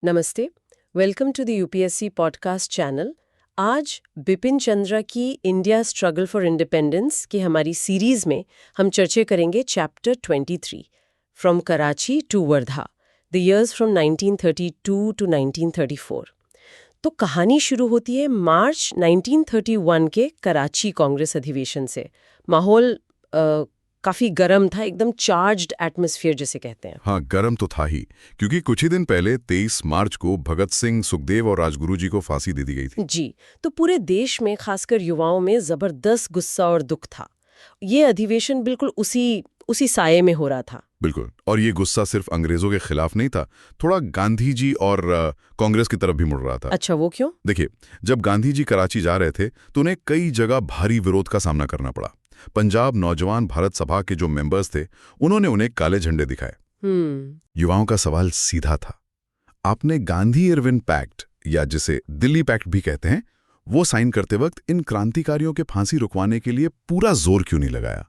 नमस्ते, welcome to the UPSC podcast channel. आज बिपिन चंद्रा की इंडिया स्ट्रगल फॉर इंडिपेंडेंस की हमारी सीरीज में हम चर्चा करेंगे chapter 23 from Karachi to Wardha, the years from 1932 to 1934। तो कहानी शुरू होती है मार्च 1931 के कराची कांग्रेस अधिवेशन से। माहौल काफी गर्म था, एकदम चार्ज्ड एटमॉस्फेयर जिसे कहते हैं। हाँ, गर्म तो था ही, क्योंकि कुछ ही दिन पहले 23 मार्च को भगत सिंह, सुखदेव और राजगुरु जी को फांसी दे दी गई थी। जी, तो पूरे देश में खासकर युवाओं में जबरदस्त गुस्सा और दुख था। ये अधिवेशन बिल्कुल उसी साये में हो रहा था। बिल्कुल, और ये गुस्सा सिर्फ अंग्रेजों के खिलाफ नहीं था, थोड़ा गांधी जी और कांग्रेस की तरफ भी मुड़ रहा था। अच्छा, वो क्यों? देखिए, जब गांधी जी कराची जा रहे थे तो उन्हें कई जगह भारी विरोध का सामना करना पड़ा। पंजाब नौजवान भारत सभा के जो मेंबर्स थे, उन्होंने उन्हें काले झंडे दिखाए। युवाओं का सवाल सीधा था, आपने गांधी इरविन पैक्ट, या जिसे दिल्ली पैक्ट भी कहते हैं, वो साइन करते वक्त इन क्रांतिकारियों के फांसी रुकवाने के लिए पूरा जोर क्यों नहीं लगाया?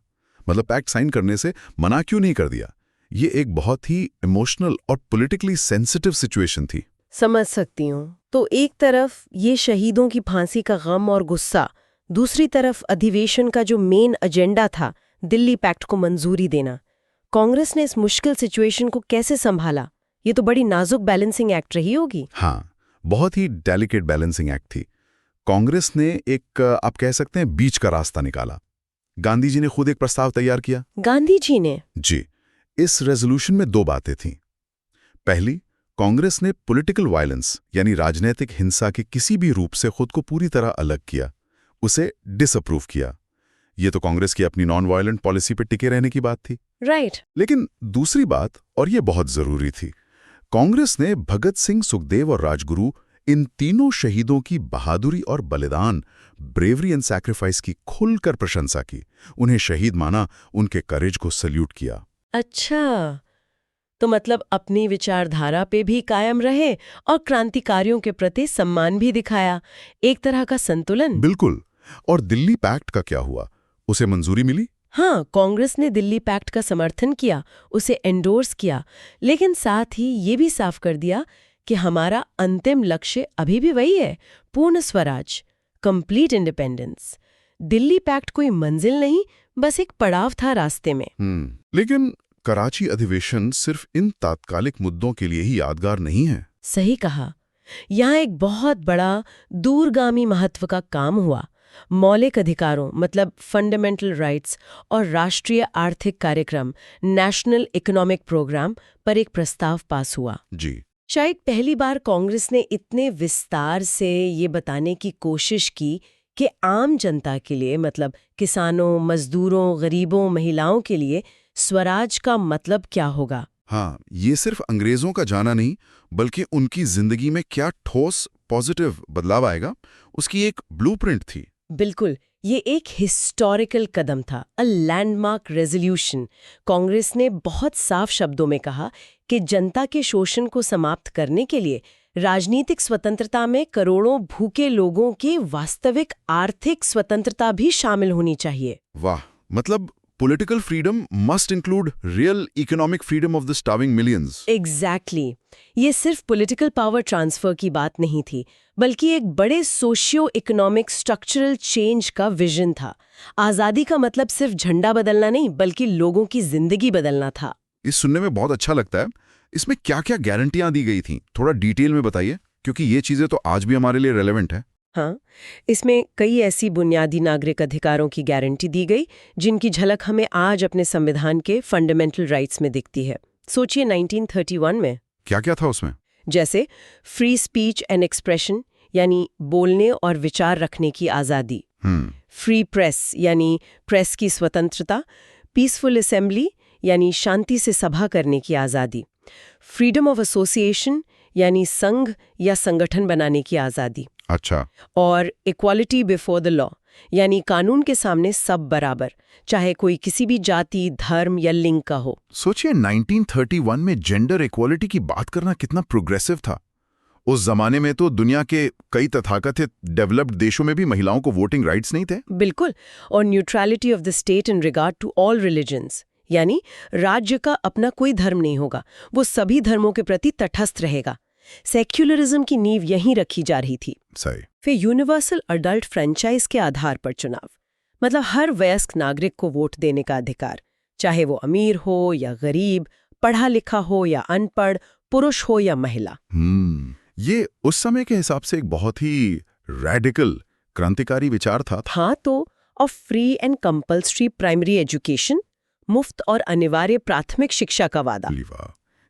मतलब पैक्ट साइन करने से मना क्यों नहीं कर दिया? ये एक बहुत ही इमोशनल और पॉलिटिकली सेंसिटिव सिचुएशन थी। समझ सकती हूँ। तो एक तरफ ये शहीदों की फांसी का गम और गुस्सा, दूसरी तरफ अधिवेशन का जो मेन एजेंडा था, दिल्ली पैक्ट को मंजूरी देना। कांग्रेस ने इस मुश्किल सिचुएशन को कैसे संभाला? ये तो बड़ी नाजुक बैलेंसिंग एक्ट रही होगी। हाँ, बहुत ही डेलिकेट बैलेंसिंग एक्ट थी। कांग्रेस ने एक, आप कह सकते हैं, बीच का रास्ता निकाला। गांधी जी ने खुद एक प्रस्ताव तैयार किया। गांधी जी ने? जी, इस रेजोल्यूशन में दो बातें थीं। पहली, कांग्रेस ने पॉलिटिकल वायलेंस यानी राजनीतिक हिंसा के किसी भी रूप से खुद को पूरी तरह अलग किया, उसे डिसअप्रूव किया। ये तो कांग्रेस की अपनी नॉन वायलेंट पॉलिसी पर टिके रहने की बात थी। राइट। लेकिन दूसरी बात, और ये बहुत जरूरी थी, कांग्रेस ने भगत सिंह, सुखदेव और राजगुरु, इन तीनों शहीदों की बहादुरी और बलिदान, ब्रेवरी एंड सैक्रिफाइस की खुलकर प्रशंसा की। उन्हें शहीद माना, उनके करेज को सल्यूट किया। अच्छा, तो मतलब अपनी विचारधारा पे भी कायम रहे और क्रांतिकारियों के प्रति सम्मान भी दिखाया। एक तरह का संतुलन। बिल्कुल। और दिल्ली पैक्ट का क्या हुआ? उसे मंजूरी मिली? हाँ, कांग्रेस ने दिल्ली पैक्ट का समर्थन किया, उसे एंडोर्स किया, लेकिन साथ ही ये भी साफ कर दिया कि हमारा अंतिम लक्ष्य अभी भी वही है, Purna Swaraj, complete independence. Delhi pact कोई मंजिल नहीं, बस एक पड़ाव था रास्ते में। लेकिन कराची अधिवेशन सिर्फ इन तात्कालिक मुद्दों के लिए ही यादगार नहीं है। सही कहा। यहाँ एक बहुत बड़ा दूरगामी महत्व का काम हुआ। मौलिक अधिकारों मतलब फंडामेंटल राइट्स और राष्ट्रीय आर्थिक कार्यक्रम नेशनल इकोनॉमिक प्रोग्राम पर एक प्रस्ताव पास हुआ। जी। शायद पहली बार कांग्रेस ने इतने विस्तार से ये बताने की कोशिश की कि आम जनता के लिए, मतलब किसानों, मजदूरों, गरीबों, महिलाओं के लिए स्वराज का मतलब क्या होगा। हाँ, ये सिर्फ अंग्रेजों का जाना नहीं, बल्कि उनकी जिंदगी में क्या ठोस पॉजिटिव बदलाव आएगा, उसकी एक ब्लूप्रिंट थी। बिल्कुल, ये एक हिस्टोरिकल कदम था, अ लैंडमार्क रेजोल्यूशन। कांग्रेस ने बहुत साफ शब्दों में कहा कि जनता के शोषण को समाप्त करने के लिए राजनीतिक स्वतंत्रता में करोड़ों भूखे लोगों की वास्तविक आर्थिक स्वतंत्रता भी शामिल होनी चाहिए। वाह, मतलब political freedom must include real economic freedom of the starving millions. Exactly. ये सिर्फ पॉलिटिकल पावर ट्रांसफर की बात नहीं थी, बल्कि एक बड़े सोशियो इकोनॉमिक स्ट्रक्चरल चेंज का विजन था। आज़ादी का मतलब सिर्फ झंडा बदलना नहीं, बल्कि लोगों की जिंदगी बदलना था। इस सुनने में बहुत अच्छा लगता है। इसमें क्या क्या गारंटियां दी गई थीं? थोड़ा डिटेल में बताइए, क्योंकि ये चीजें तो आज भी हमारे लिए रेलेवेंट है। हाँ, इसमें कई ऐसी बुनियादी नागरिक अधिकारों की गारंटी दी गई जिनकी झलक हमें आज अपने संविधान के फंडामेंटल राइट्स में दिखती है। सोचिए 1931 में क्या क्या था उसमें? जैसे फ्री स्पीच एंड एक्सप्रेशन यानी बोलने और विचार रखने की आज़ादी, फ्री प्रेस यानी प्रेस की स्वतंत्रता, पीसफुल असेंबली यानी शांति से सभा करने की आज़ादी, फ्रीडम ऑफ एसोसिएशन यानी संघ या संगठन बनाने की आज़ादी। अच्छा। और इक्वालिटी बिफोर द लॉ यानी कानून के सामने सब बराबर, चाहे कोई किसी भी जाति, धर्म या लिंग का हो। सोचिए 1931 में जेंडर इक्वालिटी की बात करना कितना प्रोग्रेसिव था। उस जमाने में तो दुनिया के कई तथाकथित डेवलप्ड देशों में भी महिलाओं को वोटिंग राइट्स नहीं थे। बिल्कुल। और neutrality of the state in regard to all religions यानी राज्य का अपना कोई धर्म नहीं होगा, वो सभी धर्मों के प्रति तटस्थ रहेगा। सेक्युलरिज्म की नींव यहीं रखी जा रही थी। सही। फिर यूनिवर्सल अडल्ट फ्रेंचाइज के आधार पर चुनाव, मतलब हर वयस्क नागरिक को वोट देने का अधिकार, चाहे वो अमीर हो या गरीब, पढ़ा लिखा हो या अनपढ़, पुरुष हो या महिला। ये उस समय के हिसाब से एक बहुत ही रैडिकल, क्रांतिकारी विचार था। हाँ, तो of free and compulsory primary education, मुफ्त और अनिवार्य प्राथमिक शिक्षा का वादा।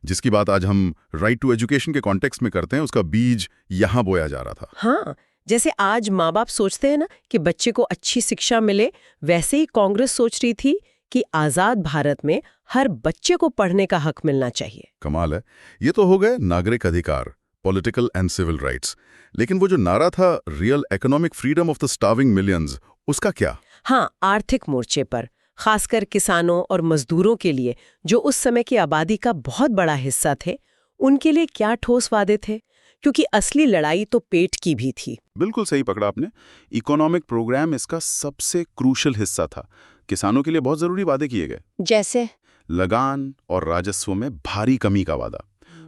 जिसकी बात आज हम राइट टू एजुकेशन के कॉन्टेक्स्ट में करते हैं, उसका बीज यहां बोया जा रहा था। हाँ, जैसे आज माँ बाप सोचते हैं ना कि बच्चे को अच्छी शिक्षा मिले, वैसे ही कांग्रेस सोच रही थी कि आजाद भारत में हर बच्चे को पढ़ने का हक मिलना चाहिए। कमाल है। ये तो हो गए नागरिक अधिकार, पॉलिटिकल एंड सिविल राइट्स, लेकिन वो जो नारा था real economic freedom of the starving millions, उसका क्या? हाँ, आर्थिक मोर्चे पर खासकर किसानों और मजदूरों के लिए, जो उस समय की आबादी का बहुत बड़ा हिस्सा थे, उनके लिए क्या ठोस वादे थे? क्योंकि असली लड़ाई तो पेट की भी थी। बिल्कुल सही पकड़ा आपने। इकोनॉमिक प्रोग्राम इसका सबसे क्रूशल हिस्सा था। किसानों के लिए बहुत जरूरी वादे किए गए, जैसे लगान और राजस्व में भारी कमी का वादा।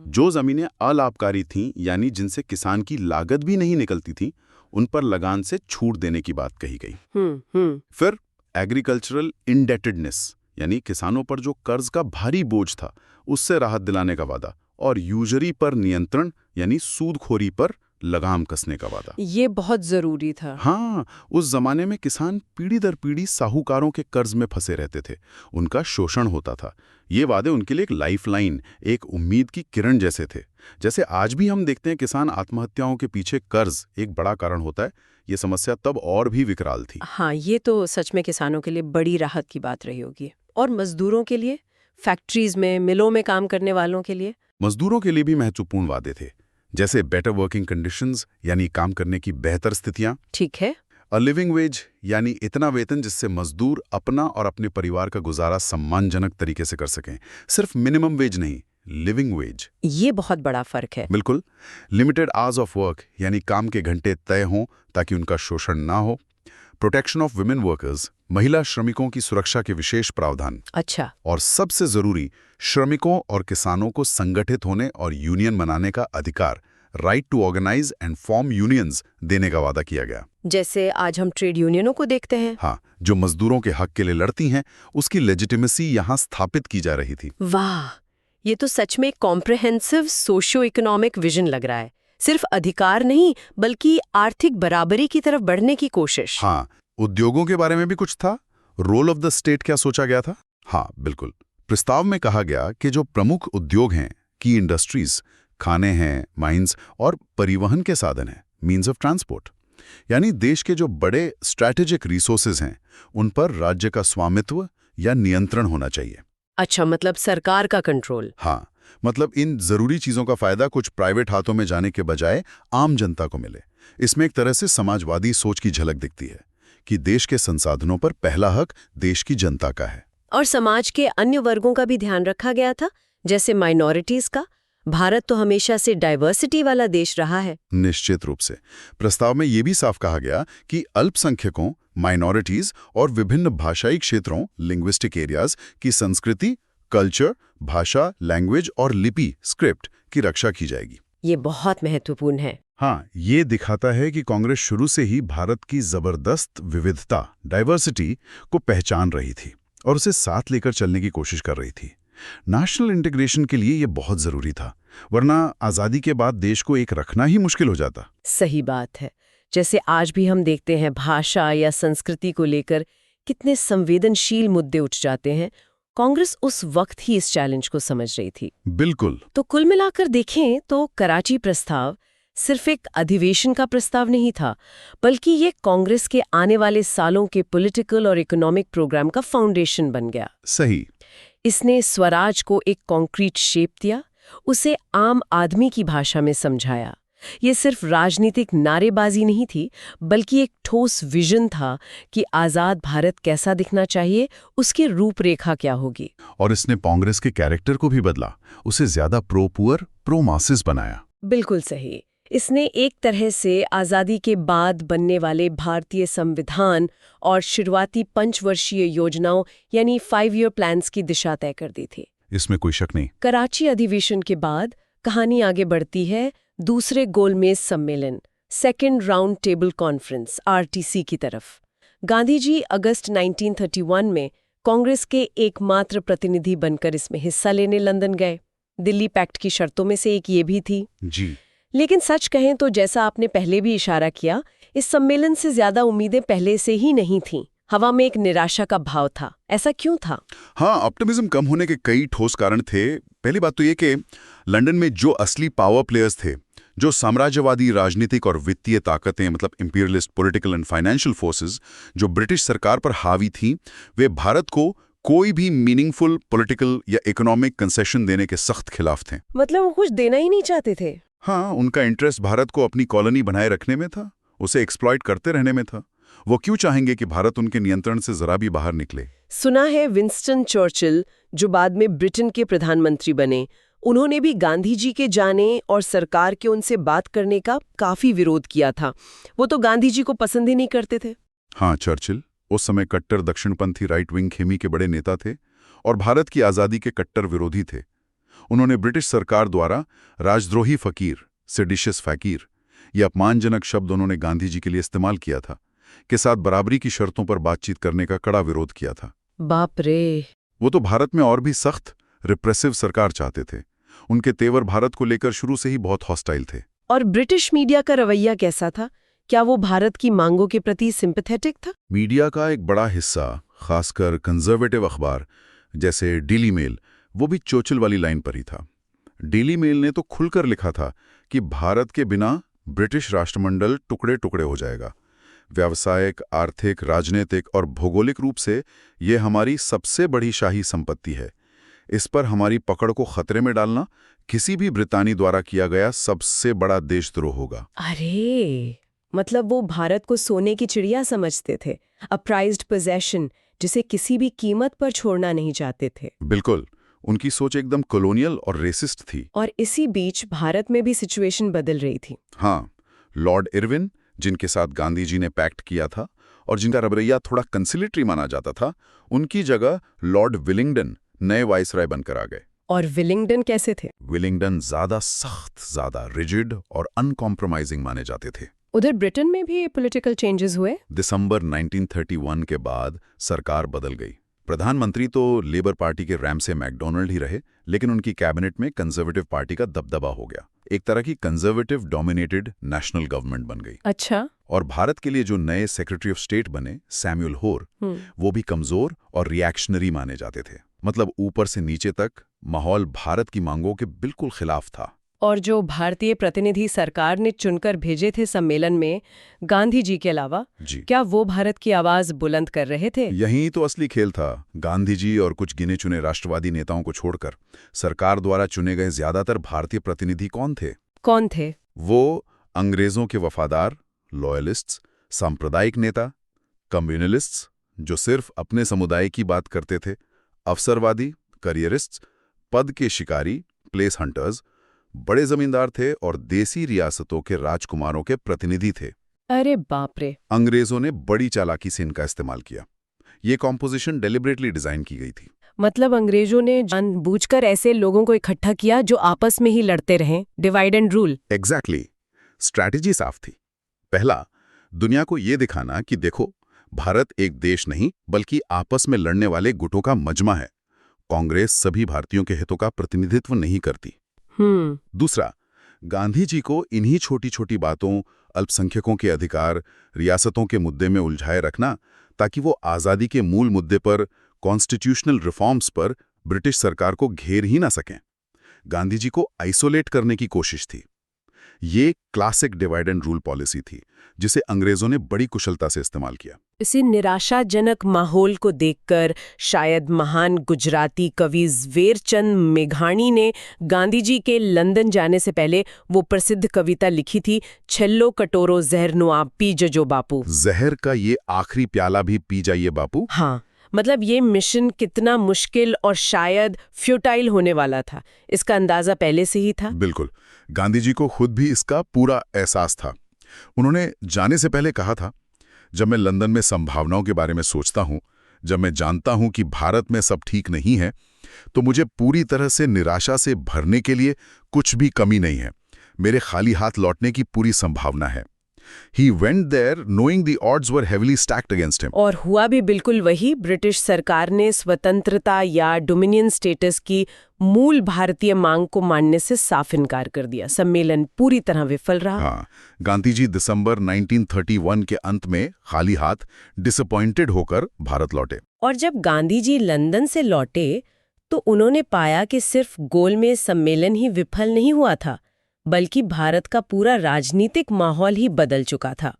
जो जमीनें अलाभकारी थीं, यानी जिनसे किसान की लागत भी नहीं निकलती थी, उन पर लगान से छूट देने की बात कही गई। फिर एग्रीकल्चरल इंडेटेडनेस, यानी किसानों पर जो कर्ज का भारी बोझ था, उससे राहत दिलाने का वादा, और यूजरी पर नियंत्रण, यानी सूदखोरी पर लगाम कसने का वादा। ये बहुत जरूरी था। हाँ, उस जमाने में किसान पीढ़ी दर पीढ़ी साहूकारों के कर्ज में फंसे रहते थे, उनका शोषण होता था। ये वादे उनके लिए एक लाइफलाइन, एक उम्मीद की किरण जैसे थे। जैसे आज भी हम देखते हैं किसान आत्महत्याओं के पीछे कर्ज एक बड़ा कारण होता है, ये समस्या तब और भी विकराल थी। हाँ, ये तो सच में किसानों के लिए बड़ी राहत की बात रही होगी। और मजदूरों के लिए, फैक्ट्रीज में, मिलों में काम करने वालों के लिए? मजदूरों के लिए भी महत्वपूर्ण वादे थे, जैसे बेटर वर्किंग कंडीशंस, यानी काम करने की बेहतर स्थितियां। ठीक है। अ लिविंग वेज, यानी इतना वेतन जिससे मजदूर अपना और अपने परिवार का गुजारा सम्मानजनक तरीके से कर सकें। सिर्फ मिनिमम वेज नहीं, लिविंग वेज। ये बहुत बड़ा फर्क है। बिल्कुल। लिमिटेड आवर्स ऑफ वर्क, यानी काम के घंटे तय हों ताकि उनका शोषण ना हो। प्रोटेक्शन ऑफ वुमेन वर्कर्स, महिला श्रमिकों की सुरक्षा के विशेष प्रावधान। अच्छा। और सबसे जरूरी, श्रमिकों और किसानों को संगठित होने और यूनियन बनाने का अधिकार, right to organise and form unions, देने का वादा किया गया। जैसे आज हम ट्रेड यूनियनों को देखते हैं। हाँ, जो मजदूरों के हक के लिए लड़ती हैं, उसकी लेजिटिमेसी यहाँ स्थापित की जा रही थी। वाह, ये तो सच में कॉम्प्रिहेंसिव सोशियो इकोनॉमिक विजन लग रहा है। सिर्फ अधिकार नहीं, बल्कि आर्थिक बराबरी की तरफ बढ़ने की कोशिश। हाँ, उद्योगों के बारे में भी कुछ था। रोल ऑफ द स्टेट क्या सोचा गया था? हाँ, बिल्कुल। प्रस्ताव में कहा गया कि जो प्रमुख उद्योग हैं, की इंडस्ट्रीज, खाने हैं, माइंस और परिवहन के साधन हैं, मीन्स ऑफ ट्रांसपोर्ट, यानी देश के जो बड़े स्ट्रैटेजिक रिसोर्सेज हैं, उन पर राज्य का स्वामित्व या नियंत्रण होना चाहिए। अच्छा, मतलब सरकार का कंट्रोल। हाँ, मतलब इन जरूरी चीजों का फायदा कुछ प्राइवेट हाथों में जाने के बजाय आम जनता को मिले। इसमें एक तरह से समाजवादी सोच की झलक दिखती है कि देश के संसाधनों पर पहला हक देश की जनता का है। और समाज के अन्य वर्गों का भी ध्यान रखा गया था, जैसे माइनॉरिटीज का। भारत तो हमेशा से डाइवर्सिटी वाला देश रहा है। निश्चित रूप से। प्रस्ताव में यह भी साफ कहा गया कि अल्पसंख्यकों, माइनॉरिटीज और विभिन्न भाषाई क्षेत्रों, लिंग्विस्टिक एरियाज की संस्कृति, कल्चर, भाषा, लैंग्वेज और लिपि, स्क्रिप्ट की रक्षा की जाएगी। ये बहुत महत्वपूर्ण है। हाँ, ये दिखाता है कि कांग्रेस शुरू से ही भारत की जबरदस्त विविधता, डाइवर्सिटी को पहचान रही थी और उसे साथ लेकर चलने की कोशिश कर रही थी। नेशनल इंटीग्रेशन के लिए ये बहुत जरूरी था, वरना आजादी के बाद देश को एक रखना ही मुश्किल हो जाता। सही बात है। जैसे आज भी हम देखते हैं भाषा या संस्कृति को लेकर कितने संवेदनशील मुद्दे उठ जाते हैं। कांग्रेस उस वक्त ही इस चैलेंज को समझ रही थी। बिल्कुल। तो कुल मिलाकर देखें तो कराची प्रस्ताव सिर्फ एक अधिवेशन का प्रस्ताव नहीं था, बल्कि ये कांग्रेस के आने वाले सालों के पॉलिटिकल और इकोनॉमिक प्रोग्राम का फाउंडेशन बन गया। सही। इसने स्वराज को एक कॉन्क्रीट शेप दिया, उसे आम आदमी की भाषा में समझाया। ये सिर्फ राजनीतिक नारेबाजी नहीं थी, बल्कि एक ठोस विजन था कि आज़ाद भारत कैसा दिखना चाहिए, उसकी रूपरेखा क्या होगी। और इसने कांग्रेस के कैरेक्टर को भी बदला, उसे ज्यादा प्रो पुअर, प्रो मासेस बनाया। बिल्कुल सही। इसने एक तरह से आज़ादी के बाद बनने वाले भारतीय संविधान और शुरुआती 5 वर्षीय योजनाओं यानी 5 ईयर प्लान्स की दिशा तय कर दी थी। इसमें कोई शक नहीं। कराची अधिवेशन के बाद कहानी आगे बढ़ती है दूसरे गोलमेज सम्मेलन, second round table conference RTC की तरफ। गांधी जी अगस्त 1931 में कांग्रेस के एकमात्र प्रतिनिधि बनकर इसमें हिस्सा लेने लंदन गए। दिल्ली पैक्ट की शर्तों में से एक ये भी थी जी। लेकिन सच कहें तो जैसा आपने पहले भी इशारा किया, इस सम्मेलन से ज्यादा उम्मीदें पहले से ही नहीं थीं। हवा में एक निराशा का भाव था। ऐसा क्यों था? हाँ, ऑप्टिमिज्म कम होने के कई ठोस कारण थे। पहली बात तो ये कि लंदन में जो असली पावर प्लेयर्स थे, जो साम्राज्यवादी राजनीतिक और वित्तीय ताकतें मतलब imperialist political and financial forces जो ब्रिटिश सरकार पर हावी थीं, वे भारत को कोई भी मीनिंगफुल पॉलिटिकल या इकोनॉमिक कंसेशन देने के सख्त खिलाफ थे। मतलब वो कुछ देना ही नहीं चाहते थे। हाँ, उनका इंटरेस्ट भारत को अपनी कॉलोनी बनाए रखने में था, उसे एक्सप्लॉइट करते रहने में था। वो क्यों चाहेंगे कि भारत उनके नियंत्रण से जरा भी बाहर निकले? सुना है विंस्टन चर्चिल, जो बाद में ब्रिटेन के प्रधानमंत्री बने, उन्होंने भी गांधी जी के जाने और सरकार के उनसे बात करने का काफी विरोध किया था। वो तो गांधी जी को पसंद ही नहीं करते थे। हाँ, चर्चिल उस समय कट्टर दक्षिणपंथी राइट विंग खेमी के बड़े नेता थे और भारत की आज़ादी के कट्टर विरोधी थे। उन्होंने ब्रिटिश सरकार द्वारा राजद्रोही फकीर, सेडिशियस फकीर, ये अपमानजनक शब्द उन्होंने गांधी जी के लिए इस्तेमाल किया था, के साथ बराबरी की शर्तों पर बातचीत करने का कड़ा विरोध किया था। बाप रे! वो तो भारत में और भी सख्त रिप्रेसिव सरकार चाहते थे। उनके तेवर भारत को लेकर शुरू से ही बहुत हॉस्टाइल थे। और ब्रिटिश मीडिया का रवैया कैसा था? क्या वो भारत की मांगों के प्रति सिंपैथेटिक था? मीडिया का एक बड़ा हिस्सा, खासकर कंजर्वेटिव अखबार जैसे डेली मेल, वो भी चोचिल वाली लाइन पर ही था। डेली मेल ने तो खुलकर लिखा था कि भारत के बिना ब्रिटिश राष्ट्रमंडल टुकड़े टुकड़े हो जाएगा। व्यावसायिक, आर्थिक, राजनीतिक और भौगोलिक रूप से ये हमारी सबसे बड़ी शाही संपत्ति है। इस पर हमारी पकड़ को खतरे में डालना किसी भी ब्रितानी द्वारा किया गया सबसे बड़ा देशद्रोह होगा। अरे, मतलब वो भारत को सोने की चिड़िया समझते थे, अ प्राइज्ड पोजेशन, जिसे किसी भी कीमत पर छोड़ना नहीं चाहते थे। बिल्कुल, उनकी सोच एकदम कॉलोनियल और रेसिस्ट थी। और इसी बीच भारत में भी सिचुएशन बदल रही थी। हाँ, लॉर्ड इरविन, जिनके साथ गांधी जी ने पैक्ट किया था और जिनका रवैया थोड़ा कंसिलेटरी माना जाता था, उनकी जगह लॉर्ड विलिंगडन नए वाइसराय बनकर आ गए। और विलिंगडन कैसे थे? विलिंगडन ज्यादा सख्त, ज्यादा रिजिड और अनकॉम्प्रोमाइजिंग माने जाते थे। उधर ब्रिटेन में भी पॉलिटिकल चेंजेस हुए। दिसंबर 1931 के बाद सरकार बदल गई। प्रधानमंत्री तो लेबर पार्टी के रैमसे मैकडोनाल्ड ही रहे, लेकिन उनकी कैबिनेट में कंजर्वेटिव पार्टी का दबदबा हो गया। एक तरह की कंजर्वेटिव डोमिनेटेड नेशनल गवर्नमेंट बन गई। अच्छा। और भारत के लिए जो नए सेक्रेटरी ऑफ स्टेट बने, सैमुअल होर, वो भी कमजोर और रिएक्शनरी माने जाते थे। मतलब ऊपर से नीचे तक माहौल भारत की मांगों के बिल्कुल खिलाफ था। और जो भारतीय प्रतिनिधि सरकार ने चुनकर भेजे थे सम्मेलन में गांधी जी के अलावा, क्या वो भारत की आवाज बुलंद कर रहे थे? यही तो असली खेल था। गांधी जी और कुछ गिने चुने राष्ट्रवादी नेताओं को छोड़कर सरकार द्वारा चुने गए ज्यादातर भारतीय प्रतिनिधि कौन थे? कौन थे वो? अंग्रेजों के वफादार, लॉयलिस्ट्स, सांप्रदायिक नेता, कम्युनलिस्ट्स जो सिर्फ अपने समुदाय की बात करते थे, अवसरवादी, करियरिस्ट्स, पद के शिकारी, प्लेस हंटर्स, बड़े जमींदार थे और देसी रियासतों के राजकुमारों के प्रतिनिधि थे। अरे बाप रे! अंग्रेजों ने बड़ी चालाकी से इनका इस्तेमाल किया। ये कॉम्पोजिशन डेलिबरेटली डिजाइन की गई थी। मतलब अंग्रेजों ने जानबूझकर ऐसे लोगों को इकट्ठा किया जो आपस में ही लड़ते रहें, divide and rule. Exactly. Strategy साफ थी। पहला, दुनिया को ये दिखाना कि देखो, भारत एक देश नहीं बल्कि आपस में लड़ने वाले गुटों का मजमा है। कांग्रेस सभी भारतीयों के हितों का प्रतिनिधित्व नहीं करती। दूसरा, गांधी जी को इन्हीं छोटी छोटी बातों, अल्पसंख्यकों के अधिकार, रियासतों के मुद्दे में उलझाए रखना, ताकि वो आज़ादी के मूल मुद्दे पर, कॉन्स्टिट्यूशनल रिफॉर्म्स पर ब्रिटिश सरकार को घेर ही ना सकें। गांधी जी को आइसोलेट करने की कोशिश थी। ये classic divide and rule policy थी, जिसे अंग्रेजों ने बड़ी कुशलता से इस्तेमाल किया। इसी निराशाजनक माहौल को देखकर शायद महान गुजराती कवि ઝવેરચંદ મેઘાણી ने गांधी जी के लंदन जाने से पहले वो प्रसिद्ध कविता लिखी थी, छेल्लो कटोरो ज़हरनो आप पी जजो बापू। जहर का ये आखिरी प्याला भी पी जाइए बापू। हाँ, मतलब ये मिशन कितना मुश्किल और शायद फ्यूटाइल होने वाला था, इसका अंदाजा पहले से ही था। बिल्कुल, गांधी जी को खुद भी इसका पूरा एहसास था। उन्होंने जाने से पहले कहा था, जब मैं लंदन में संभावनाओं के बारे में सोचता हूं, जब मैं जानता हूं कि भारत में सब ठीक नहीं है, तो मुझे पूरी तरह से निराशा से भरने के लिए कुछ भी कमी नहीं है। मेरे खाली हाथ लौटने की पूरी संभावना है। He went there knowing the odds were heavily stacked against him. और हुआ भी बिल्कुल वही। ब्रिटिश सरकार ने स्वतंत्रता या डोमिनियन स्टेटस की मूल भारतीय मांग को मानने से साफ इनकार कर दिया। सम्मेलन पूरी तरह विफल रहा। हाँ, गांधी जी दिसंबर 1931 के अंत में खाली हाथ डिसअपॉइंटेड होकर भारत लौटे। और जब गांधी जी लंदन से लौटे तो उन्होंने पाया कि सिर्फ गोलमेज सम्मेलन ही विफल नहीं हुआ था, बल्कि भारत का पूरा राजनीतिक माहौल ही बदल चुका था।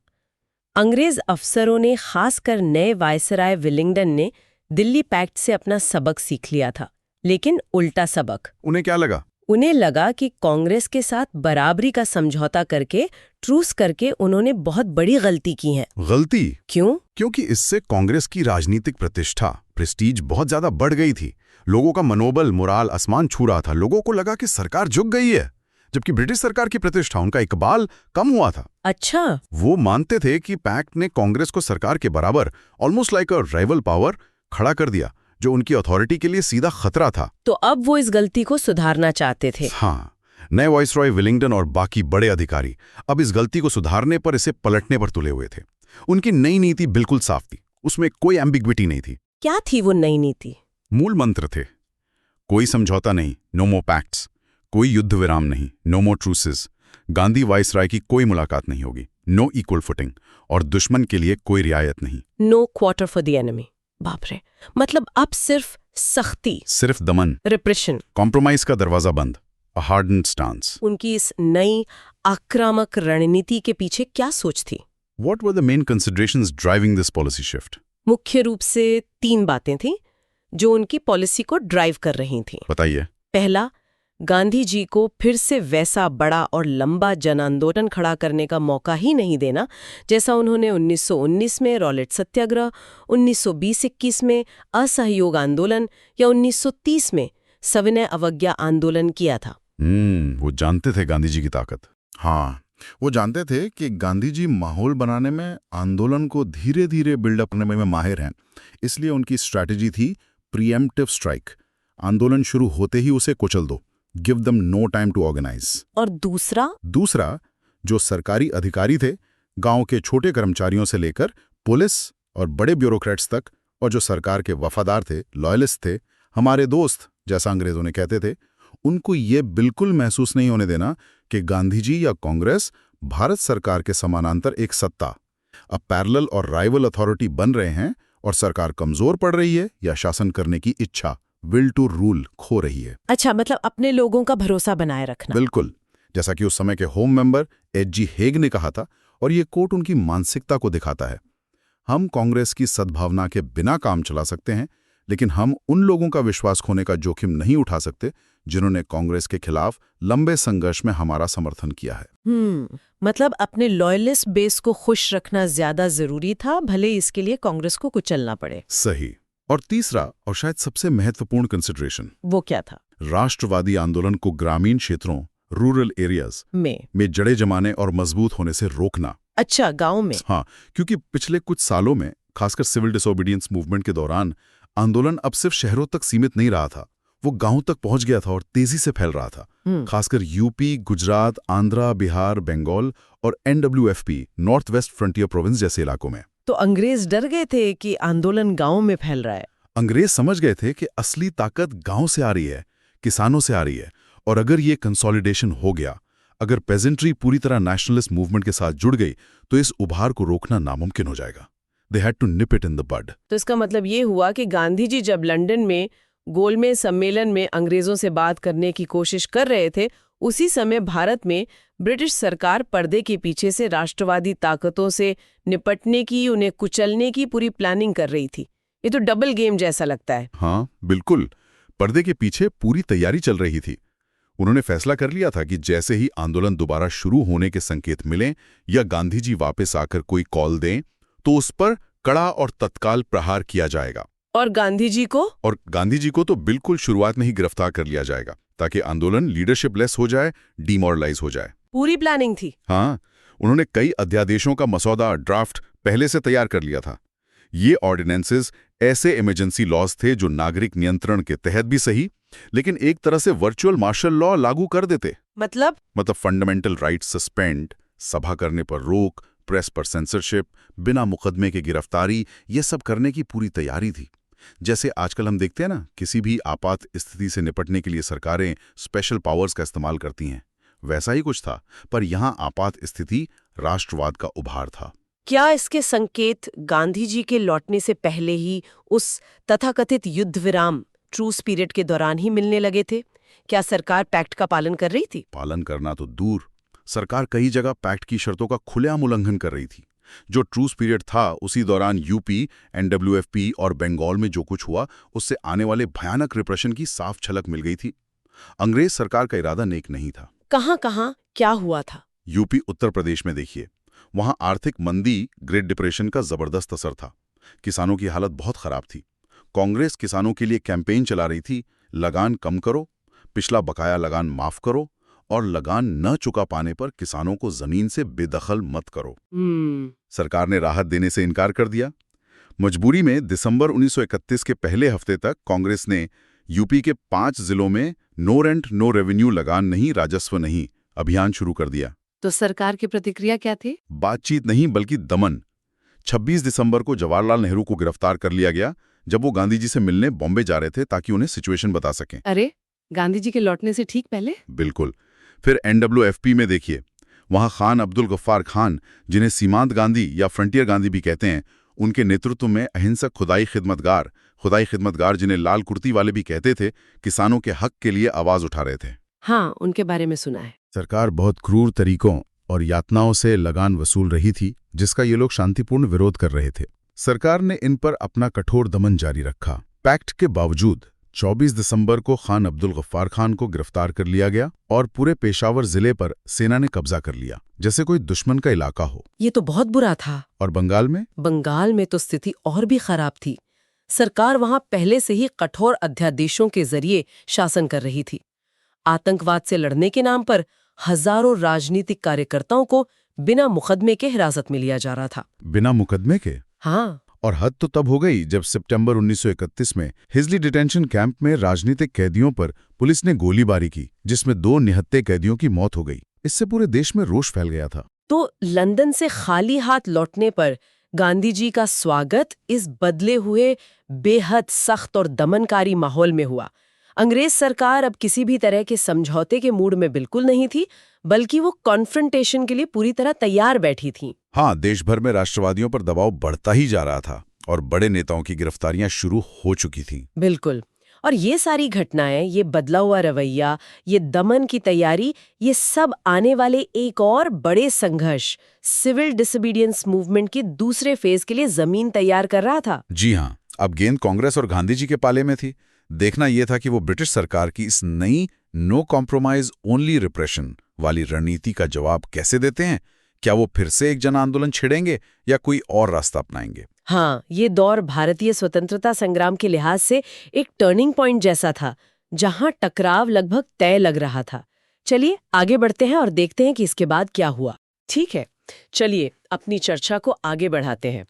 अंग्रेज अफसरों ने, खासकर नए वायसराय विलिंगडन ने, दिल्ली पैक्ट से अपना सबक सीख लिया था, लेकिन उल्टा सबक। उन्हें क्या लगा? उन्हें लगा कि कांग्रेस के साथ बराबरी का समझौता करके, ट्रूस करके उन्होंने बहुत बड़ी गलती की है। गलती? क्यों? क्योंकि इससे कांग्रेस की राजनीतिक प्रतिष्ठा, प्रेस्टीज बहुत ज्यादा बढ़ गई थी। लोगों का मनोबल, मोराल आसमान छू रहा था। लोगों को लगा कि सरकार झुक गई है, जबकि ब्रिटिश सरकार की प्रतिष्ठा, उनका इकबाल कम हुआ था। अच्छा। वो मानते थे कि पैक्ट ने कांग्रेस को सरकार के बराबर, almost like a rival power, खड़ा कर दिया, जो उनकी अथॉरिटी के लिए सीधा खतरा था। तो अब वो इस गलती को सुधारना चाहते थे। हाँ, नए वाइसरॉय विलिंगडन और बाकी बड़े अधिकारी अब इस गलती को सुधारने पर, इसे पलटने पर तुले हुए थे। उनकी नई नीति बिल्कुल साफ थी, उसमें कोई एम्बिग्विटी नहीं थी। क्या थी वो नई नीति? मूल मंत्र थे, कोई समझौता नहीं, नो मोर पैक्ट्स, कोई युद्ध विराम नहीं, नो मोर ट्रूसेस, गांधी वाइसराय की कोई मुलाकात नहीं होगी, नो इक्वल फुटिंग, और दुश्मन के लिए कोई रियायत नहीं, no quarter for the enemy. बाप रे, मतलब अब सिर्फ सख्ती, सिर्फ दमन, रिप्रेशन, कॉम्प्रोमाइज का दरवाजा बंद, अ हार्डन्ड स्टांस। उनकी इस नई आक्रामक रणनीति के पीछे क्या सोच थी? What were the main considerations driving this policy shift? मुख्य रूप से 3 बातें थीं जो उनकी पॉलिसी को ड्राइव कर रही थीं। बताइए। पहला, गांधी जी को फिर से वैसा बड़ा और लंबा जन आंदोलन खड़ा करने का मौका ही नहीं देना जैसा उन्होंने 1919 में रॉलेट सत्याग्रह, 1920-21 में असहयोग आंदोलन या 1930 में सविनय अवज्ञा आंदोलन किया था। वो जानते थे गांधी जी की ताकत। हाँ, वो जानते थे कि गांधी जी माहौल बनाने में, आंदोलन को धीरे धीरे बिल्डअप करने में माहिर हैं। इसलिए उनकी स्ट्रैटेजी थी प्रीएम्प्टिव स्ट्राइक। आंदोलन शुरू होते ही उसे कुचल दो, give them no time to organise. और दूसरा, जो सरकारी अधिकारी थे, गांव के छोटे कर्मचारियों से लेकर पुलिस और बड़े ब्यूरोक्रेट्स तक, और जो सरकार के वफादार थे, लॉयलिस्ट थे, हमारे दोस्त जैसा अंग्रेजों ने कहते थे, उनको ये बिल्कुल महसूस नहीं होने देना कि गांधी जी या कांग्रेस भारत सरकार के समानांतर एक सत्ता, अब पैरेलल और राइवल अथॉरिटी बन रहे हैं, और सरकार कमजोर पड़ रही है या शासन करने की इच्छा, विल टू रूल, खो रही है। अच्छा, मतलब अपने लोगों का भरोसा बनाए रखना। बिल्कुल, जैसा कि उस समय के होम मेंबर एच.जी. हेग ने कहा था, और ये कोट उनकी मानसिकता को दिखाता है। हम कांग्रेस की सद्भावना के बिना काम चला सकते हैं, लेकिन हम उन लोगों का विश्वास खोने का जोखिम नहीं उठा सकते जिन्होंने कांग्रेस के खिलाफ लंबे संघर्ष में हमारा समर्थन किया है। मतलब अपने लॉयलिस्ट बेस को खुश रखना ज्यादा जरूरी था, भले इसके लिए कांग्रेस को कुचलना पड़े। सही। और तीसरा, और शायद सबसे महत्वपूर्ण कंसिडरेशन, वो क्या था? राष्ट्रवादी आंदोलन को ग्रामीण क्षेत्रों, रूरल एरियाज में जड़े जमाने और मजबूत होने से रोकना। अच्छा, गांव में? हाँ, क्योंकि पिछले कुछ सालों में, खासकर सिविल डिसोबीडियंस मूवमेंट के दौरान, आंदोलन अब सिर्फ शहरों तक सीमित नहीं रहा था, वो गांव तक पहुंच गया था और तेजी से फैल रहा था। खासकर यूपी, गुजरात, आंध्रा, बिहार, बंगाल और NWFP, north west frontier province जैसे इलाकों में। तो अंग्रेज डर गए थे कि आंदोलन गांव में फैल रहा है। अंग्रेज समझ गए थे कि असली ताकत गांव से आ रही है, किसानों से आ रही है, और अगर ये कंसोलिडेशन हो गया, अगर पेजेंट्री पूरी तरह नेशनलिस्ट मूवमेंट के साथ जुड़ गई, तो इस उभार को रोकना नामुमकिन हो जाएगा। They had to nip it in the bud. तो इसका मतलब ये हुआ कि गांधी जी जब लंदन में गोलमेज सम्मेलन में अंग्रेजों से बात करने की कोशिश कर रहे थे, उसी समय भारत में ब्रिटिश सरकार पर्दे के पीछे से राष्ट्रवादी ताकतों से निपटने की, उन्हें कुचलने की पूरी प्लानिंग कर रही थी। ये तो डबल गेम जैसा लगता है। हाँ, बिल्कुल। पर्दे के पीछे पूरी तैयारी चल रही थी। उन्होंने फैसला कर लिया था कि जैसे ही आंदोलन दोबारा शुरू होने के संकेत मिलें या गांधी जी वापस आकर कोई कॉल दें, तो उस पर कड़ा और तत्काल प्रहार किया जाएगा। और गांधी जी को तो बिल्कुल शुरुआत में ही गिरफ्तार कर लिया जाएगा, ताकि आंदोलन लीडरशिप लेस हो जाए, डिमोरलाइज हो जाए। पूरी प्लानिंग थी। हाँ, उन्होंने कई अध्यादेशों का मसौदा, ड्राफ्ट पहले से तैयार कर लिया था। ये ऑर्डिनेंसेस ऐसे इमरजेंसी लॉज थे जो नागरिक नियंत्रण के तहत भी सही, लेकिन एक तरह से वर्चुअल मार्शल लॉ लागू कर देते। मतलब फंडामेंटल राइट्स सस्पेंड, सभा करने पर रोक, प्रेस पर सेंसरशिप, बिना मुकदमे के गिरफ्तारी, ये सब करने की पूरी तैयारी थी। जैसे आजकल हम देखते हैं ना, किसी भी आपात स्थिति से निपटने के लिए सरकारें स्पेशल पावर्स का इस्तेमाल करती हैं, वैसा ही कुछ था। पर यहाँ आपात स्थिति राष्ट्रवाद का उभार था। क्या इसके संकेत गांधी जी के लौटने से पहले ही उस तथाकथित युद्ध विराम ट्रूस पीरियड के दौरान ही मिलने लगे थे? क्या सरकार पैक्ट का पालन कर रही थी? पालन करना तो दूर, सरकार कई जगह पैक्ट की शर्तों का खुलेआम उल्लंघन कर रही थी। जो ट्रूस पीरियड था, उसी दौरान यूपी, एनडब्ल्यूएफपी और बंगाल में जो कुछ हुआ, उससे आने वाले भयानक रिप्रेशन की साफ झलक मिल गई थी। अंग्रेज सरकार का इरादा नेक नहीं था। कहां क्या हुआ था? यूपी उत्तर प्रदेश में देखिए, वहां आर्थिक मंदी, ग्रेट डिप्रेशन का जबरदस्त असर था। किसानों की हालत बहुत खराब थी। कांग्रेस किसानों के लिए कैंपेन चला रही थी, लगान कम करो, पिछला बकाया लगान माफ करो और लगान न चुका पाने पर किसानों को जमीन से बेदखल मत करो। सरकार ने राहत देने से इनकार कर दिया। मजबूरी में दिसंबर 1931 के पहले हफ्ते तक कांग्रेस ने यूपी के 5 जिलों में नो रेंट नो रेवेन्यू, लगान नहीं राजस्व नहीं, अभियान शुरू कर दिया। तो सरकार की प्रतिक्रिया क्या थी? बातचीत नहीं बल्कि दमन। 26 दिसंबर को जवाहरलाल नेहरू को गिरफ्तार कर लिया गया, जब वो गांधी जी से मिलने बॉम्बे जा रहे थे ताकि उन्हें सिचुएशन बता सकें। अरे, गांधी जी के लौटने से ठीक पहले? बिल्कुल। फिर एनडब्ल्यूएफपी में देखिए, वहां खान अब्दुल गफ्फार खान, जिन्हें सीमांत गांधी या फ्रंटियर गांधी भी कहते हैं, उनके नेतृत्व में अहिंसक खुदाई खिदमतगार जिन्हें लाल कुर्ती वाले भी कहते थे, किसानों के हक के लिए आवाज उठा रहे थे। हाँ, उनके बारे में सुना है। सरकार बहुत क्रूर तरीकों और यातनाओं से लगान वसूल रही थी, जिसका ये लोग शांतिपूर्ण विरोध कर रहे थे। सरकार ने इन पर अपना कठोर दमन जारी रखा। पैक्ट के बावजूद 24 दिसंबर को खान अब्दुल गफ्फार खान को गिरफ्तार कर लिया गया और पूरे पेशावर जिले पर सेना ने कब्जा कर लिया, जैसे कोई दुश्मन का इलाका हो। ये तो बहुत बुरा था। और बंगाल में? बंगाल में तो स्थिति और भी खराब थी। सरकार वहां पहले से ही कठोर अध्यादेशों के जरिए शासन कर रही थी। आतंकवाद से लड़ने के नाम पर हजारों राजनीतिक कार्यकर्ताओं को बिना मुकदमे के हिरासत में लिया जा रहा था। बिना मुकदमे के? हाँ। और हद तो तब हो गई जब सितंबर 1931 में हिजली डिटेंशन कैंप में राजनीतिक कैदियों पर पुलिस ने गोलीबारी की, जिसमें 2 निहत्थे कैदियों की मौत हो गई। इससे पूरे देश में रोष फैल गया था। तो लंदन से खाली हाथ लौटने पर गांधी जी का स्वागत इस बदले हुए बेहद सख्त और दमनकारी माहौल में हुआ। अंग्रेज सरकार अब किसी भी तरह के समझौते के मूड में बिल्कुल नहीं थी, बल्कि वो कॉन्फ्रंटेशन के लिए पूरी तरह तैयार बैठी थी। हाँ, देश भर में राष्ट्रवादियों पर दबाव बढ़ता ही जा रहा था और बड़े नेताओं की गिरफ्तारियां शुरू हो चुकी थी। बिल्कुल। और ये सारी घटनाएं, ये बदला हुआ रवैया, ये दमन की तैयारी, ये सब आने वाले एक और बड़े संघर्ष, सिविल डिसोबीडियंस मूवमेंट के दूसरे फेज के लिए जमीन तैयार कर रहा था। जी हाँ, अब गेंद कांग्रेस और गांधी जी के पाले में थी। देखना यह था कि वो ब्रिटिश सरकार की इस नई नो कॉम्प्रोमाइज ओनली रिप्रेशन वाली रणनीति का जवाब कैसे देते हैं। क्या वो फिर से एक जन आंदोलन छेड़ेंगे या कोई और रास्ता अपनाएंगे? हाँ, ये दौर भारतीय स्वतंत्रता संग्राम के लिहाज से एक टर्निंग पॉइंट जैसा था, जहां टकराव लगभग तय लग रहा था। चलिए आगे बढ़ते हैं और देखते हैं कि इसके बाद क्या हुआ। ठीक है, चलिए अपनी चर्चा को आगे बढ़ाते हैं।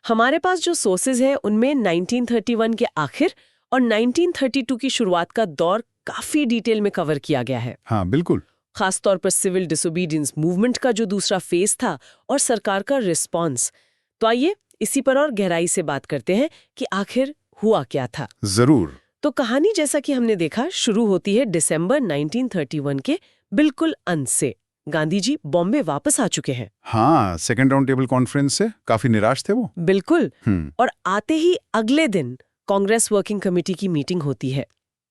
हमारे पास जो सोर्सेज हैं उनमें 1931 के आखिर और 1932 की शुरुआत का दौर काफी डिटेल में कवर किया गया है। हाँ बिल्कुल। खासतौर पर सिविल डिसोबीडियंस मूवमेंट का जो दूसरा फेज था और सरकार का रिस्पॉन्स। तो आइए इसी पर और गहराई से बात करते हैं कि आखिर हुआ क्या था। जरूर। तो कहानी जैसा कि हमने देखा शुरू होती है दिसंबर 1931 के बिल्कुल अंत से। गांधी जी बॉम्बे वापस आ चुके हैं। हाँ, सेकेंड राउंड टेबल कॉन्फ्रेंस से काफी निराश थे वो। बिल्कुल। और आते ही अगले दिन कांग्रेस वर्किंग कमेटी की मीटिंग होती है।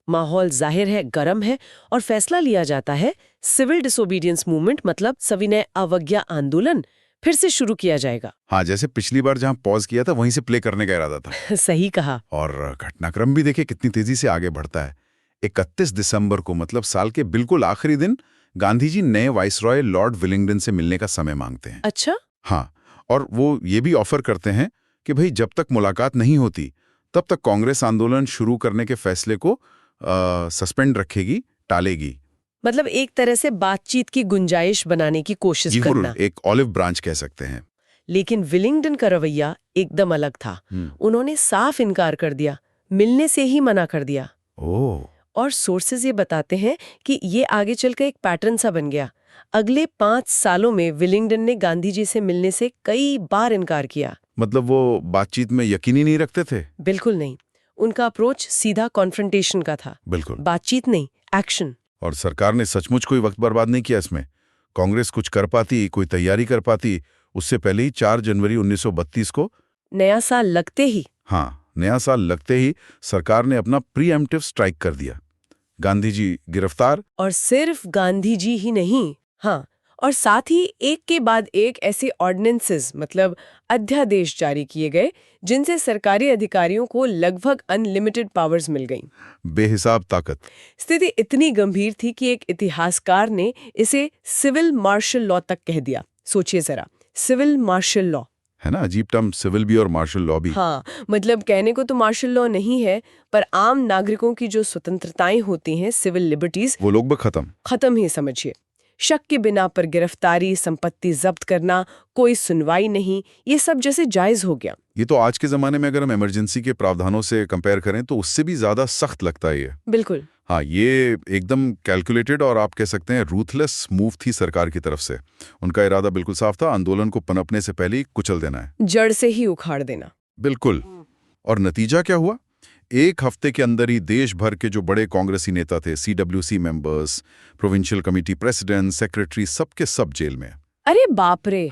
माहौल जाहिर है गर्म है और फैसला लिया जाता है सिविल डिसोबीडियंस मूवमेंट मतलब सविनय अवज्ञा आंदोलन फिर से शुरू किया जाएगा। हाँ, जैसे पिछली बार जहां पॉज किया था वहीं से प्ले करने का इरादा था। सही कहा। और घटनाक्रम भी देखिए कितनी तेजी से आगे बढ़ता है। 31 दिसंबर को मतलब साल के बिल्कुल आखिरी दिन गांधी जी नए वाइसरॉय लॉर्ड विलिंगडन से मिलने का समय मांगते हैं। अच्छा। हाँ, और वो ये भी ऑफर करते हैं कि भाई जब तक मुलाकात नहीं होती तब तक कांग्रेस आंदोलन शुरू करने के फैसले को सस्पेंड रखेगी, टालेगी। मतलब एक तरह से बातचीत की गुंजाइश बनाने की कोशिश करना। एक ऑलिव ब्रांच कह सकते हैं। लेकिन विलिंगडन का रवैया एकदम अलग था। उन्होंने साफ इनकार कर दिया, मिलने से ही मना कर दिया। ओह, और सोर्सेज ये बताते हैं कि ये आगे चलकर एक पैटर्न सा बन गया। अगले 5 सालों में विलिंगडन ने गांधी जी से मिलने से कई बार इनकार किया। मतलब वो बातचीत में यकीन ही नहीं रखते थे? बिल्कुल नहीं। उनका अप्रोच सीधा कॉन्फ्रंटेशन का था। बिल्कुल। बातचीत नहीं, एक्शन। और सरकार ने सचमुच कोई वक्त बर्बाद नहीं किया इसमें। कांग्रेस कुछ कर पाती, कोई तैयारी कर पाती, उससे पहले ही 4 जनवरी 1932 को नया साल लगते ही नया साल लगते ही सरकार ने अपना प्रीएम्प्टिव स्ट्राइक कर दिया। गांधी जी गिरफ्तार। और सिर्फ गांधी जी ही नहीं, और साथ ही एक के बाद एक ऐसे ऑर्डिनेंसेस मतलब अध्यादेश जारी किए गए जिनसे सरकारी अधिकारियों को लगभग अनलिमिटेड पावर्स मिल गईं। बेहिसाब ताकत। स्थिति इतनी गंभीर थी कि एक इतिहासकार ने इसे सिविल मार्शल लॉ तक कह दिया। सोचिए जरा, सिविल मार्शल लॉ है ना, अजीब टर्म, सिविल भी और मार्शल लॉ भी। मतलब कहने को तो मार्शल लॉ नहीं है, पर आम नागरिकों की जो स्वतंत्रताएं होती हैं, सिविल लिबर्टीज, वो लोग भी खत्म ही समझिए। शक के बिना पर गिरफ्तारी, संपत्ति जब्त करना, कोई सुनवाई नहीं, ये सब जैसे जायज हो गया। ये तो आज के जमाने में अगर हम इमरजेंसी के प्रावधानों से कंपेयर करें तो उससे भी ज्यादा सख्त लगता है ये। बिल्कुल। ये एकदम कैलकुलेटेड और आप कह सकते हैं रूथलेस मूव थी सरकार की तरफ से। उनका इरादा बिल्कुल साफ था, आंदोलन को पनपने से पहले ही कुचल देना है, जड़ से ही उखाड़ देना। बिल्कुल। और नतीजा क्या हुआ? एक हफ्ते के अंदर ही देश भर के जो बड़े कांग्रेसी नेता थे, CWC members, provincial committee president, secretary, सबके सब जेल में। अरे बाप रे।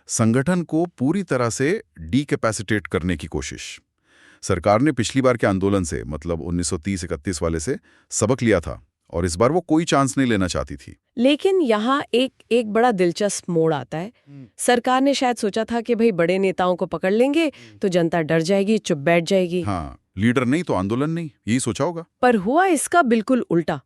संगठन को पूरी तरह से डीकैपेसिटेट करने की कोशिश। सरकार ने पिछली बार के आंदोलन से, मतलब 1930-31 वाले से सबक लिया था और इस बार वो कोई चांस नहीं लेना चाहती थी। लेकिन यहाँ एक बड़ा दिलचस्प मोड़ आता है। सरकार ने शायद सोचा था कि भाई बड़े नेताओं को पकड़ लेंगे तो जनता डर जाएगी, चुप बैठ जाएगी। लीडर नहीं तो आंदोलन नहीं, यही सोचा होगा। पर हुआ इसका बिल्कुल उल्टा।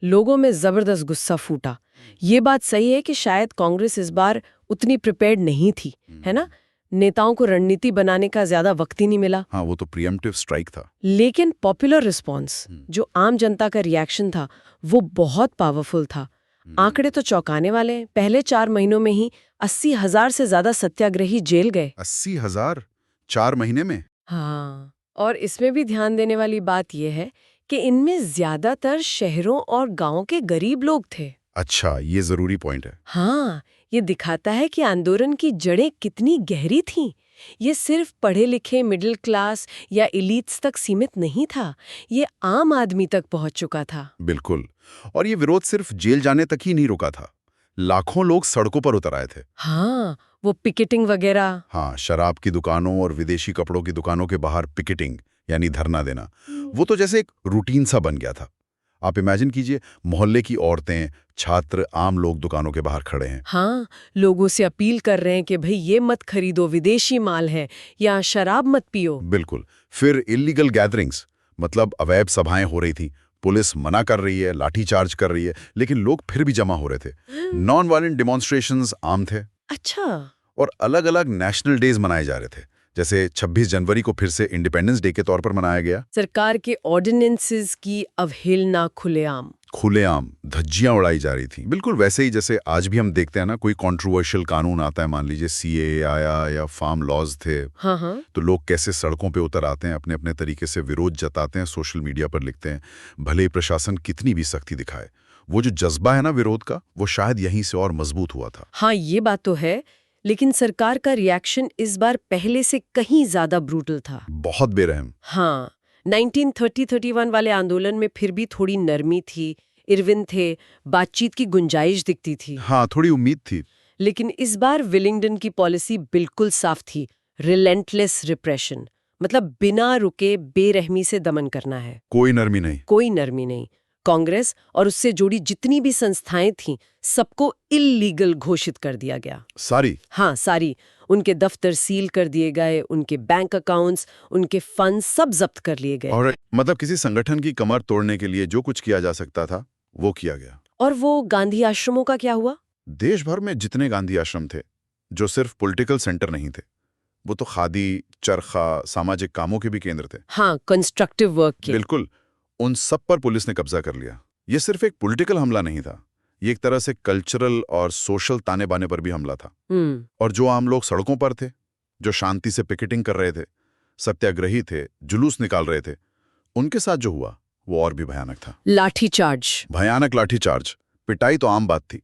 लोगों में जबरदस्त गुस्सा फूटा। ये बात सही है कि शायद कांग्रेस इस बार उतनी प्रिपेयर्ड नहीं थी, है ना? नेताओं को रणनीति बनाने का ज्यादा वक्त ही नहीं मिला। वो तो प्रीएम्प्टिव स्ट्राइक था। लेकिन पॉपुलर रिस्पॉन्स, जो आम जनता का रिएक्शन था, वो बहुत पावरफुल था। आंकड़े तो चौंकाने वाले हैं। पहले 4 महीनों में ही 80,000 से ज्यादा सत्याग्रही जेल गए। 80,000 4 महीने में? और इसमें भी ध्यान देने वाली बात यह है कि इनमें ज्यादातर शहरों और गांवों के गरीब लोग थे। अच्छा, ये जरूरी पॉइंट है। ये दिखाता है कि आंदोलन की जड़ें कितनी गहरी थीं। ये सिर्फ पढ़े लिखे मिडिल क्लास या एलीट्स तक सीमित नहीं था, ये आम आदमी तक पहुंच चुका था। बिल्कुल। और ये विरोध सिर्फ जेल जाने तक ही नहीं रुका था। लाखों लोग सड़कों पर उतर आए थे। वो पिकेटिंग वगैरह। शराब की दुकानों और विदेशी कपड़ों की दुकानों के बाहर पिकेटिंग यानी धरना देना, वो तो जैसे एक रूटीन सा बन गया था। आप इमेजिन कीजिए, मोहल्ले की औरतें, छात्र, आम लोग दुकानों के बाहर खड़े हैं। लोगों से अपील कर रहे हैं कि भाई ये मत खरीदो, विदेशी माल है, या शराब मत पियो। बिल्कुल। फिर इलीगल गैदरिंग्स, मतलब अवैध सभाएं हो रही थी। पुलिस मना कर रही है, लाठीचार्ज कर रही है, लेकिन लोग फिर भी जमा हो रहे थे। नॉन वायलेंट डिमॉन्स्ट्रेशंस आम थे। अच्छा। और अलग अलग नेशनल डेज मनाए जा रहे थे। जैसे 26 जनवरी को फिर से इंडिपेंडेंस डे के तौर पर मनाया गया। सरकार के ऑर्डिनेंसेस की अवहेलना खुलेआम धज्जियां उड़ाई जा रही थी। बिल्कुल वैसे ही जैसे आज भी हम देखते हैं ना, कोई कंट्रोवर्शियल कानून आता है, मान लीजिए CAA आया या फार्म लॉज थे, तो लोग कैसे सड़कों पे उतर आते हैं, अपने अपने तरीके से विरोध जताते हैं, सोशल मीडिया पर लिखते हैं, भले ही प्रशासन कितनी भी सख्ती दिखाए। वो जो जज्बा है ना विरोध का, वो शायद यहीं से और मजबूत हुआ था। ये बात तो है। लेकिन सरकार का रिएक्शन इस बार पहले से कहीं ज्यादा ब्रूटल था। बहुत बेरहम। 1930-31 वाले आंदोलन में फिर भी थोड़ी नरमी थी, इरविन थे, बातचीत की गुंजाइश दिखती थी। थोड़ी उम्मीद थी। लेकिन इस बार विलिंगडन की पॉलिसी बिल्कुल साफ थी, रिलेंटलेस रिप्रेशन, मतलब बिना रुके बेरहमी से दमन करना है। कोई नरमी नहीं। कांग्रेस और उससे जुड़ी जितनी भी संस्थाएं थीं, सबको इल्लीगल घोषित कर दिया गया। सारी। उनके दफ्तर सील कर दिए गए, उनके बैंक अकाउंट्स, उनके फंड सब जब्त कर लिए गए। और मतलब किसी संगठन की कमर तोड़ने के लिए जो कुछ किया जा सकता था, वो किया गया। और वो गांधी आश्रमों का क्या हुआ? देश भर में जितने गांधी आश्रम थे, जो सिर्फ पॉलिटिकल सेंटर नहीं थे, वो तो खादी, चरखा, सामाजिक कामों के भी केंद्र थे। कंस्ट्रक्टिव वर्क के। बिल्कुल। उन सब पर पुलिस ने कब्जा कर लिया। ये सिर्फ एक पॉलिटिकल हमला नहीं था, ये एक तरह से कल्चरल और सोशल ताने बाने पर भी हमला था। और जो आम लोग सड़कों पर थे, जो शांति से पिकेटिंग कर रहे थे, सत्याग्रही थे, जुलूस निकाल रहे थे, उनके साथ जो हुआ वो और भी भयानक था। लाठीचार्ज। भयानक लाठीचार्ज। पिटाई तो आम बात थी।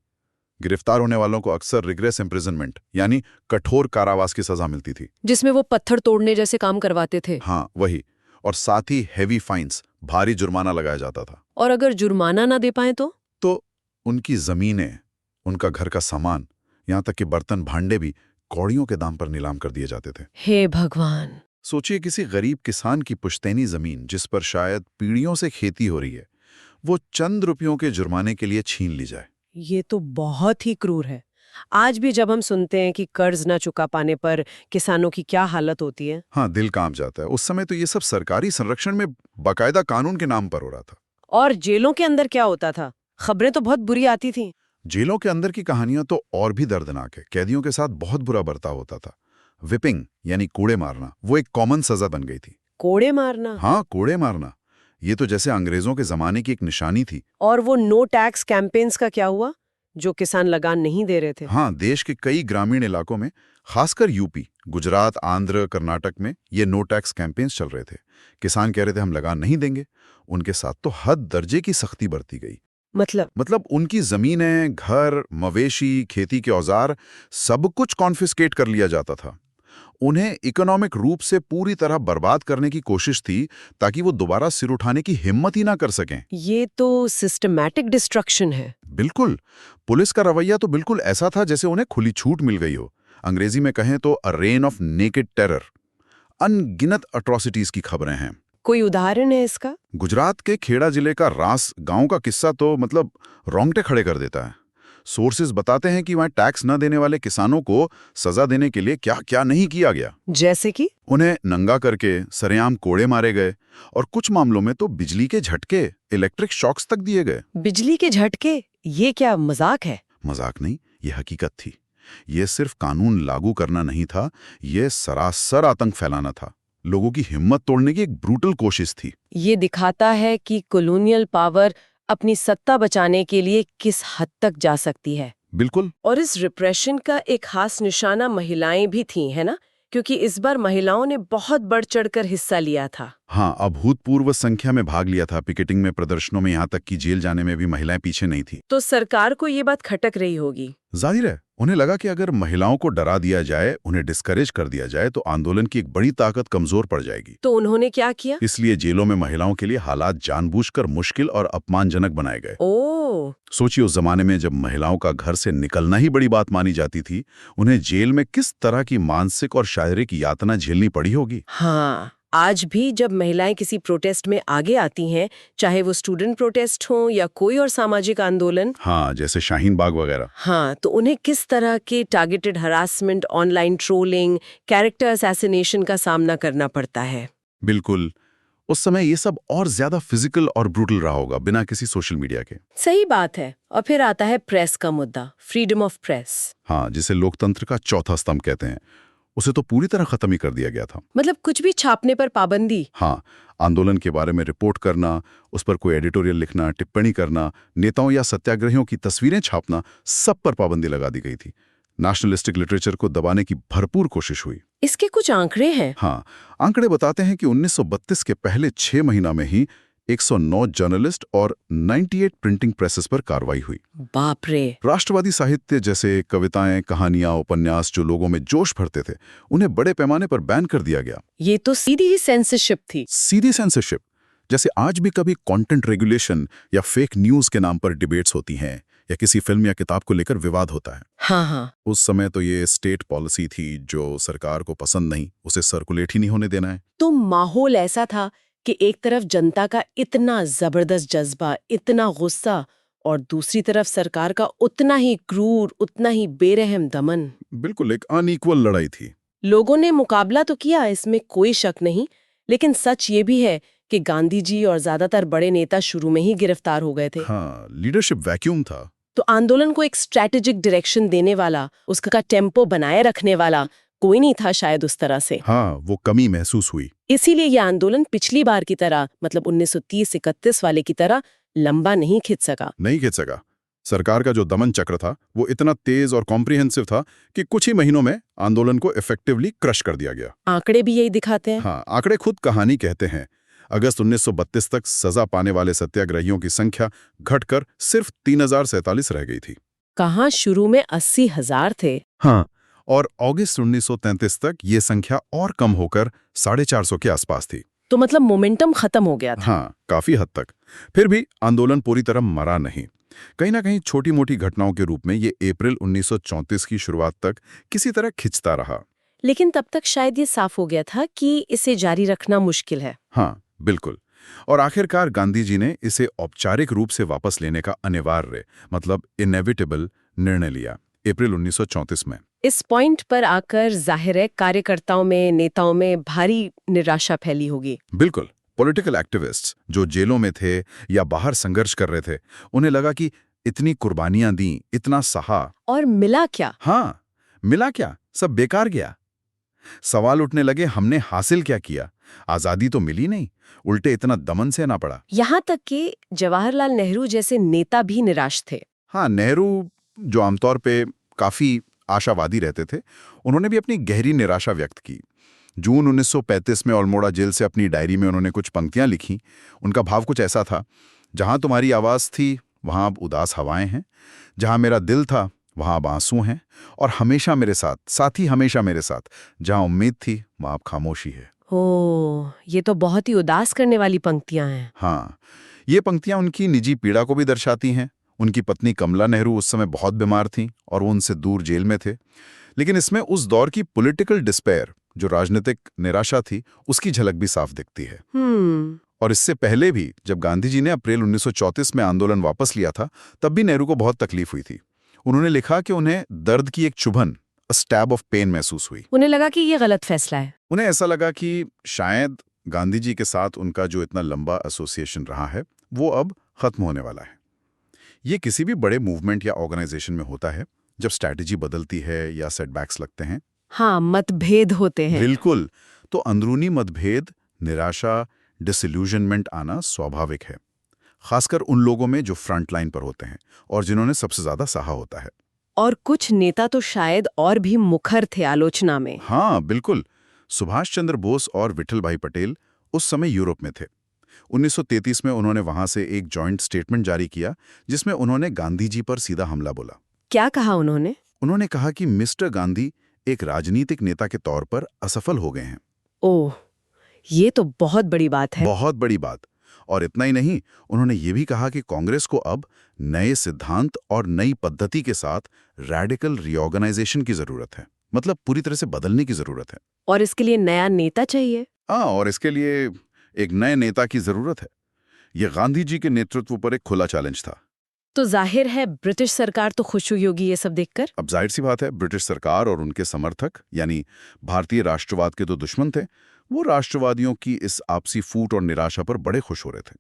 गिरफ्तार होने वालों को अक्सर रिग्रेस इम्प्रिजनमेंट यानी कठोर कारावास की सजा मिलती थी, जिसमें वो पत्थर तोड़ने जैसे काम करवाते थे। हाँ वही। और साथ ही हेवी फाइन्स, भारी जुर्माना लगाया जाता था। और अगर जुर्माना ना दे पाए तो उनकी जमीनें, उनका घर का सामान, यहाँ तक कि बर्तन भांडे भी कौड़ियों के दाम पर नीलाम कर दिए जाते थे। हे भगवान। सोचिए किसी गरीब किसान की पुश्तैनी जमीन जिस पर शायद पीढ़ियों से खेती हो रही है, वो चंद रुपयों के जुर्माने के लिए छीन ली जाए। ये तो बहुत ही क्रूर है। आज भी जब हम सुनते हैं कि कर्ज ना चुका पाने पर किसानों की क्या हालत होती है। हाँ, दिल कांप जाता है। उस समय तो ये सब सरकारी संरक्षण में बाकायदा कानून के नाम पर हो रहा था। और जेलों के अंदर क्या होता था? खबरें तो बहुत बुरी आती थीं। जेलों के अंदर की कहानियां तो और भी दर्दनाक है। कैदियों के साथ बहुत बुरा बर्ताव होता था। विपिंग यानी कोड़े मारना, वो एक कॉमन सजा बन गई थी। कोड़े मारना? हाँ, कोड़े मारना। ये तो जैसे अंग्रेजों के जमाने की एक निशानी थी। और वो नो टैक्स कैंपेन्स का क्या हुआ, जो किसान लगान नहीं दे रहे थे? हाँ, देश के कई ग्रामीण इलाकों में, खासकर यूपी, गुजरात, आंध्र, कर्नाटक में ये नो टैक्स कैंपेन्स चल रहे थे। किसान कह रहे थे हम लगान नहीं देंगे। उनके साथ तो हद दर्जे की सख्ती बरती गई। मतलब उनकी जमीनें, घर, मवेशी, खेती के औजार, सब कुछ कॉन्फिस्केट कर लिया जाता था। उन्हें इकोनॉमिक रूप से पूरी तरह बर्बाद करने की कोशिश थी ताकि वो दोबारा सिर उठाने की हिम्मत ही ना कर सकें। ये तो सिस्टमैटिक डिस्ट्रक्शन है। बिल्कुल। पुलिस का रवैया तो बिल्कुल ऐसा था जैसे उन्हें खुली छूट मिल गई हो। अंग्रेजी में कहें तो अ रेन ऑफ नेकेड टेरर। अनगिनत अट्रॉसिटीज की खबरें हैं। कोई उदाहरण है इसका? गुजरात के खेड़ा जिले का रास गांव का किस्सा तो रोंगटे खड़े कर देता है। सोर्सेज बताते हैं कि वहां टैक्स न देने वाले किसानों को सजा देने के लिए क्या क्या नहीं किया गया। जैसे कि उन्हें नंगा करके सरेआम कोड़े मारे गए, और कुछ मामलों में तो बिजली के झटके, इलेक्ट्रिक शॉक्स तक दिए गए। बिजली के झटके? ये क्या मजाक है? मजाक नहीं, ये हकीकत थी। ये सिर्फ कानून लागू करना नहीं था, ये सरासर आतंक फैलाना था। लोगों की हिम्मत तोड़ने की एक ब्रूटल कोशिश थी। ये दिखाता है कि कॉलोनियल पावर अपनी सत्ता बचाने के लिए किस हद तक जा सकती है। बिल्कुल। और इस रिप्रेशन का एक खास निशाना महिलाएं भी थीं, है ना? क्योंकि इस बार महिलाओं ने बहुत बढ़ चढ़कर हिस्सा लिया था। हाँ, अभूतपूर्व संख्या में भाग लिया था पिकेटिंग में, प्रदर्शनों में, यहाँ तक कि जेल जाने में भी महिलाएं पीछे नहीं थी। तो सरकार को ये बात खटक रही होगी। जाहिर है, उन्हें लगा कि अगर महिलाओं को डरा दिया जाए, उन्हें डिस्करेज कर दिया जाए, तो आंदोलन की एक बड़ी ताकत कमजोर पड़ जाएगी। तो उन्होंने क्या किया? इसलिए जेलों में महिलाओं के लिए हालात जानबूझकर मुश्किल और अपमानजनक बनाए गए। ओह! सोचिए, उस जमाने में जब महिलाओं का घर से निकलना ही बड़ी बात मानी जाती थी, उन्हें जेल में किस तरह की मानसिक और शारीरिक यातना झेलनी पड़ी होगी। हाँ, आज भी जब महिलाएं किसी प्रोटेस्ट में आगे आती हैं, चाहे वो स्टूडेंट प्रोटेस्ट हो या कोई और सामाजिक आंदोलन, हाँ, जैसे शाहीन बाग वगैरह, हाँ, तो उन्हें किस तरह के targeted harassment, online trolling, character assassination का सामना करना पड़ता है। बिल्कुल। उस समय ये सब और ज्यादा फिजिकल और ब्रूटल रहा होगा, बिना किसी सोशल मीडिया के। सही बात है। और फिर आता है प्रेस का मुद्दा, फ्रीडम ऑफ प्रेस। हाँ, जिसे लोकतंत्र का चौथा स्तंभ कहते हैं। उसे तो पूरी तरह खत्म ही कर दिया गया था। मतलब कुछ भी छापने पर पाबंदी। हाँ, आंदोलन के बारे में रिपोर्ट करना, उस पर कोई एडिटोरियल लिखना, टिप्पणी करना, नेताओं या सत्याग्रहियों की तस्वीरें छापना, सब पर पाबंदी लगा दी गई थी। नेशनलिस्टिक लिटरेचर को दबाने की भरपूर कोशिश हुई। इसके कुछ आंकड़े हैं। हाँ, आंकड़े बताते हैं कि 1932 के पहले 6 महीना में ही 109 जर्नलिस्ट और 98 प्रिंटिंग प्रेसेस पर कार्रवाई हुई। बाप रे! राष्ट्रवादी साहित्य जैसे कविताएं, कहानियां, उपन्यास जो लोगों में जोश भरते थे, उन्हें बड़े पैमाने पर बैन कर दिया गया। ये तो सीधी ही सेंसरशिप थी। सीधी सेंसरशिप। जैसे आज भी कभी कंटेंट रेगुलेशन या फेक न्यूज के नाम पर डिबेट्स होती हैं, या किसी फिल्म या किताब को लेकर विवाद होता है। हाँ हाँ। उस समय तो ये स्टेट पॉलिसी थी, जो सरकार को पसंद नहीं, उसे सर्कुलेट ही नहीं होने देना है। तो माहौल ऐसा था कि एक तरफ जनता का इतना जबरदस्त जज्बा, इतना गुस्सा, और दूसरी तरफ सरकार का उतना ही क्रूर, उतना ही बेरहम दमन। बिल्कुल एक अनइक्वल लड़ाई थी। लोगों ने मुकाबला तो किया, इसमें कोई शक नहीं, लेकिन सच ये भी है कि गांधी जी और ज्यादातर बड़े नेता शुरू में ही गिरफ्तार हो गए थे। हाँ, लीडरशिप वैक्यूम था। तो आंदोलन को एक स्ट्रैटेजिक डायरेक्शन देने वाला, उसका टेम्पो बनाए रखने वाला कोई नहीं था शायद उस तरह से। हाँ, वो कमी महसूस हुई। इसीलिए ये आंदोलन पिछली बार की तरह, मतलब 1930-31 वाले की तरह लंबा नहीं खिंच सका। सरकार का जो दमन चक्र था वो इतना तेज और कॉम्प्रिहेंसिव था कि कुछ ही महीनों में आंदोलन को इफेक्टिवली क्रश कर दिया गया। आंकड़े भी यही दिखाते हैं। हाँ, आंकड़े खुद कहानी कहते हैं। अगस्त 1932 तक सजा पाने वाले सत्याग्रहियों की संख्या घटकर सिर्फ 3047 रह गई थी। कहाँ शुरू में 80,000 थे। हाँ, और अगस्त 1933 तक ये संख्या और कम होकर 450 के आसपास थी। तो मतलब मोमेंटम खत्म हो गया था। हाँ, काफी हद तक। फिर भी आंदोलन पूरी तरह मरा नहीं। कहीं ना कहीं छोटी मोटी घटनाओं के रूप में ये अप्रैल 1934 की शुरुआत तक किसी तरह खिंचता रहा। लेकिन तब तक शायद ये साफ हो गया था कि इसे जारी रखना मुश्किल है। हाँ, बिल्कुल। और आखिरकार गांधी जी ने इसे औपचारिक रूप से वापस लेने का अनिवार्य मतलब इनएविटेबल निर्णय लिया अप्रैल 1934 में। इस पॉइंट पर आकर जाहिर है कार्यकर्ताओं में, नेताओं में भारी निराशा फैली होगी। बिल्कुल। पॉलिटिकल एक्टिविस्ट्स जो जेलों में थे या बाहर संघर्ष कर रहे थे, उन्हें लगा कि इतनी कुर्बानियां दी, इतना सहा, और मिला क्या? हाँ, मिला क्या? सब बेकार गया। सवाल उठने लगे, हमने हासिल क्या किया? आजादी तो मिली नहीं, उल्टे इतना दमन सहना पड़ा। यहाँ तक कि जवाहरलाल नेहरू जैसे नेता भी निराश थे। हाँ, नेहरू जो आमतौर पे काफी आशावादी रहते थे, उन्होंने भी अपनी गहरी निराशा व्यक्त की। जून 1935 में अल्मोड़ा जेल से अपनी डायरी में उन्होंने कुछ पंक्तियां लिखी। उनका भाव कुछ ऐसा था, जहां तुम्हारी आवाज थी वहां अब उदास हवाएं हैं, जहां मेरा दिल था वहां अब आंसू हैं, और हमेशा मेरे साथ, साथी हमेशा मेरे साथ, जहां उम्मीद थी वहां अब खामोशी है। ओह, ये तो बहुत ही उदास करने वाली पंक्तियां हैं। हाँ, ये पंक्तियां उनकी निजी पीड़ा को भी दर्शाती हैं। उनकी पत्नी कमला नेहरू उस समय बहुत बीमार थीं और वो उनसे दूर जेल में थे। लेकिन इसमें उस दौर की पॉलिटिकल डिस्पेयर, जो राजनीतिक निराशा थी, उसकी झलक भी साफ दिखती है। और इससे पहले भी जब गांधी जी ने अप्रैल 1934 में आंदोलन वापस लिया था, तब भी नेहरू को बहुत तकलीफ हुई थी। उन्होंने लिखा कि उन्हें दर्द की एक चुभन, स्टैब ऑफ पेन महसूस हुई। उन्हें लगा कि ये गलत फैसला है। उन्हें ऐसा लगा कि शायद गांधी जी के साथ उनका जो इतना लंबा एसोसिएशन रहा है, वो अब खत्म होने वाला है। ये किसी भी बड़े मूवमेंट या ऑर्गेनाइजेशन में होता है, जब स्ट्रैटेजी बदलती है या सेटबैक्स लगते हैं। हाँ, मतभेद होते हैं। बिल्कुल। तो अंदरूनी मतभेद, निराशा, डिसइल्यूजनमेंट आना स्वाभाविक है, खासकर उन लोगों में जो फ्रंट लाइन पर होते हैं और जिन्होंने सबसे ज्यादा सहा होता है। और कुछ नेता तो शायद और भी मुखर थे आलोचना में। हाँ, बिल्कुल। सुभाष चंद्र बोस और विठल भाई पटेल उस समय यूरोप में थे। 1933 में उन्होंने वहां से एक जॉइंट स्टेटमेंट जारी किया, जिसमें उन्होंने गांधी जी पर सीधा हमला बोला। क्या कहा उन्होंने? उन्होंने कहा कि मिस्टर गांधी एक राजनीतिक नेता के तौर पर असफल हो गए हैं। ओह, ये तो बहुत बड़ी बात है। बहुत बड़ी बात। और इतना ही नहीं, उन्होंने ये भी कहा कि कांग्रेस को अब नए सिद्धांत और नई पद्धति के साथ रैडिकल रीऑर्गेनाइजेशन की जरूरत है, मतलब पूरी तरह से बदलने की जरूरत है। और इसके लिए नया नेता चाहिए। हाँ, और इसके लिए एक नए नेता की जरूरत है। यह गांधी जी के नेतृत्व पर एक खुला चैलेंज था। तो जाहिर है ब्रिटिश सरकार तो खुश हुई होगी ये सब देखकर। अब जाहिर सी बात है, ब्रिटिश सरकार और उनके समर्थक यानी भारतीय राष्ट्रवाद के तो दुश्मन थे, वो राष्ट्रवादियों की इस आपसी फूट और निराशा पर बड़े खुश हो रहे थे।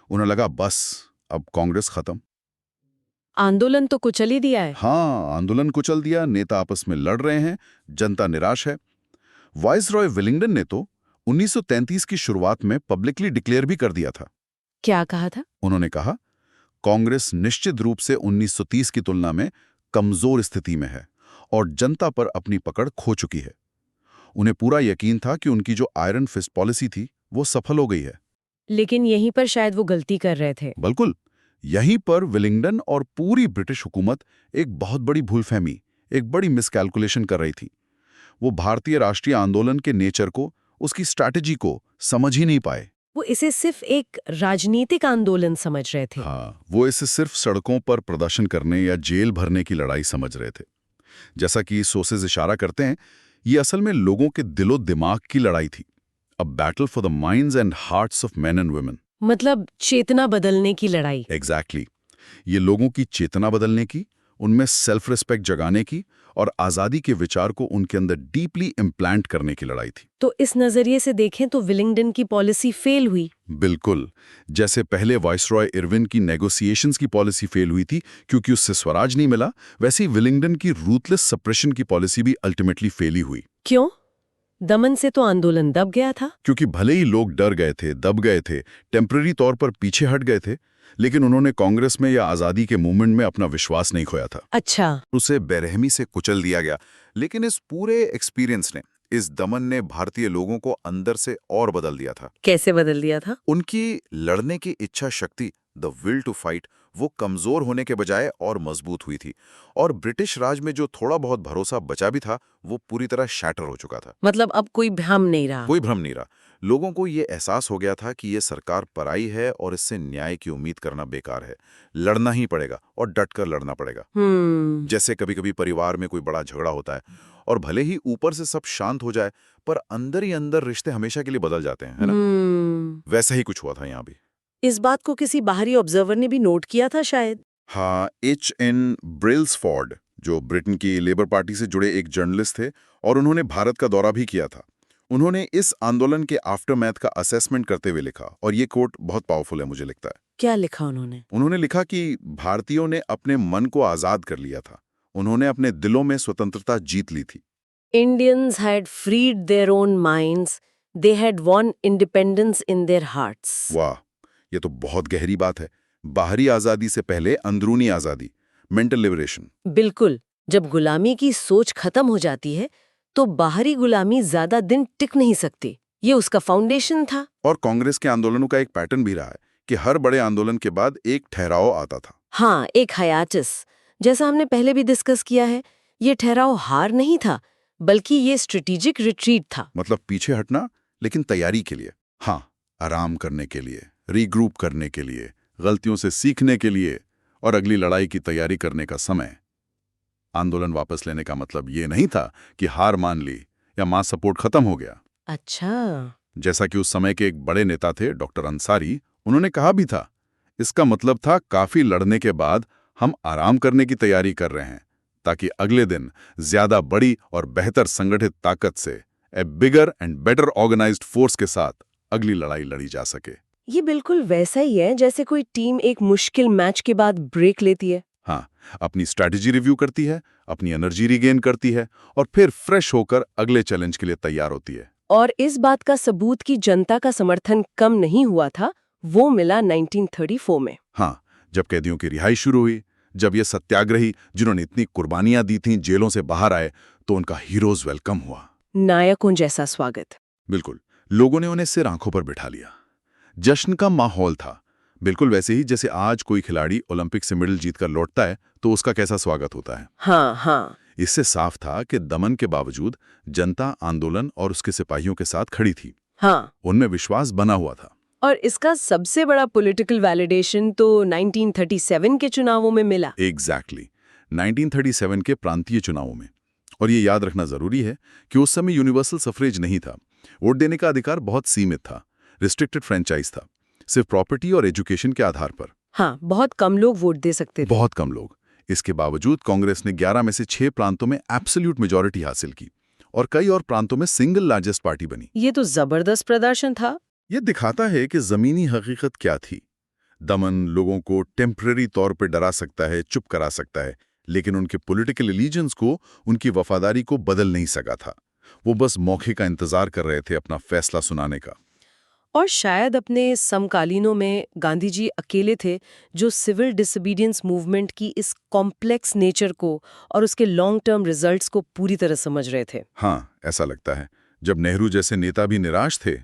उन्हें लगा बस अब कांग्रेस खत्म। आंदोलन तो कुचल ही दिया है। हाँ, आंदोलन कुचल दिया, नेता आपस में लड़ रहे हैं, जनता निराश है। वाइसरॉय विलिंगडन ने तो 1933 की शुरुआत में पब्लिकली डिक्लेयर भी कर दिया था। क्या कहा था? उन्होंने कहा, कांग्रेस निश्चित रूप से 1930 की तुलना में कमजोर स्थिति में है और जनता पर अपनी पकड़ खो चुकी है। उन्हें पूरा यकीन था कि उनकी जो आयरन फिस्ट पॉलिसी थी वो सफल हो गई है। लेकिन यहीं पर शायद वो गलती कर रहे थे। बिल्कुल। यहीं पर विलिंगडन और पूरी ब्रिटिश हुकूमत एक बहुत बड़ी भूलफहमी, एक बड़ी मिसकैलकुलेशन कर रही थी। वो भारतीय राष्ट्रीय आंदोलन के नेचर को, उसकी स्ट्रैटेजी को समझ ही नहीं पाए। वो इसे सिर्फ एक राजनीतिक आंदोलन समझ रहे थे। हाँ, वो इसे सिर्फ सड़कों पर प्रदर्शन करने या जेल भरने की लड़ाई समझ रहे थे। जैसा कि सोर्सेज इशारा करते हैं, ये असल में लोगों के दिलो दिमाग की लड़ाई थी। A battle for the minds and hearts of main and women. मतलब चेतना बदलने की लड़ाई। एग्जैक्टली। ये लोगों की चेतना बदलने की, उनमें सेल्फ रिस्पेक्ट जगाने की और आजादी के विचार को उनके अंदर डीपली इम्प्लांट करने की लड़ाई थी। तो इस नजरिए से देखें तो विलिंगडन की पॉलिसी फेल हुई। बिल्कुल। जैसे पहले वाइसरॉय इरविन की नेगोशिएशंस की पॉलिसी फेल हुई थी क्योंकि उससे स्वराज नहीं मिला, वैसे ही विलिंगडन की रूथलेस सप्रेशन की पॉलिसी भी अल्टीमेटली फेल ही हुई। क्यों? दमन से तो आंदोलन दब गया था। क्योंकि भले ही लोग डर गए थे, दब गए थे, टेम्पररी तौर पर पीछे हट गए थे, लेकिन उन्होंने कांग्रेस में या आज़ादी के मूवमेंट में अपना विश्वास नहीं खोया था। अच्छा। उसे बेरहमी से कुचल दिया गया, लेकिन इस पूरे एक्सपीरियंस ने, इस दमन ने भारतीय लोगों को अंदर से और बदल दिया था। कैसे बदल दिया था? उनकी लड़ने की इच्छा शक्ति, द विल टू फाइट, वो कमजोर होने के बजाय और मजबूत हुई थी। और ब्रिटिश राज में जो थोड़ा बहुत भरोसा बचा भी था, वो पूरी तरह शैटर हो चुका था। मतलब अब कोई भ्रम नहीं रहा। कोई भ्रम नहीं रहा। लोगों को ये एहसास हो गया था कि ये सरकार पराई है और इससे न्याय की उम्मीद करना बेकार है। लड़ना ही पड़ेगा और डटकर लड़ना पड़ेगा। जैसे कभी कभी परिवार में कोई बड़ा झगड़ा होता है और भले ही ऊपर से सब शांत हो जाए, पर अंदर ही अंदर रिश्ते हमेशा के लिए बदल जाते हैं, है ना? वैसा ही कुछ हुआ था यहाँ भी। इस बात को किसी बाहरी ऑब्जर्वर ने भी नोट किया था शायद। हाँ, H.N. ब्रेल्सफोर्ड, जो ब्रिटेन की लेबर पार्टी से जुड़े एक जर्नलिस्ट थे और उन्होंने भारत का दौरा भी किया था। उन्होंने इस आंदोलन के आफ्टरमैथ का असेसमेंट करते हुए लिखा, और ये कोट बहुत पावरफुल है मुझे लगता है। क्या लिखा उन्होंने? उन्होंने लिखा कि भारतीयों ने अपने मन को आजाद कर लिया था। उन्होंने अपने दिलों में स्वतंत्रता जीत ली थी। Indians had freed their own minds. They had won independence in their hearts. वाह, ये तो बहुत गहरी बात है। बाहरी आजादी से पहले अंदरूनी आजादी, मेंटल लिबरेशन। बिल्कुल। जब गुलामी की सोच खत्म हो जाती है तो बाहरी गुलामी ज्यादा दिन टिक नहीं सकती। ये उसका फाउंडेशन था। और कांग्रेस के आंदोलनों का एक पैटर्न भी रहा है कि हर बड़े आंदोलन के बाद एक ठहराव आता था। हाँ, एक हायाटिस। जैसा हमने पहले भी डिस्कस किया है, ये ठहराव हार नहीं था, बल्कि ये स्ट्रेटेजिक रिट्रीट था। मतलब पीछे हटना, लेकिन तैयारी के लिए। हाँ, आराम करने के लिए, रीग्रुप करने के लिए, गलतियों से सीखने के लिए और अगली लड़ाई की तैयारी करने का समय। आंदोलन वापस लेने का मतलब ये नहीं था कि हार मान ली या मास सपोर्ट खत्म हो गया। अच्छा। जैसा कि उस समय के एक बड़े नेता थे डॉक्टर अंसारी, उन्होंने कहा भी था, इसका मतलब था काफी लड़ने के बाद हम आराम करने की तैयारी कर रहे हैं, ताकि अगले दिन ज्यादा बड़ी और बेहतर संगठित ताकत से, a bigger and better organised force के साथ अगली लड़ाई लड़ी जा सके। ये बिल्कुल वैसा ही है जैसे कोई टीम एक मुश्किल मैच के बाद ब्रेक लेती है। हाँ, अपनी स्ट्रैटेजी रिव्यू करती है, अपनी एनर्जी रिगेन करती है और फिर फ्रेश होकर अगले चैलेंज के लिए तैयार होती है। और इस बात का सबूत कि जनता का समर्थन कम नहीं हुआ था, वो मिला 1934 में। हाँ, जब कैदियों की रिहाई शुरू हुई, जब ये सत्याग्रही जिन्होंने इतनी कुर्बानियां दी थीं जेलों से बाहर आए, तो उनका हीरोज वेलकम हुआ। नायकों जैसा स्वागत। बिल्कुल, लोगों ने उन्हें सिर आंखों पर बिठा लिया। जश्न का माहौल था, बिल्कुल वैसे ही जैसे आज कोई खिलाड़ी ओलंपिक से मेडल जीतकर लौटता है तो उसका कैसा स्वागत होता है। हाँ हाँ। इससे साफ था कि दमन के बावजूद जनता आंदोलन और उसके सिपाहियों के साथ खड़ी थी। हाँ, उनमें विश्वास बना हुआ था। और इसका सबसे बड़ा पॉलिटिकल वैलिडेशन तो 1937 के चुनावों में मिला। एग्जैक्टली, 1937 के प्रांतीय चुनावों में। और ये याद रखना जरूरी है कि उस समय यूनिवर्सल सफरेज नहीं था। वोट देने का अधिकार बहुत सीमित था, रिस्ट्रिक्टेड फ्रेंचाइज था, सिर्फ प्रॉपर्टी और एजुकेशन के आधार पर। हाँ, बहुत कम लोग वोट दे सकते थे। बहुत कम लोग। इसके बावजूद कांग्रेस ने 11 में से 6 प्रांतों में एब्सोल्यूट मेजॉरिटी हासिल की और कई और प्रांतों में सिंगल लार्जेस्ट पार्टी बनी। ये तो जबरदस्त प्रदर्शन था। ये दिखाता है कि जमीनी हकीकत क्या थी। दमन लोगों को टेम्पररी तौर पर डरा सकता है, चुप करा सकता है, लेकिन उनके पॉलिटिकल एलिजेंस को, उनकी वफादारी को बदल नहीं सका था। वो बस मौके का इंतजार कर रहे थे अपना फैसला सुनाने का। और शायद अपने समकालीनों में गांधी जी अकेले थे जो सिविल डिसोबीडियंस मूवमेंट की इस कॉम्प्लेक्स नेचर को और उसके लॉन्ग टर्म रिजल्ट्स को पूरी तरह समझ रहे थे। हाँ, ऐसा लगता है। जब नेहरू जैसे नेता भी निराश थे,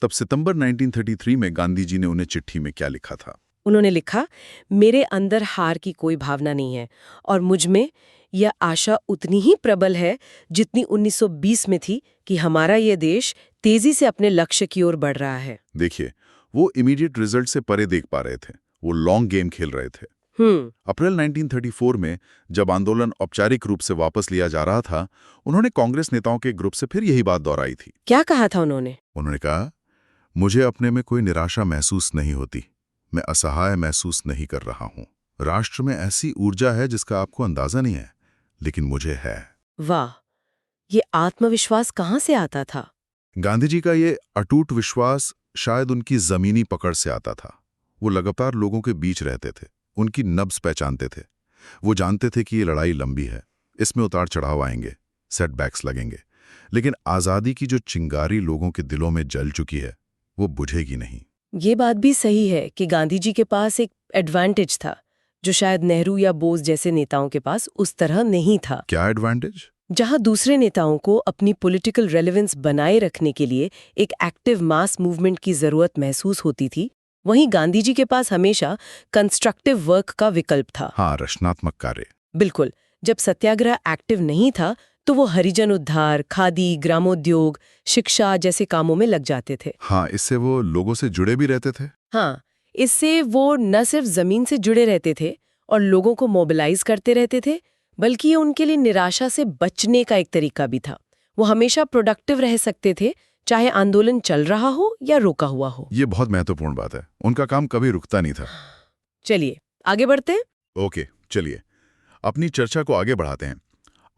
तब सितंबर 1933 में गांधी जी ने उन्हें चिट्ठी में क्या लिखा था? उन्होंने लिखा, मेरे अंदर हार की कोई भावना नहीं है और मुझ में यह आशा उतनी ही प्रबल है जितनी 1920 में थी कि हमारा ये देश तेजी से अपने लक्ष्य की ओर बढ़ रहा है। देखिए, वो इमीडिएट रिजल्ट से परे देख पा रहे थे, वो लॉन्ग गेम खेल रहे थे। अप्रैल 1934 में जब आंदोलन औपचारिक रूप से वापस लिया जा रहा था, उन्होंने कांग्रेस नेताओं के ग्रुप से फिर यही बात दोहराई थी। क्या कहा था उन्होंने? उन्होंने कहा, मुझे अपने में कोई निराशा महसूस नहीं होती, मैं असहाय महसूस नहीं कर रहा हूं। राष्ट्र में ऐसी ऊर्जा है जिसका आपको अंदाजा नहीं है, लेकिन मुझे है। वाह, ये आत्मविश्वास कहाँ से आता था? गांधी जी का ये अटूट विश्वास शायद उनकी जमीनी पकड़ से आता था। वो लगातार लोगों के बीच रहते थे, उनकी नब्ज पहचानते थे। वो जानते थे कि ये लड़ाई लंबी है, इसमें उतार चढ़ाव आएंगे, सेटबैक्स लगेंगे, लेकिन आज़ादी की जो चिंगारी लोगों के दिलों में जल चुकी है, वो बुझेगी नहीं। ये बात भी सही है कि गांधी जी के पास एक एडवांटेज था जो शायद नेहरू या बोस जैसे नेताओं के पास उस तरह नहीं था। क्या एडवांटेज? जहां दूसरे नेताओं को अपनी पॉलिटिकल रेलेवेंस बनाए रखने के लिए एक एक्टिव मास मूवमेंट की जरूरत महसूस होती थी, वहीं गांधी जी के पास हमेशा कंस्ट्रक्टिव वर्क का विकल्प था। हाँ, रचनात्मक कार्य। बिल्कुल। जब सत्याग्रह एक्टिव नहीं था तो वो हरिजन उद्धार, खादी, ग्रामोद्योग, शिक्षा जैसे कामों में लग जाते थे। हाँ, इससे वो लोगों से जुड़े भी रहते थे। हाँ, इससे वो न सिर्फ जमीन से जुड़े रहते थे और लोगों को मोबिलाइज करते रहते थे, बल्कि ये उनके लिए निराशा से बचने का एक तरीका भी था। वो हमेशा प्रोडक्टिव रह सकते थे, चाहे आंदोलन चल रहा हो या रोका हुआ हो। ये बहुत महत्वपूर्ण बात है। उनका काम कभी रुकता नहीं था। चलिए आगे बढ़ते हैं। ओके, चलिए अपनी चर्चा को आगे बढ़ाते हैं।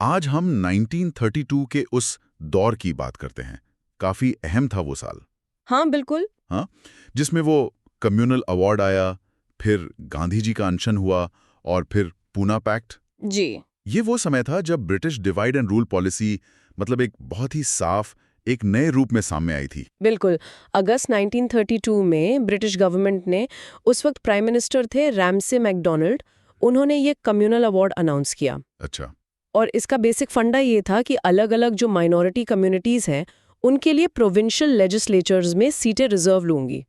आज हम 1932 के उस दौर की बात करते हैं। काफी अहम था वो साल। हाँ बिल्कुल। हाँ, जिसमें वो कम्युनल अवार्ड आया, फिर गांधी जी का अनशन हुआ और फिर पूना पैक्ट। जी। ये वो समय था जब British divide and rule policy मतलब एक बहुत ही साफ, एक नए रूप में सामने आई थी। बिल्कुल। अगस्त 1932 में ब्रिटिश गवर्नमेंट ने, उस वक्त प्राइम मिनिस्टर थे रैमसे मैकडोनाल्ड, उन्होंने ये कम्युनल अवार्ड अनाउंस किया। अच्छा। और इसका बेसिक फंडा ये था कि अलग अलग जो माइनॉरिटी कम्युनिटीज हैं उनके लिए प्रोविंशियल लेजिस्लेचर्स में सीटें रिजर्व लूंगी,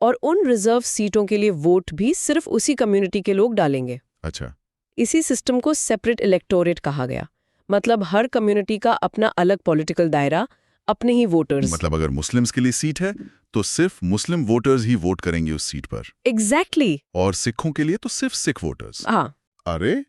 और उन रिजर्व सीटों के लिए वोट भी सिर्फ उसी कम्युनिटी के लोग डालेंगे। अच्छा। इसी सिस्टम को सेपरेट इलेक्टोरेट कहा गया। मतलब हर कम्युनिटी का अपना अलग पॉलिटिकल दायरा, अपने ही वोटर्स। मतलब अगर मुस्लिम्स के लिए सीट है तो सिर्फ मुस्लिम वोटर्स ही वोट करेंगे उस सीट पर। एग्जैक्टली। और सिखों के लिए तो सिर्फ सिख वोटर्स। हाँ। अरे,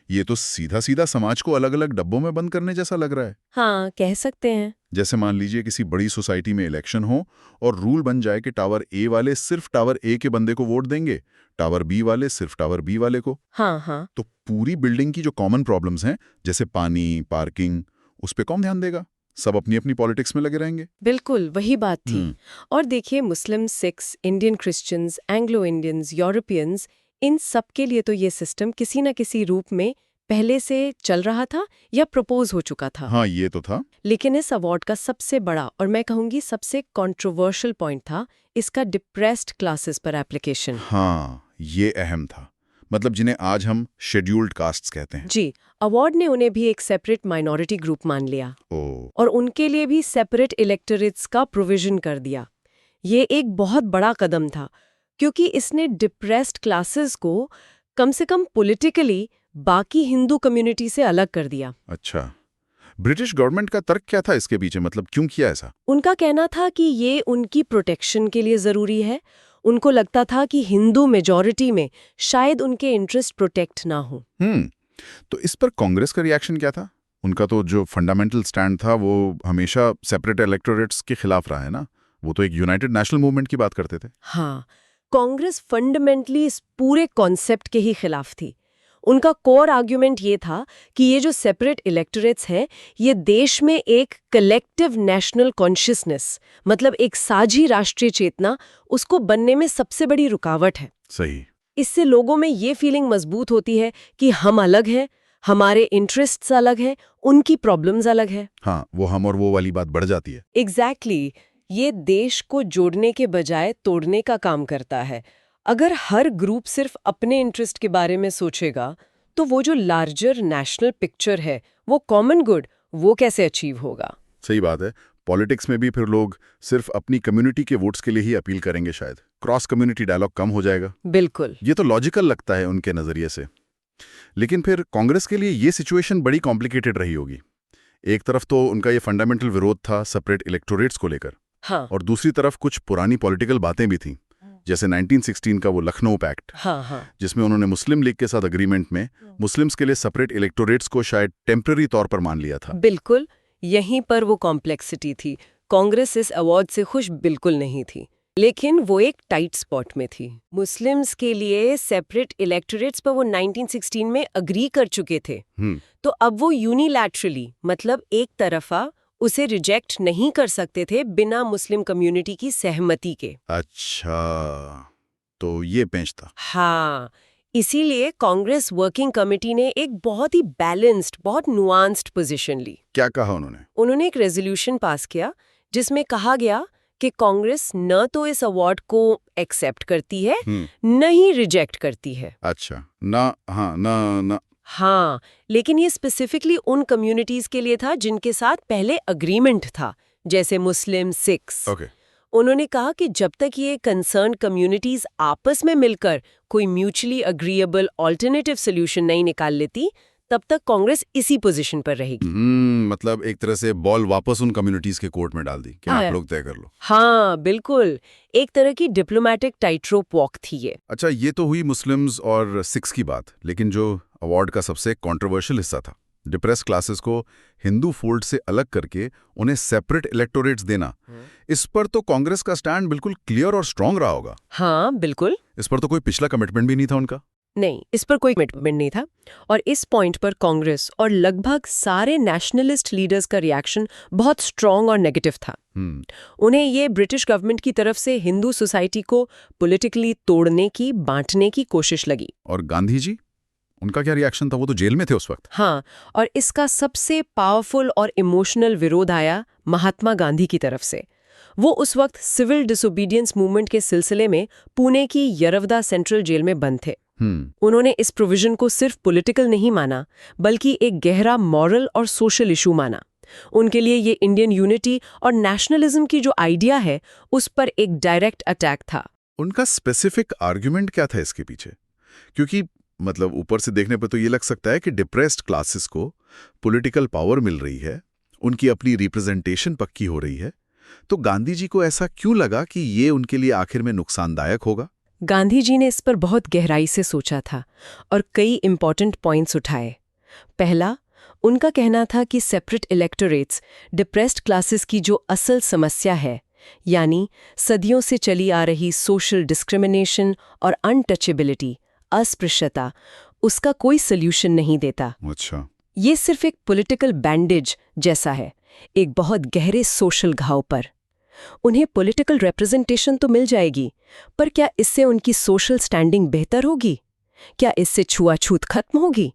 ये तो सीधा सीधा समाज को अलग अलग डब्बों में बंद करने जैसा लग रहा है। हाँ, कह सकते हैं। जैसे मान लीजिए किसी बड़ी सोसाइटी में इलेक्शन हो और रूल बन जाए कि टावर ए वाले सिर्फ टावर ए के बंदे को वोट देंगे, टावर बी वाले सिर्फ टावर बी वाले को। हाँ हाँ। तो पूरी बिल्डिंग की जो कॉमन प्रॉब्लम्स हैं, जैसे पानी, पार्किंग, उस पे कौन ध्यान देगा? सब अपनी अपनी पॉलिटिक्स में लगे रहेंगे। बिल्कुल वही बात थी। और देखिए, Muslim, Sikhs, Indian Christians, Anglo Indians, Europeans, इन सब के लिए तो ये सिस्टम किसी न किसी रूप में पहले से चल रहा था या प्रपोज हो चुका था। हाँ, ये तो था। लेकिन इस अवार्ड का सबसे बड़ा और मैं कहूंगी सबसे कंट्रोवर्शियल पॉइंट था इसका डिप्रेस्ड क्लासेस पर एप्लीकेशन। हाँ, ये अहम था। मतलब जिन्हें आज हम शेड्यूल्ड कास्ट्स कहते हैं। जी। अवार्ड ने उन्हें भी एक सेपरेट माइनॉरिटी ग्रुप मान लिया और उनके लिए भी सेपरेट इलेक्टोरेट्स का प्रोविजन कर दिया। ये एक बहुत बड़ा कदम था क्योंकि इसने डिप्रेस्ड क्लासेस को कम से कम पॉलिटिकली बाकी हिंदू कम्युनिटी से अलग कर दिया। अच्छा, ब्रिटिश गवर्नमेंट का तर्क क्या था इसके पीछे? मतलब क्यों किया ऐसा? उनका कहना था कि ये उनकी प्रोटेक्शन के लिए जरूरी है। उनको लगता था कि हिंदू मेजॉरिटी में शायद उनके इंटरेस्ट प्रोटेक्ट ना हो। तो इस पर कांग्रेस का रिएक्शन क्या था? उनका तो जो फंडामेंटल स्टैंड था वो हमेशा सेपरेट इलेक्टोरेट्स के खिलाफ रहा है ना। वो तो एक यूनाइटेड नेशनल मूवमेंट की बात करते थे। हाँ, कांग्रेस फंडामेंटली इस पूरे कॉन्सेप्ट के ही खिलाफ थी। उनका कोर आर्ग्यूमेंट ये था कि ये जो सेपरेट इलेक्टोरेट्स हैं, ये देश में एक कलेक्टिव नेशनल कॉन्शियसनेस, मतलब एक साझी राष्ट्रीय चेतना, उसको बनने में सबसे बड़ी रुकावट है। सही। इससे लोगों में ये फीलिंग मजबूत होती है कि हम अलग हैं, हमारे इंटरेस्ट्स अलग हैं, उनकी प्रॉब्लम्स अलग हैं। हाँ, वो हम और वो वाली बात बढ़ जाती है। एग्जैक्टली। ये देश को जोड़ने के बजाय तोड़ने का काम करता है। अगर हर ग्रुप सिर्फ अपने इंटरेस्ट के बारे में सोचेगा तो वो जो लार्जर नेशनल पिक्चर है, वो कॉमन गुड, वो कैसे अचीव होगा? सही बात है। पॉलिटिक्स में भी फिर लोग सिर्फ अपनी कम्युनिटी के वोट्स के लिए ही अपील करेंगे शायद। क्रॉस कम्युनिटी डायलॉग कम हो जाएगा। बिल्कुल। ये तो लॉजिकल लगता है उनके नजरिए से। लेकिन फिर कांग्रेस के लिए ये सिचुएशन बड़ी कॉम्प्लिकेटेड रही होगी। एक तरफ तो उनका ये फंडामेंटल विरोध था सेपरेट इलेक्टोरेट्स को लेकर। हाँ। और दूसरी तरफ कुछ पुरानी पॉलिटिकल बातें भी थीं, जैसे 1916 का वो लखनऊ पैक्ट। हाँ। जिसमें उन्होंने मुस्लिम लीग के साथ अग्रीमेंट में मुस्लिम्स के लिए सेपरेट इलेक्टोरेट्स को शायद टेम्पररी तौर पर मान लिया था। बिल्कुल, यहीं पर वो कॉम्प्लेक्सिटी थी। कांग्रेस इस अवार्ड से खुश बिल्कुल नहीं थी, लेकिन वो एक टाइट स्पॉट में थी। मुस्लिम्स के लिए सेपरेट इलेक्टोरेट्स पर वो 1916 में अग्री कर चुके थे, तो अब वो यूनिलैटरली, मतलब एक तरफा, उसे रिजेक्ट नहीं कर सकते थे बिना मुस्लिम कम्युनिटी की सहमति के। अच्छा, तो ये पेंच था। हाँ, इसीलिए कांग्रेस वर्किंग कमेटी ने एक बहुत ही बैलेंस्ड, बहुत नुआंस्ड पोजीशन ली। क्या कहा उन्होंने? उन्होंने एक रेजोल्यूशन पास किया जिसमें कहा गया कि कांग्रेस न तो इस अवार्ड को एक्सेप्ट करती है न ही रिजेक्ट करती है। अच्छा, ना हाँ, लेकिन ये स्पेसिफिकली उन कम्युनिटीज के लिए था जिनके साथ पहले अग्रीमेंट था, जैसे मुस्लिम, सिख्स। ओके। उन्होंने कहा कि जब तक ये कंसर्न कम्युनिटीज आपस में मिलकर कोई म्यूचुअली अग्रीएबल ऑल्टरनेटिव सोल्यूशन नहीं निकाल लेती, तब तक कांग्रेस इसी पोजीशन पर रहेगी। मतलब एक तरह से बॉल वापस उन कम्युनिटीज के कोर्ट में डाल दी कि आप लोग तय कर लो। हाँ, बिल्कुल। एक तरह की डिप्लोमेटिक टाइटरोप वॉक थी ये। अच्छा, ये तो हुई मुस्लिम्स और सिख्स की बात, लेकिन जो अवार्ड का सबसे कंट्रोवर्शियल हिस्सा था, डिप्रेस क्लासेस को हिंदू फोल्ड से अलग करके उन्हें सेपरेट इलेक्टोरेट्स देना, इस पर तो कांग्रेस का स्टैंड बिल्कुल क्लियर और स्ट्रांग रहा होगा। हाँ, बिल्कुल। इस पर तो कोई पिछला कमिटमेंट भी नहीं था उनका। नहीं, इस पर कोई कमिटमेंट नहीं था और इस पॉइंट पर कांग्रेस और लगभग सारे नेशनलिस्ट लीडर्स का रिएक्शन बहुत स्ट्रांग और नेगेटिव था। उन्हें ये ब्रिटिश गवर्नमेंट की तरफ से हिंदू सोसाइटी को पॉलिटिकली तोड़ने की, बांटने की कोशिश लगी। और गांधी जी, उनका क्या रिएक्शन था? वो तो जेल में थे उस वक्त। हाँ, और इसका सबसे पावरफुल और इमोशनल विरोध आया महात्मा गांधी की तरफ से। वो उस वक्त सिविल डिसोबीडियंस मूवमेंट के सिलसिले में पुणे की यरवदा सेंट्रल जेल में बंद थे। उन्होंने इस प्रोविजन को सिर्फ पॉलिटिकल नहीं माना, बल्कि एक गहरा मॉरल और सोशल इशू माना। उनके लिए ये इंडियन यूनिटी और नेशनलिज्म की जो आइडिया है, उस पर एक डायरेक्ट अटैक था। उनका स्पेसिफिक आर्ग्यूमेंट क्या था इसके पीछे? क्योंकि मतलब ऊपर से देखने पर तो ये लग सकता है कि डिप्रेस्ड क्लासेस को पॉलिटिकल पावर मिल रही है, उनकी अपनी रिप्रेजेंटेशन पक्की हो रही है, तो गांधी जी को ऐसा क्यों लगा कि ये उनके लिए आखिर में नुकसानदायक होगा? गांधी जी ने इस पर बहुत गहराई से सोचा था और कई इंपॉर्टेंट पॉइंट्स उठाए। पहला, उनका कहना था कि सेपरेट इलेक्टोरेट्स डिप्रेस्ड क्लासेस की जो असल समस्या है, यानी सदियों से चली आ रही सोशल डिस्क्रिमिनेशन और अनटचेबिलिटी, अस्पृश्यता, उसका कोई सल्यूशन नहीं देता। अच्छा, ये सिर्फ एक पॉलिटिकल बैंडेज जैसा है, एक बहुत गहरे सोशल घाव पर। उन्हें पॉलिटिकल रिप्रेजेंटेशन तो मिल जाएगी, पर क्या इससे उनकी सोशल स्टैंडिंग बेहतर होगी? क्या इससे छुआछूत खत्म होगी?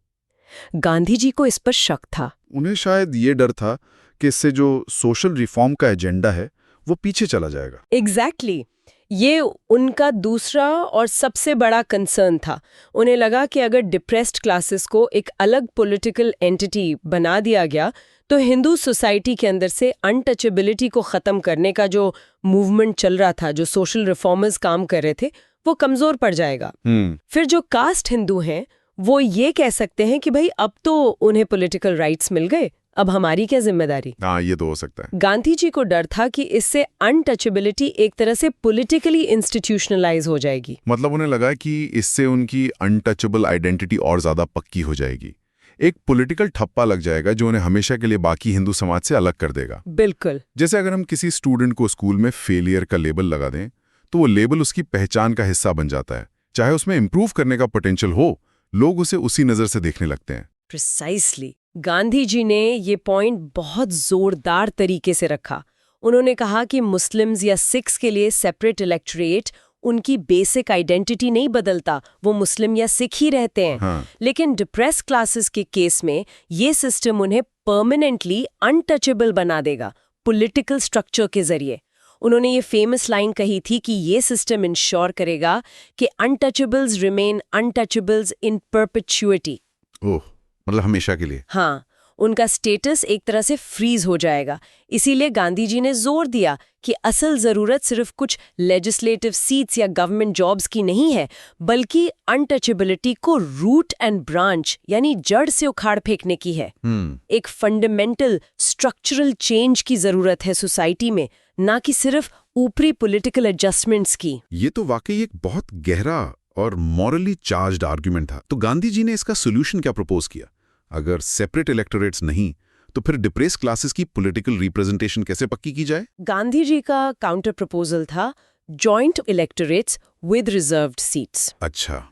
गांधी जी को इस पर शक था। उन्हें शायद ये डर था कि इससे जो सोशल रिफॉर्म का एजेंडा है वो पीछे चला जाएगा। एग्जैक्टली। ये उनका दूसरा और सबसे बड़ा कंसर्न था। उन्हें लगा कि अगर डिप्रेस्ड क्लासेस को एक अलग पॉलिटिकल एंटिटी बना दिया गया, तो हिंदू सोसाइटी के अंदर से अनटचेबिलिटी को ख़त्म करने का जो मूवमेंट चल रहा था, जो सोशल रिफॉर्मर्स काम कर रहे थे, वो कमज़ोर पड़ जाएगा। फिर जो कास्ट हिंदू हैं, वो ये कह सकते हैं कि भाई अब तो उन्हें पॉलिटिकल राइट्स मिल गए, अब हमारी क्या जिम्मेदारी? हाँ, ये तो हो सकता है। गांधी जी को डर था कि इससे अनटचेबिलिटी एक तरह से पॉलिटिकली इंस्टीट्यूशनलाइज हो जाएगी। मतलब उन्हें लगा कि इससे उनकी अनटचेबल आइडेंटिटी और ज्यादा पक्की हो जाएगी, एक पॉलिटिकल ठप्पा लग जाएगा जो उन्हें हमेशा के लिए बाकी हिंदू समाज से अलग कर देगा। बिल्कुल। जैसे अगर हम किसी स्टूडेंट को स्कूल में फेलियर का लेबल लगा दें, तो वो लेबल उसकी पहचान का हिस्सा बन जाता है। चाहे उसमें इंप्रूव करने का पोटेंशियल हो, लोग उसे उसी नजर से देखने लगते हैं। प्रिसाइसली। गांधी जी ने ये पॉइंट बहुत जोरदार तरीके से रखा। उन्होंने कहा कि मुस्लिम्स या सिख्स के लिए सेपरेट इलेक्टोरेट उनकी बेसिक आइडेंटिटी नहीं बदलता, वो मुस्लिम या सिख ही रहते हैं। हाँ। लेकिन डिप्रेस क्लासेस के केस में ये सिस्टम उन्हें परमानेंटली अनटचेबल बना देगा, पॉलिटिकल स्ट्रक्चर के जरिए। उन्होंने ये फेमस लाइन कही थी कि ये सिस्टम इंश्योर करेगा कि अनटचेबल्स रिमेन अनटचेबल्स इन परपेचुइटी। ओह, मतलब हमेशा के लिए। हाँ, उनका स्टेटस एक तरह से फ्रीज हो जाएगा। इसीलिए गांधी जी ने जोर दिया कि असल जरूरत सिर्फ कुछ लेजिस्लेटिव सीट्स या गवर्नमेंट जॉब्स की नहीं है, बल्कि अनटचेबिलिटी को रूट एंड ब्रांच यानी जड़ से उखाड़ फेंकने की है। एक फंडामेंटल स्ट्रक्चरल चेंज की जरूरत है सोसाइटी में, ना कि सिर्फ ऊपरी पॉलिटिकल एडजस्टमेंट्स की। ये तो वाकई एक बहुत गहरा और मॉरली चार्ज्ड आर्ग्यूमेंट था। तो गांधी जी ने इसका सोल्यूशन क्या प्रपोज किया? अगर सेपरेट इलेक्टोरेट्स नहीं, तो फिर डिप्रेस क्लासेस की पॉलिटिकल रिप्रेजेंटेशन कैसे पक्की की जाए? गांधी जी का काउंटर प्रपोजल था joint electorates with reserved seats. अच्छा,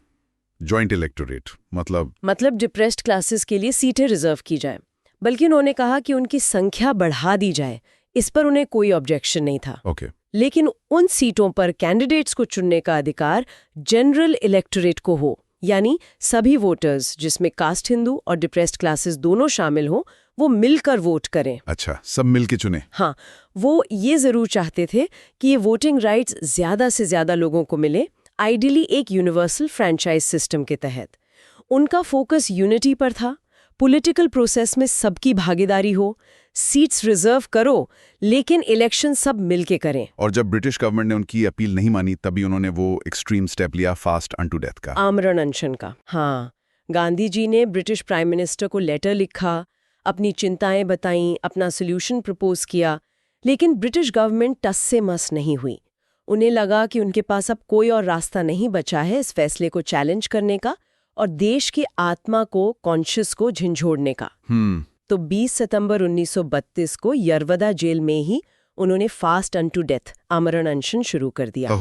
जॉइंट इलेक्टोरेट मतलब डिप्रेस्ड क्लासेस के लिए सीटें रिजर्व की जाए, बल्कि उन्होंने कहा कि उनकी संख्या बढ़ा दी जाए। इस पर उन्हें कोई ऑब्जेक्शन नहीं था। ओके। लेकिन उन सीटों पर कैंडिडेट्स को चुनने का अधिकार जनरल इलेक्टोरेट को हो, यानी सभी वोटर्स जिसमें कास्ट हिंदू और डिप्रेस्ड क्लासेस दोनों शामिल हो, वो मिलकर वोट करें। अच्छा, सब मिलके चुने। हाँ, वो ये जरूर चाहते थे कि ये वोटिंग राइट्स ज्यादा से ज्यादा लोगों को मिले, आइडियली एक यूनिवर्सल फ्रैंचाइज सिस्टम के तहत। उनका फोकस यूनिटी पर था, पॉलिटिकल प्रोसेस में सबकी भागीदारी हो, सीट्स रिजर्व करो लेकिन इलेक्शन सब मिलके करें। और जब ब्रिटिश गवर्नमेंट ने उनकी अपील नहीं मानी तभी उन्होंने वो एक्सट्रीम स्टेप लिया, फास्ट अनटू डेथ का, आमरण अनशन का। हाँ, गांधी जी ने ब्रिटिश प्राइम मिनिस्टर को लेटर लिखा, अपनी चिंताएं बताईं, अपना सोल्यूशन प्रपोज किया, लेकिन ब्रिटिश गवर्नमेंट टस से मस नहीं हुई। उन्हें लगा कि उनके पास अब कोई और रास्ता नहीं बचा है इस फैसले को चैलेंज करने का और देश की आत्मा को, कॉन्शियस को झंझोड़ने का। तो 20 सितंबर 1932 को यरवदा जेल में ही उन्होंने फास्ट अनटू डेथ, आमरण अनशन शुरू कर दिया।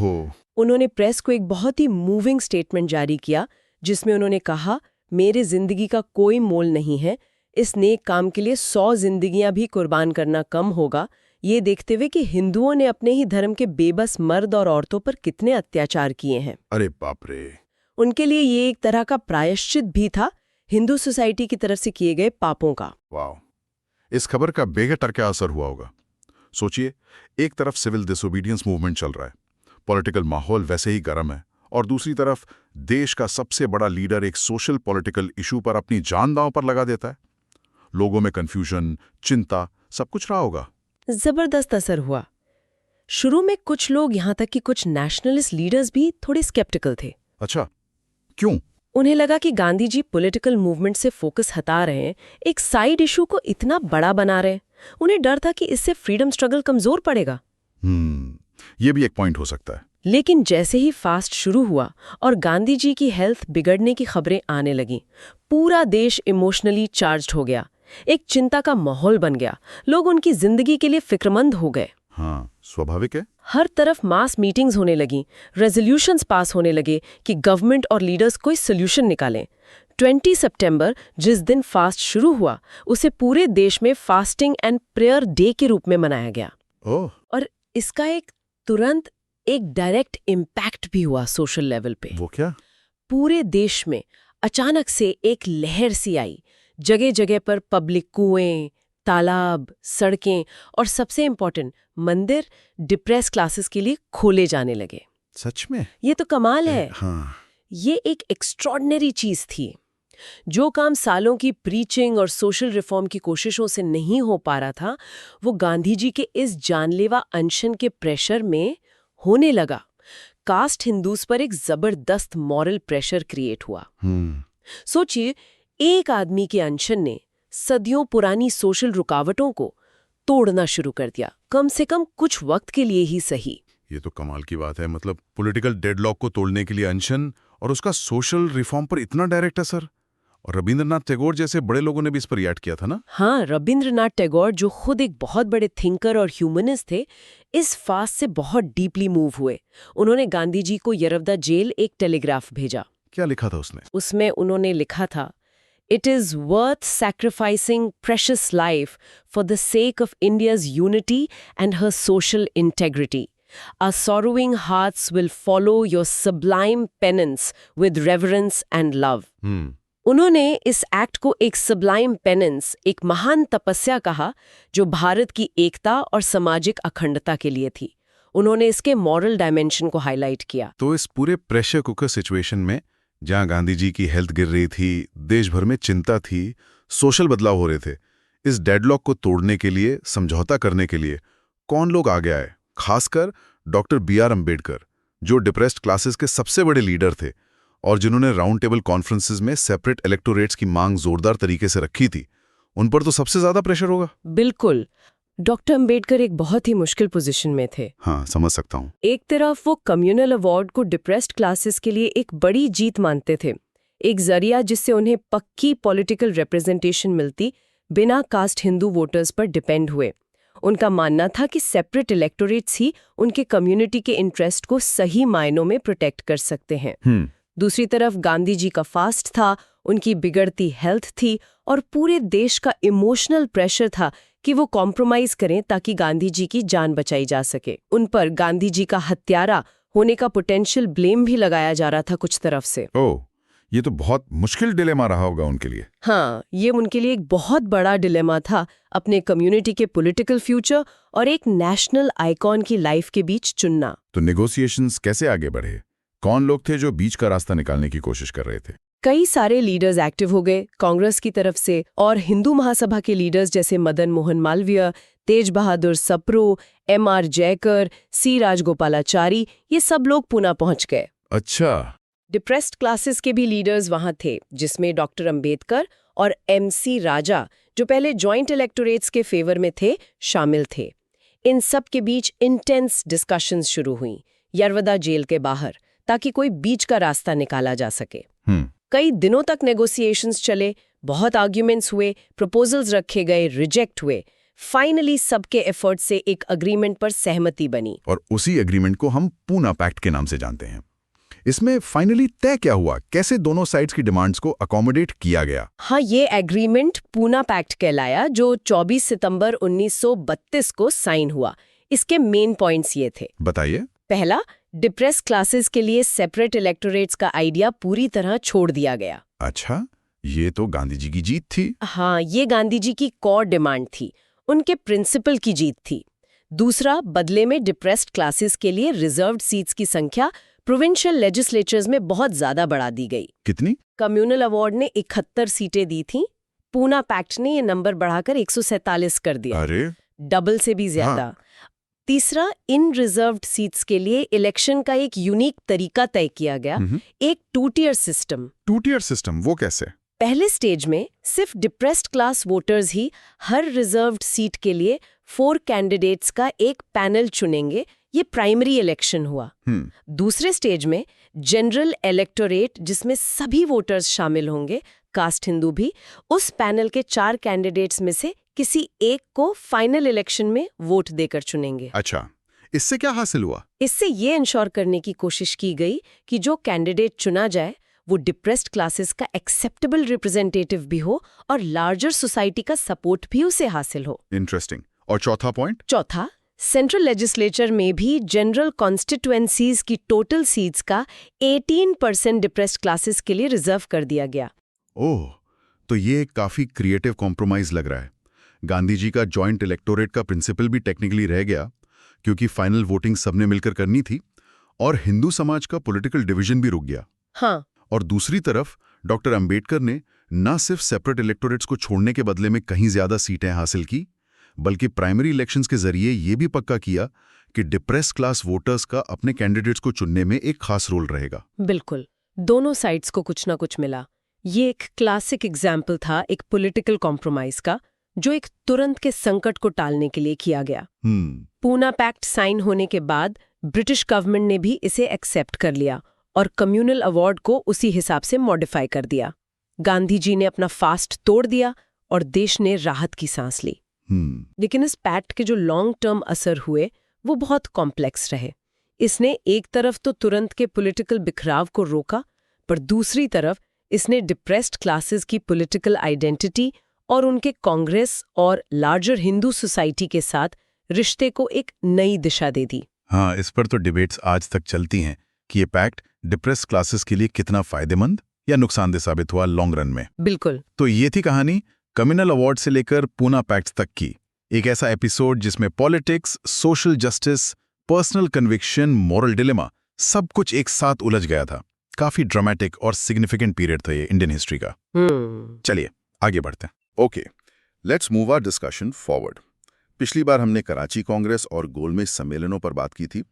उन्होंने प्रेस को एक बहुत ही मूविंग स्टेटमेंट जारी किया जिसमें उन्होंने कहा, मेरे जिंदगी का कोई मोल नहीं है, इस नेक काम के लिए 100 जिंदगियां भी कुर्बान करना कम होगा, ये देखते हुए कि हिंदुओं ने अपने ही धर्म के बेबस मर्द और औरतों पर कितने अत्याचार किए हैं। अरे बाप रे। उनके लिए ये एक तरह का प्रायश्चित भी था हिंदू सोसाइटी की तरफ से किए गए पापों का। वाह, इस खबर का बेहतर क्या असर हुआ होगा। सोचिए, एक तरफ सिविल डिसोबीडियंस मूवमेंट चल रहा है, पॉलिटिकल माहौल वैसे ही गर्म है, और दूसरी तरफ देश का सबसे बड़ा लीडर एक सोशल पॉलिटिकल इशू पर अपनी जान दांव पर लगा देता है। लोगों में कंफ्यूजन, चिंता, सब कुछ रहा होगा। जबरदस्त असर हुआ। शुरू में कुछ लोग, यहां तक कि कुछ नेशनलिस्ट लीडर्स भी थोड़े स्केप्टिकल थे। अच्छा, क्यों? उन्हें लगा कि गांधी जी पॉलिटिकल मूवमेंट से फोकस हटा रहे हैं, एक साइड इशू को इतना बड़ा बना रहे हैं। उन्हें डर था कि इससे फ्रीडम स्ट्रगल कमजोर पड़ेगा। ये भी एक पॉइंट हो सकता है। लेकिन जैसे ही फास्ट शुरू हुआ और गांधी जी की हेल्थ बिगड़ने की खबरें आने लगीं, पूरा देश इमोशनली चार्ज्ड हो गया। एक चिंता का माहौल बन गया, लोग उनकी जिंदगी के लिए फिक्रमंद हो गए। हाँ, स्वाभाविक है। हर तरफ मास मीटिंग्स होने लगी, रेजोल्यूशंस पास होने लगे कि गवर्नमेंट और लीडर्स कोई सोल्यूशन निकालें। 20 सितंबर, जिस दिन फास्ट शुरू हुआ, उसे पूरे देश में फास्टिंग एंड प्रेयर डे के रूप में मनाया गया। और इसका तुरंत एक डायरेक्ट इम्पैक्ट भी हुआ सोशल लेवल पे। वो क्या? पूरे देश में अचानक से एक लहर सी आई। जगह जगह पर पब्लिक कुएं, तालाब, सड़कें और सबसे इम्पोर्टेंट मंदिर डिप्रेस क्लासेस के लिए खोले जाने लगे। सच में? ये तो कमाल है। हाँ। ये एक एक्स्ट्रॉर्डिनरी चीज थी। जो काम सालों की प्रीचिंग और सोशल रिफॉर्म की कोशिशों से नहीं हो पा रहा था, वो गांधी जी के इस जानलेवा अनशन के प्रेशर में होने लगा। कास्ट हिंदूज पर एक जबरदस्त मॉरल प्रेशर क्रिएट हुआ। सोचिए, एक आदमी के अनशन ने सदियों पुरानी सोशल रुकावटों को तोड़ना शुरू कर दिया, कम से कम कुछ वक्त के लिए ही सही। ये तो कमाल की बात है। मतलब पॉलिटिकल डेडलॉक को तोड़ने के लिए अनशन और उसका सोशल रिफॉर्म पर इतना डायरेक्ट असर। और रविंद्रनाथ टैगोर जैसे बड़े लोगों ने भी इस पर रिएक्ट किया था ना? हाँ, रविंद्रनाथ टैगोर, जो खुद एक बहुत बड़े थिंकर और ह्यूमनिस्ट थे, इस फास्ट से बहुत डीपली मूव हुए। उन्होंने गांधी जी को यरवदा जेल एक टेलीग्राफ भेजा। क्या लिखा था उसने? उसमें उन्होंने लिखा था, It is worth sacrificing precious life for the sake of India's unity and her social integrity. Our sorrowing hearts will follow your sublime penance with reverence and love. उन्होंने इस एक्ट को एक sublime penance, एक महान तपस्या कहा, जो भारत की एकता और सामाजिक अखंडता के लिए थी। उन्होंने इसके मॉरल डायमेंशन को हाईलाइट किया। तो इस पूरे प्रेशर कुकर सिचुएशन में, जहां गांधी जी की हेल्थ गिर रही थी, देश भर में चिंता थी, सोशल बदलाव हो रहे थे, इस डेडलॉक को तोड़ने के लिए, समझौता करने के लिए कौन लोग आगे आए? खासकर डॉक्टर B.R. अम्बेडकर, जो डिप्रेस्ड क्लासेस के सबसे बड़े लीडर थे और जिन्होंने राउंड टेबल कॉन्फ्रेंसेस में सेपरेट इलेक्टोरेट्स की मांग जोरदार तरीके से रखी थी। उन पर तो सबसे ज्यादा प्रेशर होगा। बिल्कुल। डॉक्टर अम्बेडकर एक बहुत ही मुश्किल पोजीशन में थे। हाँ, समझ सकता हूँ। एक तरफ वो कम्युनल अवार्ड को डिप्रेस्ड क्लासेस के लिए एक बड़ी जीत मानते थे, एक जरिया जिससे उन्हें पक्की पॉलिटिकल रिप्रेजेंटेशन मिलती, बिना कास्ट हिंदू वोटर्स पर डिपेंड हुए। उनका मानना था कि सेपरेट इलेक्टोरेट्स ही उनके कम्युनिटी के इंटरेस्ट को सही मायनों में प्रोटेक्ट कर सकते हैं। दूसरी तरफ गांधी जी का फास्ट था, उनकी बिगड़ती हेल्थ थी और पूरे देश का इमोशनल प्रेशर था कि वो कॉम्प्रोमाइज करें ताकि गांधी जी की जान बचाई जा सके। उन पर गांधी जी का हत्यारा होने का पोटेंशियल ब्लेम भी लगाया जा रहा था कुछ तरफ से। ओह, ये तो बहुत मुश्किल डिलेमा रहा होगा उनके लिए। हाँ, ये उनके लिए एक बहुत बड़ा डिलेमा था, अपने कम्युनिटी के पॉलिटिकल फ्यूचर और एक नेशनल आइकॉन की लाइफ के बीच चुनना। तो नेगोशिएशंस कैसे आगे बढ़े? कौन लोग थे जो बीच का रास्ता निकालने की कोशिश कर रहे थे? कई सारे लीडर्स एक्टिव हो गए कांग्रेस की तरफ से, और हिंदू महासभा के लीडर्स जैसे मदन मोहन मालवीय, तेज बहादुर सप्रू, M.R. जयकर, C. राजगोपालाचारी, ये सब लोग पुणे पहुंच गए। अच्छा। डिप्रेस्ड क्लासेस के भी लीडर्स वहां थे, जिसमें डॉक्टर अंबेडकर और M.C. राजा, जो पहले जॉइंट इलेक्टोरेट्स के फेवर में थे, शामिल थे। इन सब के बीच इंटेंस डिस्कशंस शुरू हुई यरवदा जेल के बाहर, ताकि कोई बीच का रास्ता निकाला जा सके। कई दिनों तक नेगोशिएशंस चले, बहुत आर्ग्यूमेंट्स हुए, प्रपोजल्स रखे गए, रिजेक्ट हुए। फाइनली सबके एफर्ट से एक अग्रीमेंट पर सहमति बनी, और उसी एग्रीमेंट को हम पूना पैक्ट के नाम से जानते हैं। इसमें फाइनली तय क्या हुआ? कैसे दोनों साइड्स की डिमांड्स को अकोमोडेट किया गया? हाँ, ये एग्रीमेंट पूना पैक्ट कहलाया, जो 24 सितंबर 1932 को साइन हुआ। इसके मेन पॉइंट्स ये थे। बताइए। पहला, डिप्रेस क्लासेस के लिए सेपरेट इलेक्टोरेट्स का आइडिया पूरी तरह छोड़ दिया गया। अच्छा, ये तो गांधी जी की जीत थी। हाँ, ये गांधी जी की कोर डिमांड थी, उनके प्रिंसिपल की जीत थी। दूसरा, बदले में डिप्रेस्ड क्लासेस के लिए रिजर्व्ड सीट्स की संख्या प्रोविंशियल लेजिस्लेचर्स में बहुत ज्यादा बढ़ा दी गई। कितनी? कम्युनल अवार्ड ने 71 सीटें दी थीं, पूना पैक्ट ने ये नंबर बढ़ाकर 147 कर दिया। अरे, डबल से भी ज्यादा। हाँ। तीसरा, इन रिजर्व्ड सीट्स के लिए इलेक्शन का एक यूनिक तरीका तय किया गया, एक 2-tier सिस्टम। 2-tier सिस्टम, वो कैसे? पहले स्टेज में सिर्फ डिप्रेस्ड क्लास वोटर्स ही हर रिजर्व्ड सीट के लिए 4 कैंडिडेट्स का एक पैनल चुनेंगे। ये प्राइमरी इलेक्शन हुआ। दूसरे स्टेज में जनरल इलेक्टोरेट, जिसमें सभी वोटर्स शामिल होंगे, कास्ट हिंदू भी, उस पैनल के 4 कैंडिडेट्स में से किसी एक को फाइनल इलेक्शन में वोट देकर चुनेंगे। अच्छा, इससे क्या हासिल हुआ? इससे ये इंश्योर करने की कोशिश की गई कि जो कैंडिडेट चुना जाए वो डिप्रेस्ड क्लासेस का एक्सेप्टेबल रिप्रेजेंटेटिव भी हो और लार्जर सोसाइटी का सपोर्ट भी उसे हासिल हो। इंटरेस्टिंग। और चौथा पॉइंट? चौथा, सेंट्रल लेजिस्लेचर में भी जनरल कॉन्स्टिट्यूएंसीज की टोटल सीट्स का 18% डिप्रेस्ड क्लासेस के लिए रिजर्व कर दिया गया। ओह, तो ये काफी क्रिएटिव कॉम्प्रोमाइज लग रहा है। गांधी जी का जॉइंट इलेक्टोरेट का प्रिंसिपल भी टेक्निकली रह गया, क्योंकि फाइनल वोटिंग सबने मिलकर करनी थी, और हिंदू समाज का पॉलिटिकल डिवीजन भी रुक गया। हाँ। और दूसरी तरफ डॉक्टर अंबेडकर ने न सिर्फ सेपरेट इलेक्टोरेट्स को छोड़ने के बदले में कहीं ज्यादा सीटें हासिल की, बल्कि प्राइमरी इलेक्शंस के जरिए ये भी पक्का किया कि डिप्रेस क्लास वोटर्स का अपने कैंडिडेट्स को चुनने में एक खास रोल रहेगा। बिल्कुल, दोनों साइड्स को कुछ ना कुछ मिला। ये एक क्लासिक एग्जाम्पल था एक पॉलिटिकल कॉम्प्रोमाइज का, जो एक तुरंत के संकट को टालने के लिए किया गया। पूना पैक्ट साइन होने के बाद ब्रिटिश गवर्नमेंट ने भी इसे एक्सेप्ट कर लिया और कम्युनल अवार्ड को उसी हिसाब से मॉडिफाई कर दिया। गांधी जी ने अपना फास्ट तोड़ दिया और देश ने राहत की सांस ली। लेकिन इस पैक्ट के जो लॉन्ग टर्म असर हुए वो बहुत कॉम्प्लेक्स रहे। इसने एक तरफ तो तुरंत के पॉलिटिकल बिखराव को रोका, पर दूसरी तरफ इसने डिप्रेस्ड क्लासेस की पॉलिटिकल आइडेंटिटी और उनके कांग्रेस और लार्जर हिंदू सोसाइटी के साथ रिश्ते को एक नई दिशा दे दी। हाँ, इस पर तो डिबेट्स आज तक चलती हैं कि ये पैक्ट डिप्रेस्ड क्लासेस के लिए कितना फायदेमंद या नुकसानदेह साबित हुआ लॉन्ग रन में। बिल्कुल। तो ये थी कहानी कम्युनल अवार्ड से लेकर पूना पैक्ट तक की। एक ऐसा एपिसोड जिसमें politics, social justice, personal conviction, moral dilemma सब कुछ एक साथ उलझ गया था। काफी ड्रामेटिक और सिग्निफिकेंट पीरियड था ये इंडियन हिस्ट्री का। चलिए आगे बढ़ते हैं। Okay, let's move our discussion forward. पिछली बार हमने कराची कांग्रेस और गोलमेज सम्मेलनों पर बात की थी।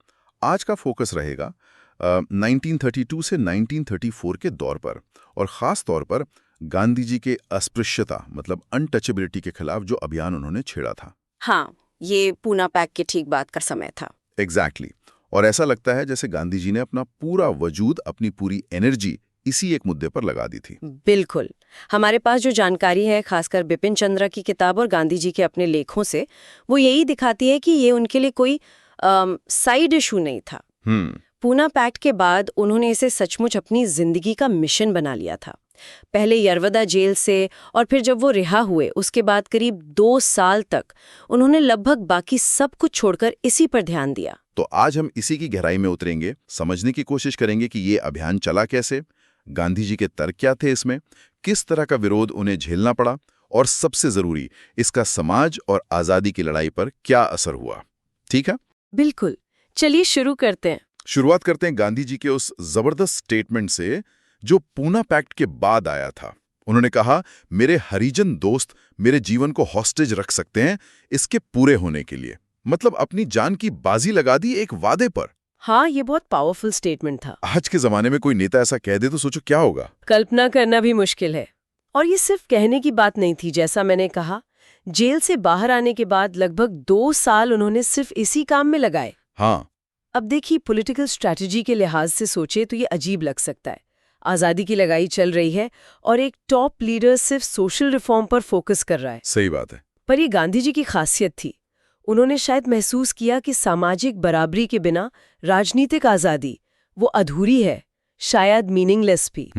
आज का फोकस रहेगा 1932 से 1934 के दौर पर, और खास तौर पर गांधी जी के अस्पृश्यता मतलब अनटचेबिलिटी के खिलाफ जो अभियान उन्होंने छेड़ा था। हाँ, ये पूना पैक्ट की ठीक बात का समय था। एग्जैक्टली। और ऐसा लगता है जैसे गांधी जी ने अपना पूरा वजूद, अपनी पूरी एनर्जी इसी एक मुद्दे पर लगा दी थी। बिल्कुल। हमारे पास जो जानकारी है, खासकर बिपिन चंद्रा की किताब और गांधी जी के अपने लेखों से, वो यही दिखाती है कि ये उनके लिए कोई साइड इशू नहीं था। पूना पैक्ट के बाद उन्होंने इसे सचमुच अपनी जिंदगी का मिशन बना लिया था। पहले यरवदा जेल से और फिर जब वो रिहा हुए उसके बाद करीब 2 साल तक उन्होंने लगभग बाकी सब कुछ छोड़कर इसी पर ध्यान दिया। तो आज हम इसी की गहराई में उतरेंगे, समझने की कोशिश करेंगे कि ये अभियान चला कैसे, गांधी जी के तर्क क्या थे इसमें, किस तरह का विरोध उन्हें झेलना पड़ा, और सबसे जरूरी, इसका समाज और आजादी की लड़ाई पर क्या असर हुआ। ठीक है, बिल्कुल। चलिए शुरू करते हैं। शुरुआत करते हैं गांधी जी के उस जबरदस्त स्टेटमेंट से जो पूना पैक्ट के बाद आया था। उन्होंने कहा, मेरे हरिजन दोस्त मेरे जीवन को हॉस्टेज रख सकते हैं इसके पूरे होने के लिए। मतलब अपनी जान की बाजी लगा दी एक वादे पर। हाँ, ये बहुत पावरफुल स्टेटमेंट था। आज के जमाने में कोई नेता ऐसा कह दे तो सोचो क्या होगा। कल्पना करना भी मुश्किल है। और ये सिर्फ कहने की बात नहीं थी। जैसा मैंने कहा, जेल से बाहर आने के बाद लगभग 2 साल उन्होंने सिर्फ इसी काम में लगाए। हाँ, अब देखिए, पॉलिटिकल स्ट्रैटेजी के लिहाज से सोचे तो ये अजीब लग सकता है। आज़ादी की लड़ाई चल रही है और एक टॉप लीडर सिर्फ सोशल रिफॉर्म पर फोकस कर रहा है। सही बात है। पर ये गांधी जी की खासियत थी। उन्होंने शायद महसूस किया कि सामाजिक बराबरी के बिना राजनीतिक आज़ादी वो अधूरी है, शायद मीनिंगलेस भी।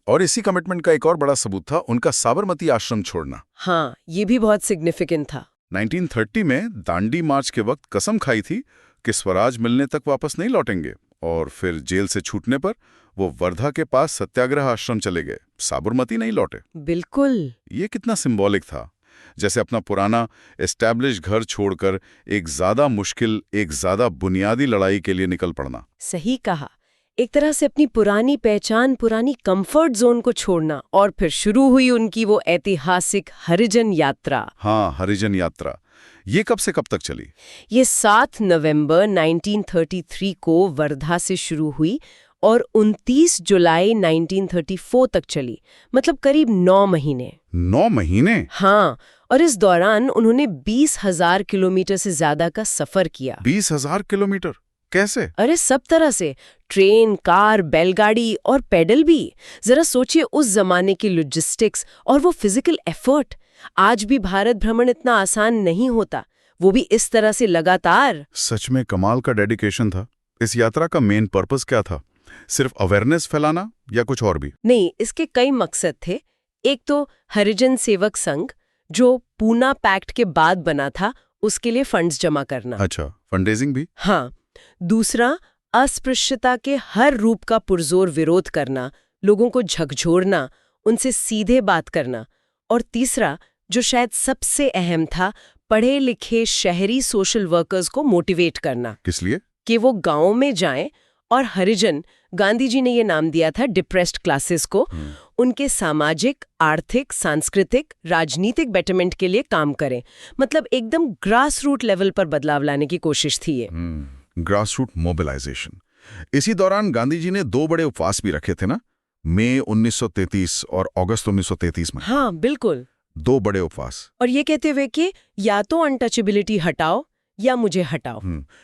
और इसी कमिटमेंट का एक और बड़ा सबूत था उनका साबरमती आश्रम छोड़ना। हाँ, ये भी बहुत सिग्निफिकेंट था। 1930 में दांडी मार्च के वक्त कसम खाई थी कि स्वराज मिलने तक वापस नहीं लौटेंगे, और फिर जेल से छूटने पर वो वर्धा के पास सत्याग्रह आश्रम चले गए, साबरमती नहीं लौटे। बिल्कुल। ये कितना सिंबॉलिक था, जैसे अपना पुराना एस्टैब्लिश घर छोड़कर एक ज्यादा मुश्किल, एक ज्यादा बुनियादी लड़ाई के लिए निकल पड़ना। सही कहा। एक तरह से अपनी पुरानी पहचान, पुरानी कंफर्ट जोन को छोड़ना। और फिर शुरू हुई उनकी वो ऐतिहासिक हरिजन यात्रा। हाँ, हरिजन यात्रा। ये कब से कब तक चली? ये 7 नवंबर 1933 को वर्धा से शुरू हुई और 29 जुलाई 1934 तक चली। मतलब करीब 9 महीने। 9 महीने? हाँ, और इस दौरान उन्होंने 20,000 किलोमीटर से ज्यादा का सफर किया। 20,000 किलोमीटर? कैसे? अरे सब तरह से, ट्रेन, कार, बैलगाड़ी और पैडल भी। जरा सोचिए उस जमाने की लॉजिस्टिक्स और वो फिजिकल एफर्ट। आज भी भारत भ्रमण इतना आसान नहीं होता, वो भी इस तरह से लगातार। सच में कमाल का डेडिकेशन था। इस यात्रा का मेन पर्पस क्या था? सिर्फ अवेयरनेस फैलाना या कुछ और भी? नहीं, इसके कई मकसद थे। एक तो हरिजन सेवक संघ, जो पूना पैक्ट के बाद बना था, उसके लिए फंड्स जमा करना। अच्छा, फंडरेजिंग भी? हाँ। दूसरा, अस्पृश्यता के हर रूप का पुरजोर विरोध करना, लोगों को झकझोरना, उनसे सीधे बात करना। और तीसरा, जो शायद सबसे अहम था, पढ़े लिखे शहरी सोशल वर्कर्स को मोटिवेट करना। किस लिए? कि वो गांव में जाएं और हरिजन, गांधी जी ने ये नाम दिया था डिप्रेस्ड क्लासेस को, उनके सामाजिक, आर्थिक, सांस्कृतिक, राजनीतिक बेटरमेंट के लिए काम करें। मतलब एकदम ग्रास रूट लेवल पर बदलाव लाने की कोशिश थी ये। Grass root mobilisation. इसी दौरान गांधी जी ने 2 बड़े उपवास भी रखे थे ना, मई 1933 और अगस्त 1933 में। हाँ, बिल्कुल। 2 बड़े उपवास। और ये कहते हुए कि या तो अनटचेबिलिटी हटाओ या मुझे हटाओ।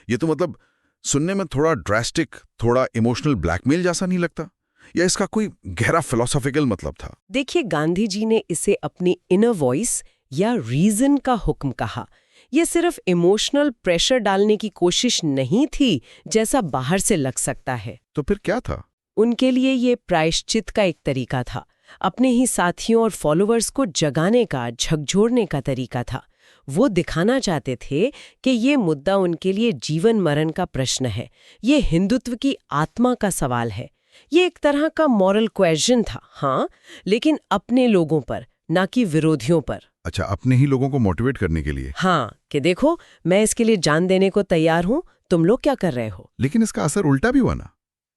ये तो मतलब सुनने में थोड़ा ड्रास्टिक, थोड़ा इमोशनल ब्लैकमेल जैसा नहीं लगता? या इसका कोई गहरा फिलोसॉफिकल मतलब था? देखिए, गांधी जी ने इसे अपनी इनर वॉइस या रीजन का हुक्म कहा। ये सिर्फ इमोशनल प्रेशर डालने की कोशिश नहीं थी, जैसा बाहर से लग सकता है। तो फिर क्या था? उनके लिए ये प्रायश्चित का एक तरीका था, अपने ही साथियों और फॉलोअर्स को जगाने का, झकझोरने का तरीका था। वो दिखाना चाहते थे कि ये मुद्दा उनके लिए जीवन मरण का प्रश्न है, ये हिंदुत्व की आत्मा का सवाल है। ये एक तरह का मॉरल क्वेश्चन था, हाँ, लेकिन अपने लोगों पर, ना कि विरोधियों पर। अच्छा, अपने ही लोगों को मोटिवेट करने के लिए? हाँ, कि देखो मैं इसके लिए जान देने को तैयार हूं, तुम लोग क्या कर रहे हो। लेकिन इसका असर उल्टा भी हुआ ना।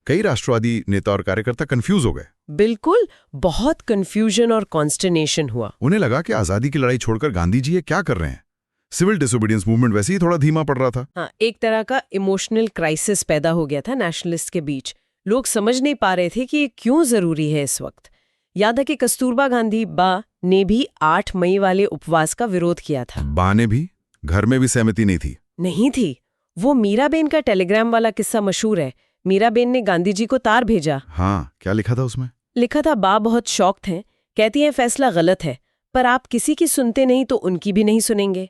कई राष्ट्रवादी नेता और कार्यकर्ता कंफ्यूज हो गए। बिल्कुल, बहुत कंफ्यूजन और कॉन्स्टर्नेशन हुआ। उन्हें लगा कि आजादी की लड़ाई छोड़कर गांधी जी ये क्या कर रहे हैं। सिविल डिसोबीडियंस मूवमेंट वैसे ही थोड़ा धीमा पड़ रहा था। हाँ, एक तरह का इमोशनल क्राइसिस पैदा हो गया था नेशनलिस्ट के बीच। लोग समझ नहीं पा रहे थे कि ये क्यों जरूरी है इस वक्त। याद है कि कस्तूरबा गांधी बा ने भी 8 मई वाले उपवास का विरोध किया था। बा ने भी? घर में भी सहमति नहीं थी? नहीं थी। वो मीराबेन का टेलीग्राम वाला किस्सा मशहूर है। मीराबेन ने गांधी जी को तार भेजा। हाँ, क्या लिखा था उसमें? लिखा था, बा बहुत शॉक्ड हैं, कहती हैं फैसला गलत है, पर आप किसी की सुनते नहीं तो उनकी भी नहीं सुनेंगे।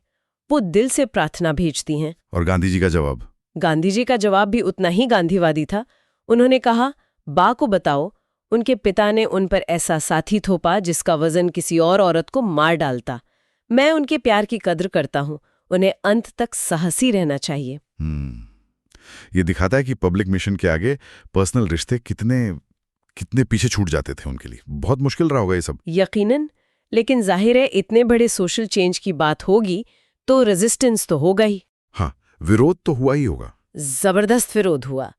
वो दिल से प्रार्थना भेजती हैं। और गांधी जी का जवाब? गांधी जी का जवाब भी उतना ही गांधीवादी था। उन्होंने कहा, बा को बताओ उनके पिता ने उन पर ऐसा साथी थोपा जिसका वजन किसी और औरत को मार डालता। मैं उनके प्यार की कद्र करता हूं, उन्हें अंत तक साहसी रहना चाहिए। ये दिखाता है कि पब्लिक मिशन के आगे पर्सनल रिश्ते कितने कितने पीछे छूट जाते थे उनके लिए। बहुत मुश्किल रहा होगा ये सब। यकीनन, लेकिन जाहिर है इतने बड़े सोशल चेंज की बात होगी तो रेजिस्टेंस तो होगा ही। हाँ, विरोध तो हुआ ही होगा। जबरदस्त विरोध हुआ।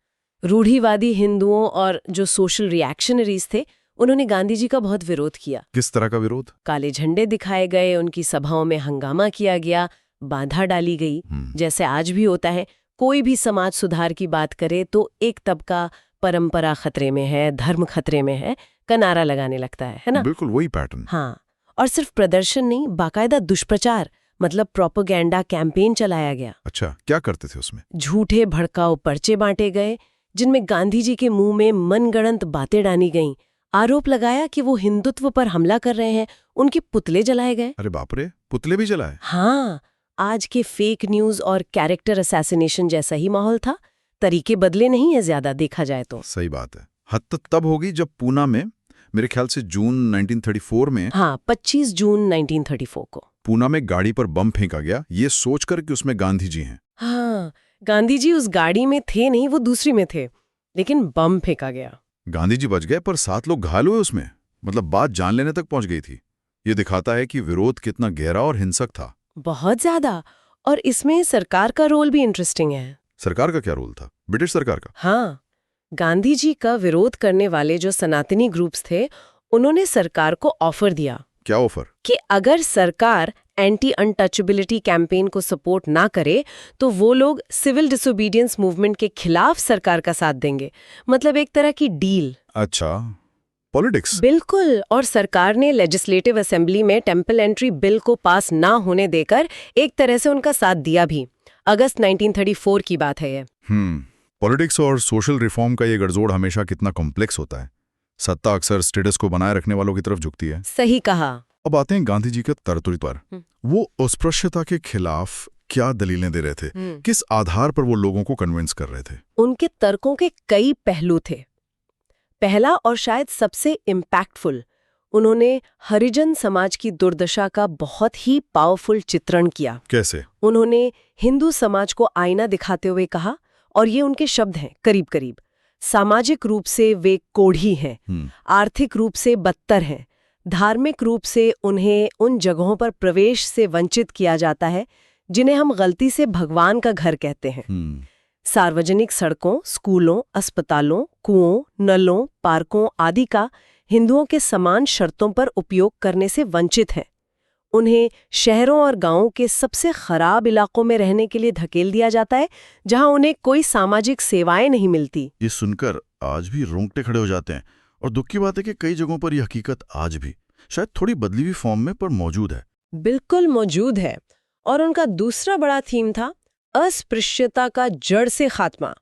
रूढ़िवादी हिंदुओं और जो सोशल रिएक्शनरीज थे उन्होंने गांधी जी का बहुत विरोध किया। किस तरह का विरोध? काले झंडे दिखाए गए, उनकी सभाओं में हंगामा किया गया, बाधा डाली गई। जैसे आज भी होता है, कोई भी समाज सुधार की बात करे तो एक तबका परंपरा खतरे में है, धर्म खतरे में है का नारा लगाने लगता है ना? बिल्कुल वही पैटर्न। हाँ, और सिर्फ प्रदर्शन नहीं, बाकायदा दुष्प्रचार मतलब प्रोपेगेंडा कैंपेन चलाया गया। अच्छा, क्या करते थे उसमें? झूठे भड़काऊ पर्चे बांटे गए जिनमें गांधी जी के मुंह में मनगढ़ंत बातें डाली गईं। आरोप लगाया कि वो हिंदुत्व पर हमला कर रहे हैं, उनके पुतले जलाए गए। अरे बाप रे, पुतले भी जलाए? हाँ, आज के फेक न्यूज और कैरेक्टर असैसिनेशन जैसा ही माहौल था। तरीके बदले नहीं है ज्यादा, देखा जाए तो। सही बात है। हद तब होगी जब पूना में, मेरे ख्याल से जून 1934 में, हाँ 25 जून 1934 को पूना में गाड़ी पर बम फेंका गया, ये सोचकर कि उसमें गांधी जी हैं। हाँ, गांधी जी उस गाड़ी में थे नहीं, वो दूसरी में थे, लेकिन बम फेंका गया। गांधी जी बच गए पर 7 लोग घायल हुए उसमें। मतलब बात जान लेने तक पहुंच गई थी। ये दिखाता है कि विरोध कितना गहरा और हिंसक था। बहुत ज्यादा। और इसमें सरकार का रोल भी इंटरेस्टिंग है। सरकार का क्या रोल था? ब्रिटिश सरकार का? हाँ, गांधी जी का विरोध करने वाले जो सनातनी ग्रुप्स थे उन्होंने सरकार को ऑफर दिया। क्या ऑफर? कि अगर सरकार एंटी अनटचेबिलिटी कैंपेन को सपोर्ट ना करे तो वो लोग सिविल डिसोबीडियंस मूवमेंट के खिलाफ सरकार का साथ देंगे। मतलब एक तरह की डील। अच्छा, पॉलिटिक्स। बिल्कुल। और सरकार ने लेजिस्लेटिव असेंबली में टेम्पल एंट्री बिल को पास ना होने देकर एक तरह से उनका साथ दिया भी। अगस्त 1934 की बात है ये। पॉलिटिक्स और सोशल रिफॉर्म का ये गठजोड़ हमेशा कितना कॉम्प्लेक्स होता है। सत्ता अक्सर स्टेटस को बनाए रखने वालों की तरफ झुकती है। सही कहा। अब आते हैं गांधी जी के तरतुरी पर। वो अस्पृश्यता के खिलाफ क्या दलीलें दे रहे थे? किस आधार पर वो लोगों को कन्विंस कर रहे थे? उनके तर्कों के कई पहलू थे। पहला और शायद सबसे इम्पैक्टफुल, उन्होंने हरिजन समाज की दुर्दशा का बहुत ही पावरफुल चित्रण किया। कैसे? उन्होंने हिंदू समाज को आईना दिखाते हुए कहा, और ये उनके शब्द हैं करीब करीब, सामाजिक रूप से वे कोढ़ी हैं, आर्थिक रूप से बदतर हैं, धार्मिक रूप से उन्हें उन जगहों पर प्रवेश से वंचित किया जाता है जिन्हें हम गलती से भगवान का घर कहते हैं। सार्वजनिक सड़कों, स्कूलों, अस्पतालों, कुओं, नलों, पार्कों आदि का हिंदुओं के समान शर्तों पर उपयोग करने से वंचित हैं। उन्हें शहरों और गांवों के सबसे खराब इलाकों में रहने के लिए धकेल दिया जाता है, जहां उन्हें कोई सामाजिक सेवाएं नहीं मिलती। ये सुनकर आज भी रोंगटे खड़े हो जाते हैं। और दुख की बात है कि कई जगहों पर यह हकीकत आज भी, शायद थोड़ी बदली हुई फॉर्म में, पर मौजूद है। बिल्कुल मौजूद है। और उनका दूसरा बड़ा थीम था अस्पृश्यता का जड़ से खात्मा,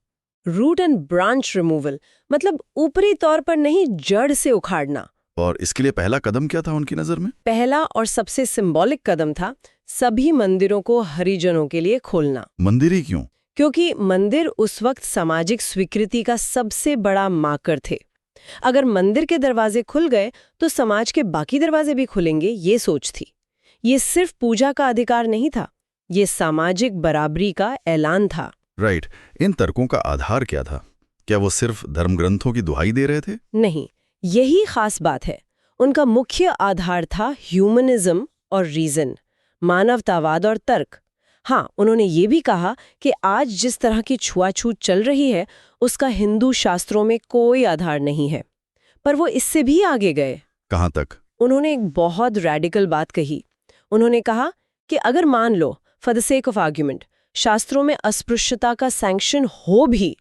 रूट एंड ब्रांच रिमूवल। मतलब ऊपरी तौर पर नहीं, जड़ से उखाड़ना। और इसके लिए पहला कदम क्या था उनकी नजर में? पहला और सबसे सिंबॉलिक कदम था सभी मंदिरों को हरिजनों के लिए खोलना। मंदिर ही क्यों? क्योंकि मंदिर उस वक्त सामाजिक स्वीकृति का सबसे बड़ा मार्कर थे। अगर मंदिर के दरवाजे खुल गए तो समाज के बाकी दरवाजे भी खुलेंगे, ये सोच थी। ये सिर्फ पूजा का अधिकार नहीं था, ये सामाजिक बराबरी का ऐलान था। राइट। इन तर्कों का आधार क्या था? क्या वो सिर्फ धर्मग्रंथों की दुहाई दे रहे थे? नहीं, यही खास बात है। उनका मुख्य आधार था ह्यूमनिज्म और रीजन, मानवतावाद और तर्क। हाँ, उन्होंने ये भी कहा कि आज जिस तरह की छुआछूत चल रही है उसका हिंदू शास्त्रों में कोई आधार नहीं है। पर वो इससे भी आगे गए। कहाँ तक? उन्होंने एक बहुत रैडिकल बात कही। उन्होंने कहा कि अगर मान लो for the sake of argument शास्त्रों में अस्पृश्यता का सैंक्शन हो भी,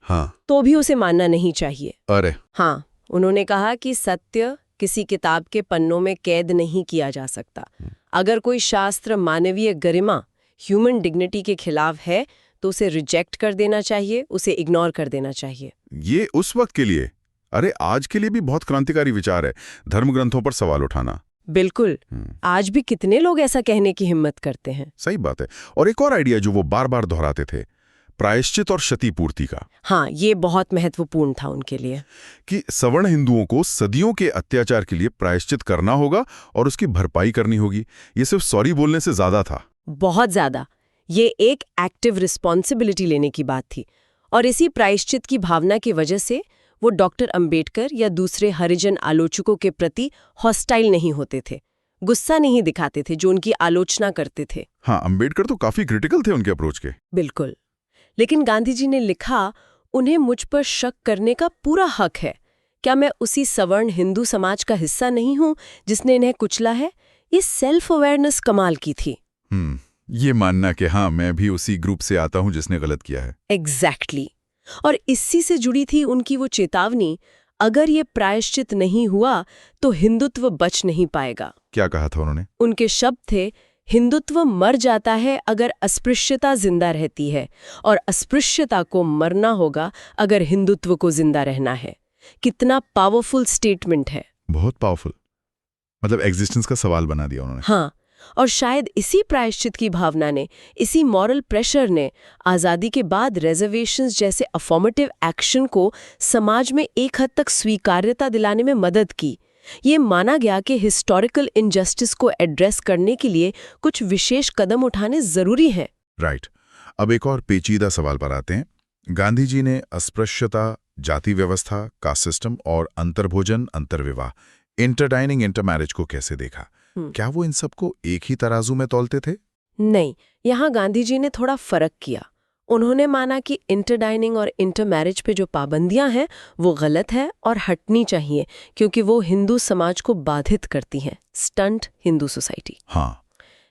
तो भी उसे मानना नहीं चाहिए। अरे हाँ, उन्होंने कहा कि सत्य किसी किताब के पन्नों में कैद नहीं किया जा सकता। अगर कोई शास्त्र मानवीय गरिमा, ह्यूमन डिग्निटी के खिलाफ है तो उसे रिजेक्ट कर देना चाहिए, उसे इग्नोर कर देना चाहिए। ये उस वक्त के लिए, अरे आज के लिए भी बहुत क्रांतिकारी विचार है, धर्म ग्रंथों पर सवाल उठाना। बिल्कुल। आज भी कितने लोग ऐसा कहने की हिम्मत करते हैं। सही बात है। और एक और आइडिया जो वो बार बार दोहराते थे, प्रायश्चित और क्षतिपूर्ति का। हाँ, ये बहुत महत्वपूर्ण था उनके लिए कि सवर्ण हिंदुओं को सदियों के अत्याचार के लिए प्रायश्चित करना होगा और उसकी भरपाई करनी होगी। ये सिर्फ सॉरी बोलने से ज्यादा था, बहुत ज्यादा। ये एक एक्टिव रिस्पॉन्सिबिलिटी लेने की बात थी। और इसी प्रायश्चित की भावना की वजह से वो डॉक्टर अंबेडकर या दूसरे हरिजन आलोचकों के प्रति हॉस्टाइल नहीं होते थे, गुस्सा नहीं दिखाते थे जो उनकी आलोचना करते थे। हाँ, अंबेडकर तो काफी क्रिटिकल थे उनके अप्रोच के। बिल्कुल। लेकिन गांधी जी ने लिखा, उन्हें मुझ पर शक करने का पूरा हक है। क्या मैं उसी सवर्ण हिंदू समाज का हिस्सा नहीं हूं जिसने इन्हें कुचला है? ये सेल्फ अवेयरनेस कमाल की थी। ये मानना कि हाँ, मैं भी उसी ग्रुप से आता हूं जिसने गलत किया है। एग्जैक्टली। और इसी से जुड़ी थी उनकी वो चेतावनी, अगर ये प्रायश्चित नहीं हुआ तो हिंदुत्व बच नहीं पाएगा। क्या कहा था उन्होंने? उनके शब्द थे, हिंदुत्व मर जाता है अगर अस्पृश्यता जिंदा रहती है, और अस्पृश्यता को मरना होगा अगर हिंदुत्व को जिंदा रहना है। कितना पावरफुल स्टेटमेंट है। बहुत पावरफुल। मतलब एग्जिस्टेंस का सवाल बना दिया उन्होंने। हाँ, और शायद इसी प्रायश्चित की भावना ने, इसी मॉरल प्रेशर ने आज़ादी के बाद रिजर्वेशंस जैसे अफर्मेटिव एक्शन को समाज में एक हद तक स्वीकार्यता दिलाने में मदद की। ये माना गया कि हिस्टोरिकल इनजस्टिस को एड्रेस करने के लिए कुछ विशेष कदम उठाने जरूरी हैं। राइट। अब एक और पेचीदा सवाल पर आते हैं। गांधी जी ने अस्पृश्यता, जाति व्यवस्था, कास्ट सिस्टम और अंतर्भोजन, अंतर्विवाह, इंटरडाइनिंग, इंटरमैरिज को कैसे देखा? क्या वो इन सबको एक ही तराजू में तौलते थे? नहीं, यहाँ गांधी जी ने थोड़ा फर्क किया। उन्होंने माना कि इंटरडाइनिंग और इंटरमैरिज पे जो पाबंदियां हैं वो गलत है और हटनी चाहिए, क्योंकि वो हिंदू समाज को बाधित करती हैं, स्टंट हिंदू सोसाइटी। हाँ।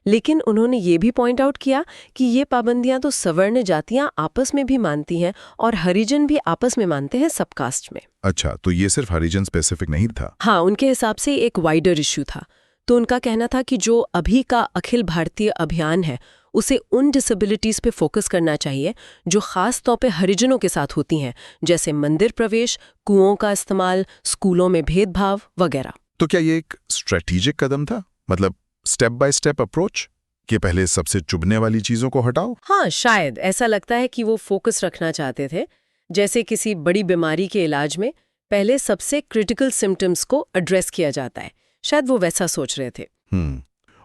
लेकिन उन्होंने ये भी पॉइंट आउट किया कि ये पाबंदियां तो सवर्ण जातियां आपस में भी मानती हैं और हरिजन भी आपस में मानते हैं सब कास्ट में। अच्छा, तो ये सिर्फ हरिजन स्पेसिफिक नहीं था? हाँ, उनके हिसाब से एक वाइडर इश्यू था। तो उनका कहना था कि जो अभी का अखिल भारतीय अभियान है उसे उन डिसेबिलिटीज पे फोकस करना चाहिए जो खास तौर पे हरिजनों के साथ होती हैं, जैसे मंदिर प्रवेश, कुओं का इस्तेमाल, स्कूलों में भेदभाव वगैरह। तो क्या ये एक स्ट्रेटेजिक कदम था? मतलब स्टेप बाय स्टेप अप्रोच कि पहले सबसे चुभने वाली चीजों को हटाओ? हाँ, शायद ऐसा लगता है कि वो फोकस रखना चाहते थे। जैसे किसी बड़ी बीमारी के इलाज में पहले सबसे क्रिटिकल सिम्टम्स को एड्रेस किया जाता है, शायद वो वैसा सोच रहे थे।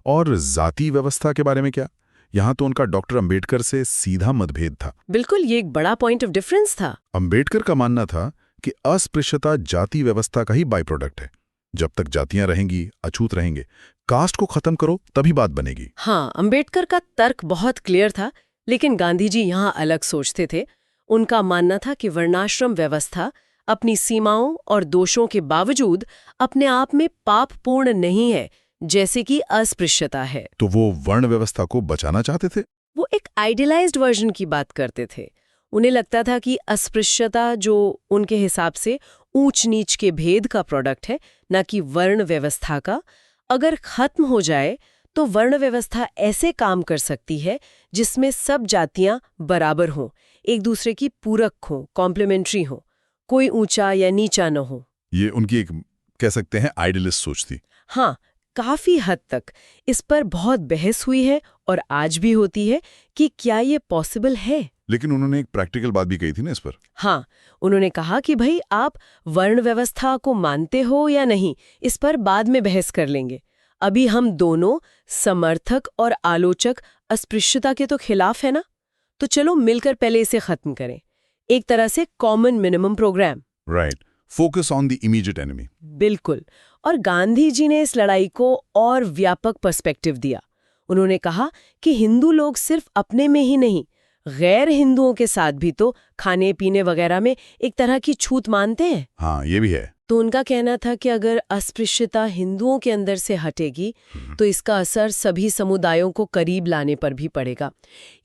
और जाति व्यवस्था के बारे में क्या? यहाँ तो उनका डॉक्टर अंबेडकर से सीधा मतभेद था। बिल्कुल, ये एक बड़ा पॉइंट ऑफ डिफरेंस था। अंबेडकर का मानना था कि अस्पृश्यता जाति व्यवस्था का ही बाई प्रोडक्ट है। जब तक जातियां रहेंगी, अछूत रहेंगे, कास्ट को खत्म करो तभी बात बनेगी। हाँ, अंबेडकर का तर्क बहुत क्लियर था, लेकिन गांधी जी यहाँ अलग सोचते थे। उनका मानना था कि वर्णाश्रम व्यवस्था अपनी सीमाओं और दोषों के बावजूद अपने आप में पापपूर्ण नहीं है, जैसे कि अस्पृश्यता है। तो वो वर्ण व्यवस्था को बचाना चाहते थे? वो एक आइडियलाइज्ड वर्जन की बात करते थे। उन्हें लगता था कि अस्पृश्यता जो उनके हिसाब से ऊंच नीच के भेद का प्रोडक्ट है, न कि वर्ण व्यवस्था का, अगर खत्म हो जाए तो वर्ण व्यवस्था ऐसे काम कर सकती है जिसमें सब जातियां बराबर हों, एक दूसरे की पूरक हों, कॉम्प्लीमेंट्री हों, कोई ऊंचा या नीचा न हो। ये उनकी एक कह सकते हैं आइडियलिस्ट सोच थी। हाँ, काफी हद तक इस पर बहुत बहस हुई है और आज भी होती है कि क्या ये पॉसिबल है। लेकिन उन्होंने एक प्रैक्टिकल बात भी कही थी ना इस पर। हाँ, उन्होंने कहा कि भाई आप वर्ण व्यवस्था को मानते हो या नहीं, इस पर बाद में बहस कर लेंगे। अभी हम दोनों समर्थक और आलोचक अस्पृश्यता के तो खिलाफ है ना, तो चलो मिलकर पहले इसे खत्म करें। एक तरह से common minimum programme. Right, focus on the immediate enemy. बिल्कुल। और गांधी जी ने इस लड़ाई को और व्यापक पर्सपेक्टिव दिया। उन्होंने कहा कि हिंदू लोग सिर्फ अपने में ही नहीं, गैर हिंदुओं के साथ भी तो खाने पीने वगैरह में एक तरह की छूत मानते हैं। हाँ, ये भी है। तो उनका कहना था कि अगर अस्पृश्यता हिंदुओं के अंदर से हटेगी तो इसका असर सभी समुदायों को करीब लाने पर भी पड़ेगा।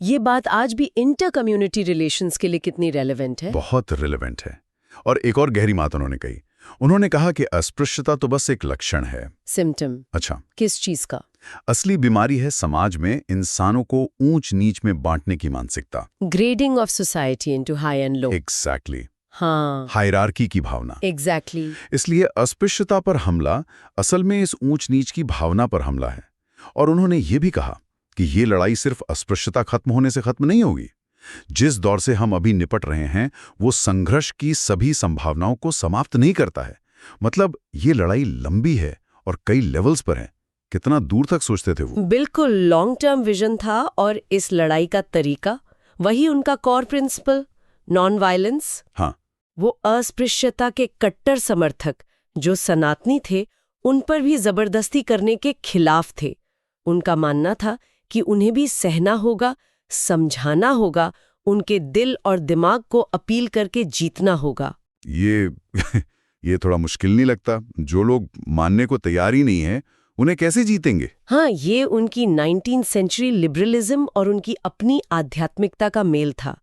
ये बात आज भी इंटर कम्युनिटी रिलेशंस के लिए कितनी रेलेवेंट है? बहुत रिलेवेंट है। और एक और गहरी बात उन्होंने कही। उन्होंने कहा कि अस्पृश्यता तो बस एक लक्षण है, सिम्टम। अच्छा, किस चीज का? असली बीमारी है समाज में इंसानों को ऊंच नीच में बांटने की मानसिकता। Grading of society into high and low. Exactly. हाँ, हायरार्की की भावना। एग्जैक्टली। इसलिए अस्पृश्यता पर हमला असल में इस ऊंच नीच की भावना पर हमला है। और उन्होंने ये भी कहा कि ये लड़ाई सिर्फ अस्पृश्यता खत्म होने से खत्म नहीं होगी। जिस दौर से हम अभी निपट रहे हैं वो संघर्ष की सभी संभावनाओं को समाप्त नहीं करता है। मतलब ये लड़ाई लंबी है और कई लेवल्स पर है। कितना दूर तक सोचते थे वो? बिल्कुल लॉन्ग टर्म विजन था। और इस लड़ाई का तरीका वही उनका कोर प्रिंसिपल, नॉन वायलेंस। हाँ, वो अस्पृश्यता के कट्टर समर्थक जो सनातनी थे उन पर भी जबरदस्ती करने के खिलाफ थे। उनका मानना था कि उन्हें भी सहना होगा, समझाना होगा, उनके दिल और दिमाग को अपील करके जीतना होगा। ये थोड़ा मुश्किल नहीं लगता? जो लोग मानने को तैयार ही नहीं है उन्हें कैसे जीतेंगे? हाँ, ये उनकी 19th सेंचुरी लिबरलिज्म और उनकी अपनी आध्यात्मिकता का मेल था।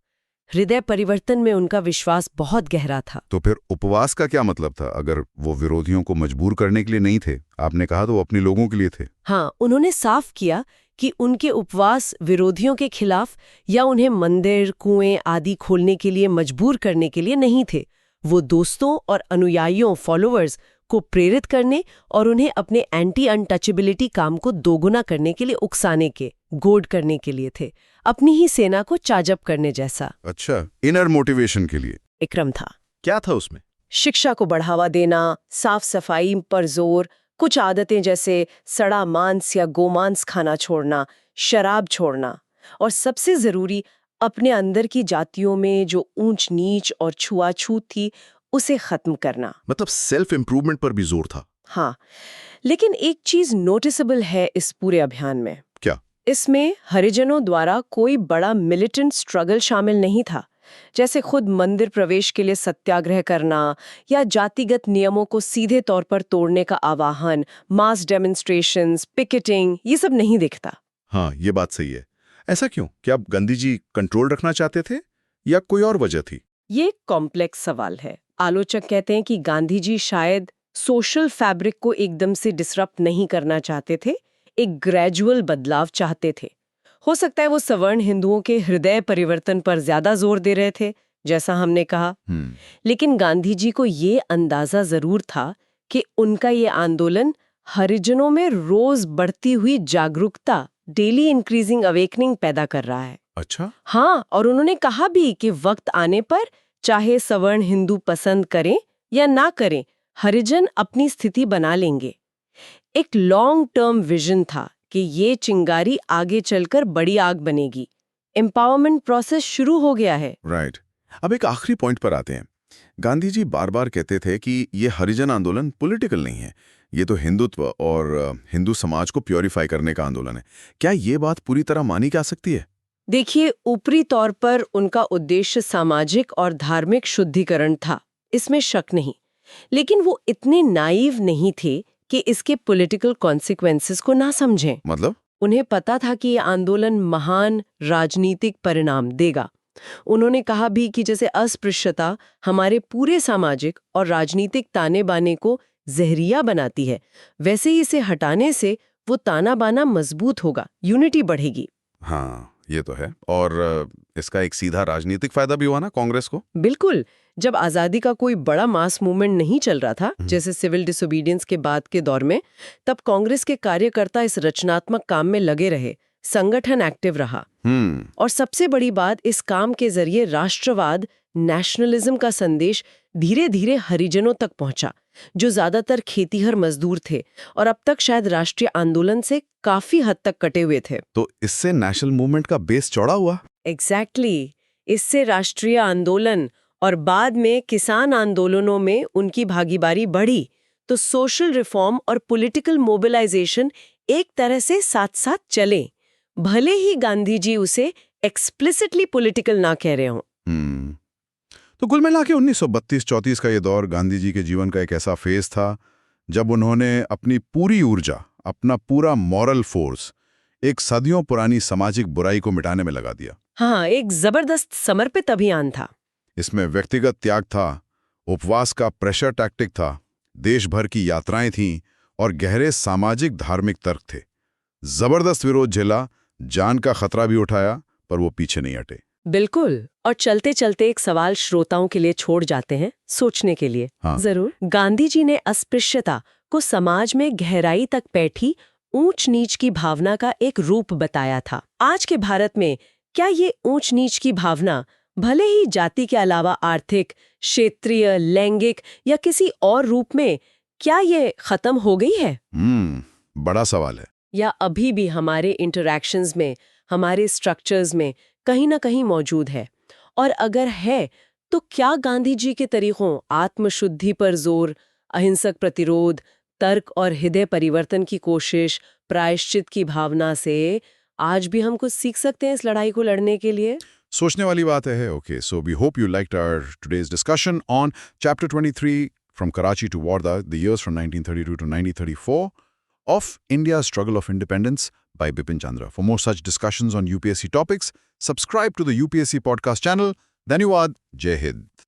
हृदय परिवर्तन में उनका विश्वास बहुत गहरा था। तो फिर उपवास का क्या मतलब था? अगर वो विरोधियों को मजबूर करने के लिए नहीं थे, आपने कहा तो वो अपने लोगों के लिए थे। हाँ, उन्होंने साफ किया कि उनके उपवास विरोधियों के खिलाफ या उन्हें मंदिर, कुएं आदि खोलने के लिए मजबूर करने के लिए नहीं थे। वो दोस्तों और अनुयायियों, फॉलोअर्स को प्रेरित करने और उन्हें अपने एंटी अनटचेबिलिटी काम को दोगुना करने के लिए उकसाने के, गोड करने के लिए थे। अपनी ही सेना को चाजब करने जैसा। अच्छा, इनर मोटिवेशन के लिए एक क्रम था। क्या था उसमें? शिक्षा को बढ़ावा देना, साफ सफाई पर जोर, कुछ आदतें जैसे सड़ा मांस या गोमांस खाना छोड़ना, शराब छोड़ना, और सबसे जरूरी अपने अंदर की जातियों में जो ऊंच नीच और छुआछूत थी उसे खत्म करना। मतलब सेल्फ इम्प्रूवमेंट पर भी जोर था। हाँ, लेकिन एक चीज नोटिसेबल है इस पूरे अभियान में। क्या? इसमें हरिजनों द्वारा कोई बड़ा मिलिटेंट स्ट्रगल शामिल नहीं था, जैसे खुद मंदिर प्रवेश के लिए सत्याग्रह करना या जातिगत नियमों को सीधे तौर पर तोड़ने का आह्वान, मास डेमोन्स्ट्रेशंस, पिकेटिंग, ये सब नहीं दिखता। हाँ, ये बात सही है। ऐसा क्यों? क्या अब गांधी जी कंट्रोल रखना चाहते थे या कोई और वजह थी? ये कॉम्प्लेक्स सवाल है। आलोचक कहते हैं कि गांधी जी शायद सोशल फैब्रिक को एकदम से डिसरप्ट नहीं करना चाहते थे, एक ग्रेजुअल बदलाव चाहते थे। हो सकता है वो सवर्ण हिंदुओं के हृदय परिवर्तन पर ज्यादा जोर दे रहे थे, जैसा हमने कहा। लेकिन गांधी जी को ये अंदाजा जरूर था कि उनका ये आंदोलन हरिजनों में रोज बढ़ती हुई जागरूकता, डेली इंक्रीजिंग अवेकनिंग पैदा कर रहा है। अच्छा। हाँ, और उन्होंने कहा भी कि वक्त आने पर चाहे सवर्ण हिंदू पसंद करें या ना करें, हरिजन अपनी स्थिति बना लेंगे। एक लॉन्ग टर्म विजन था कि ये चिंगारी आगे चलकर बड़ी आग बनेगी। एम्पावरमेंट प्रोसेस शुरू हो गया है। राइट। अब एक आखिरी पॉइंट पर आते हैं। गांधी जी बार बार कहते थे कि ये हरिजन आंदोलन पॉलिटिकल नहीं है, ये तो हिंदुत्व और हिंदू समाज को प्योरीफाई करने का आंदोलन है। क्या ये बात पूरी तरह मानी जा सकती है? देखिए, ऊपरी तौर पर उनका उद्देश्य सामाजिक और धार्मिक शुद्धिकरण था, इसमें शक नहीं। लेकिन वो इतने नाइव नहीं थे कि इसके पॉलिटिकल कॉन्सिक्वेंसेस को ना समझें। मतलब? उन्हें पता था कि ये आंदोलन महान राजनीतिक परिणाम देगा। उन्होंने कहा भी कि जैसे अस्पृश्यता हमारे पूरे सामाजिक और राजनीतिक ताने बाने को जहरिया बनाती है, वैसे ही इसे हटाने से वो ताना बाना मजबूत होगा, यूनिटी बढ़ेगी। हाँ, ये तो है। और इसका एक सीधा राजनीतिक फायदा भी हुआ ना कांग्रेस को? बिल्कुल। जब आजादी का कोई बड़ा मास मूवमेंट नहीं चल रहा था, जैसे सिविल डिसोबीडियंस के बाद के दौर में, तब कांग्रेस के कार्यकर्ता इस रचनात्मक काम में लगे रहे, संगठन एक्टिव रहा। और सबसे बड़ी बात, इस काम के जरिए राष्ट्रवाद, नेशनलिज्म का संदेश धीरे धीरे हरिजनों तक पहुंचा, जो ज्यादातर खेतीहर मजदूर थे और अब तक शायद राष्ट्रीय आंदोलन से काफी हद तक कटे हुए थे। तो इससे नेशनल मूवमेंट का बेस चौड़ा हुआ। एग्जैक्टली। इससे राष्ट्रीय आंदोलन और बाद में किसान आंदोलनों में उनकी भागीदारी बढ़ी, तो सोशल रिफॉर्म और पॉलिटिकल मोबिलाइजेशन एक तरह से साथ साथ चले, भले ही गांधी जी उसे एक्सप्लिसिटली पॉलिटिकल ना कह रहे हों। तो कुल मिला के 1932-34 का ये दौर गांधी जी के जीवन का एक ऐसा फेज था जब उन्होंने अपनी पूरी ऊर्जा, अपना पूरा मॉरल फोर्स एक सदियों पुरानी सामाजिक बुराई को मिटाने में लगा दिया। हाँ, एक जबरदस्त समर्पित अभियान था। इसमें व्यक्तिगत त्याग था, उपवास का प्रेशर टैक्टिक था, देश भर की यात्राएं थीं और गहरे सामाजिक धार्मिक तर्क थे। जबरदस्त विरोध झेला, जान का खतरा भी उठाया, पर वो पीछे नहीं हटे। बिल्कुल। और चलते चलते एक सवाल श्रोताओं के लिए छोड़ जाते हैं, सोचने के लिए। हाँ। जरूर। गांधी जी ने अस्पृश्यता को समाज में गहराई तक बैठी ऊंच नीच की भावना का एक रूप बताया था। आज के भारत में क्या ये ऊंच नीच की भावना भले ही जाति के अलावा आर्थिक, क्षेत्रीय, लैंगिक या किसी और रूप में, क्या ये खत्म हो गई है? बड़ा सवाल है। या अभी भी हमारे इंटरैक्शंस में, हमारे स्ट्रक्चर्स में कहीं ना कहीं मौजूद है? और अगर है, तो क्या गांधी जी के तरीकों आत्मशुद्धि पर जोर, अहिंसक प्रतिरोध, तर्क और हृदय परिवर्तन की कोशिश, प्रायश्चित की भावना से आज भी हम कुछ सीख सकते हैं इस लड़ाई को लड़ने के लिए? सोचने वाली बात है। Okay, so we hope you liked our today's discussion on chapter 23 from Karachi to Wardha, the years from 1932 to 1934 of India's struggle of independence by Bipin Chandra. For more such discussions on UPSC topics, subscribe to the UPSC podcast channel. Dhanyawad. Jai Hind.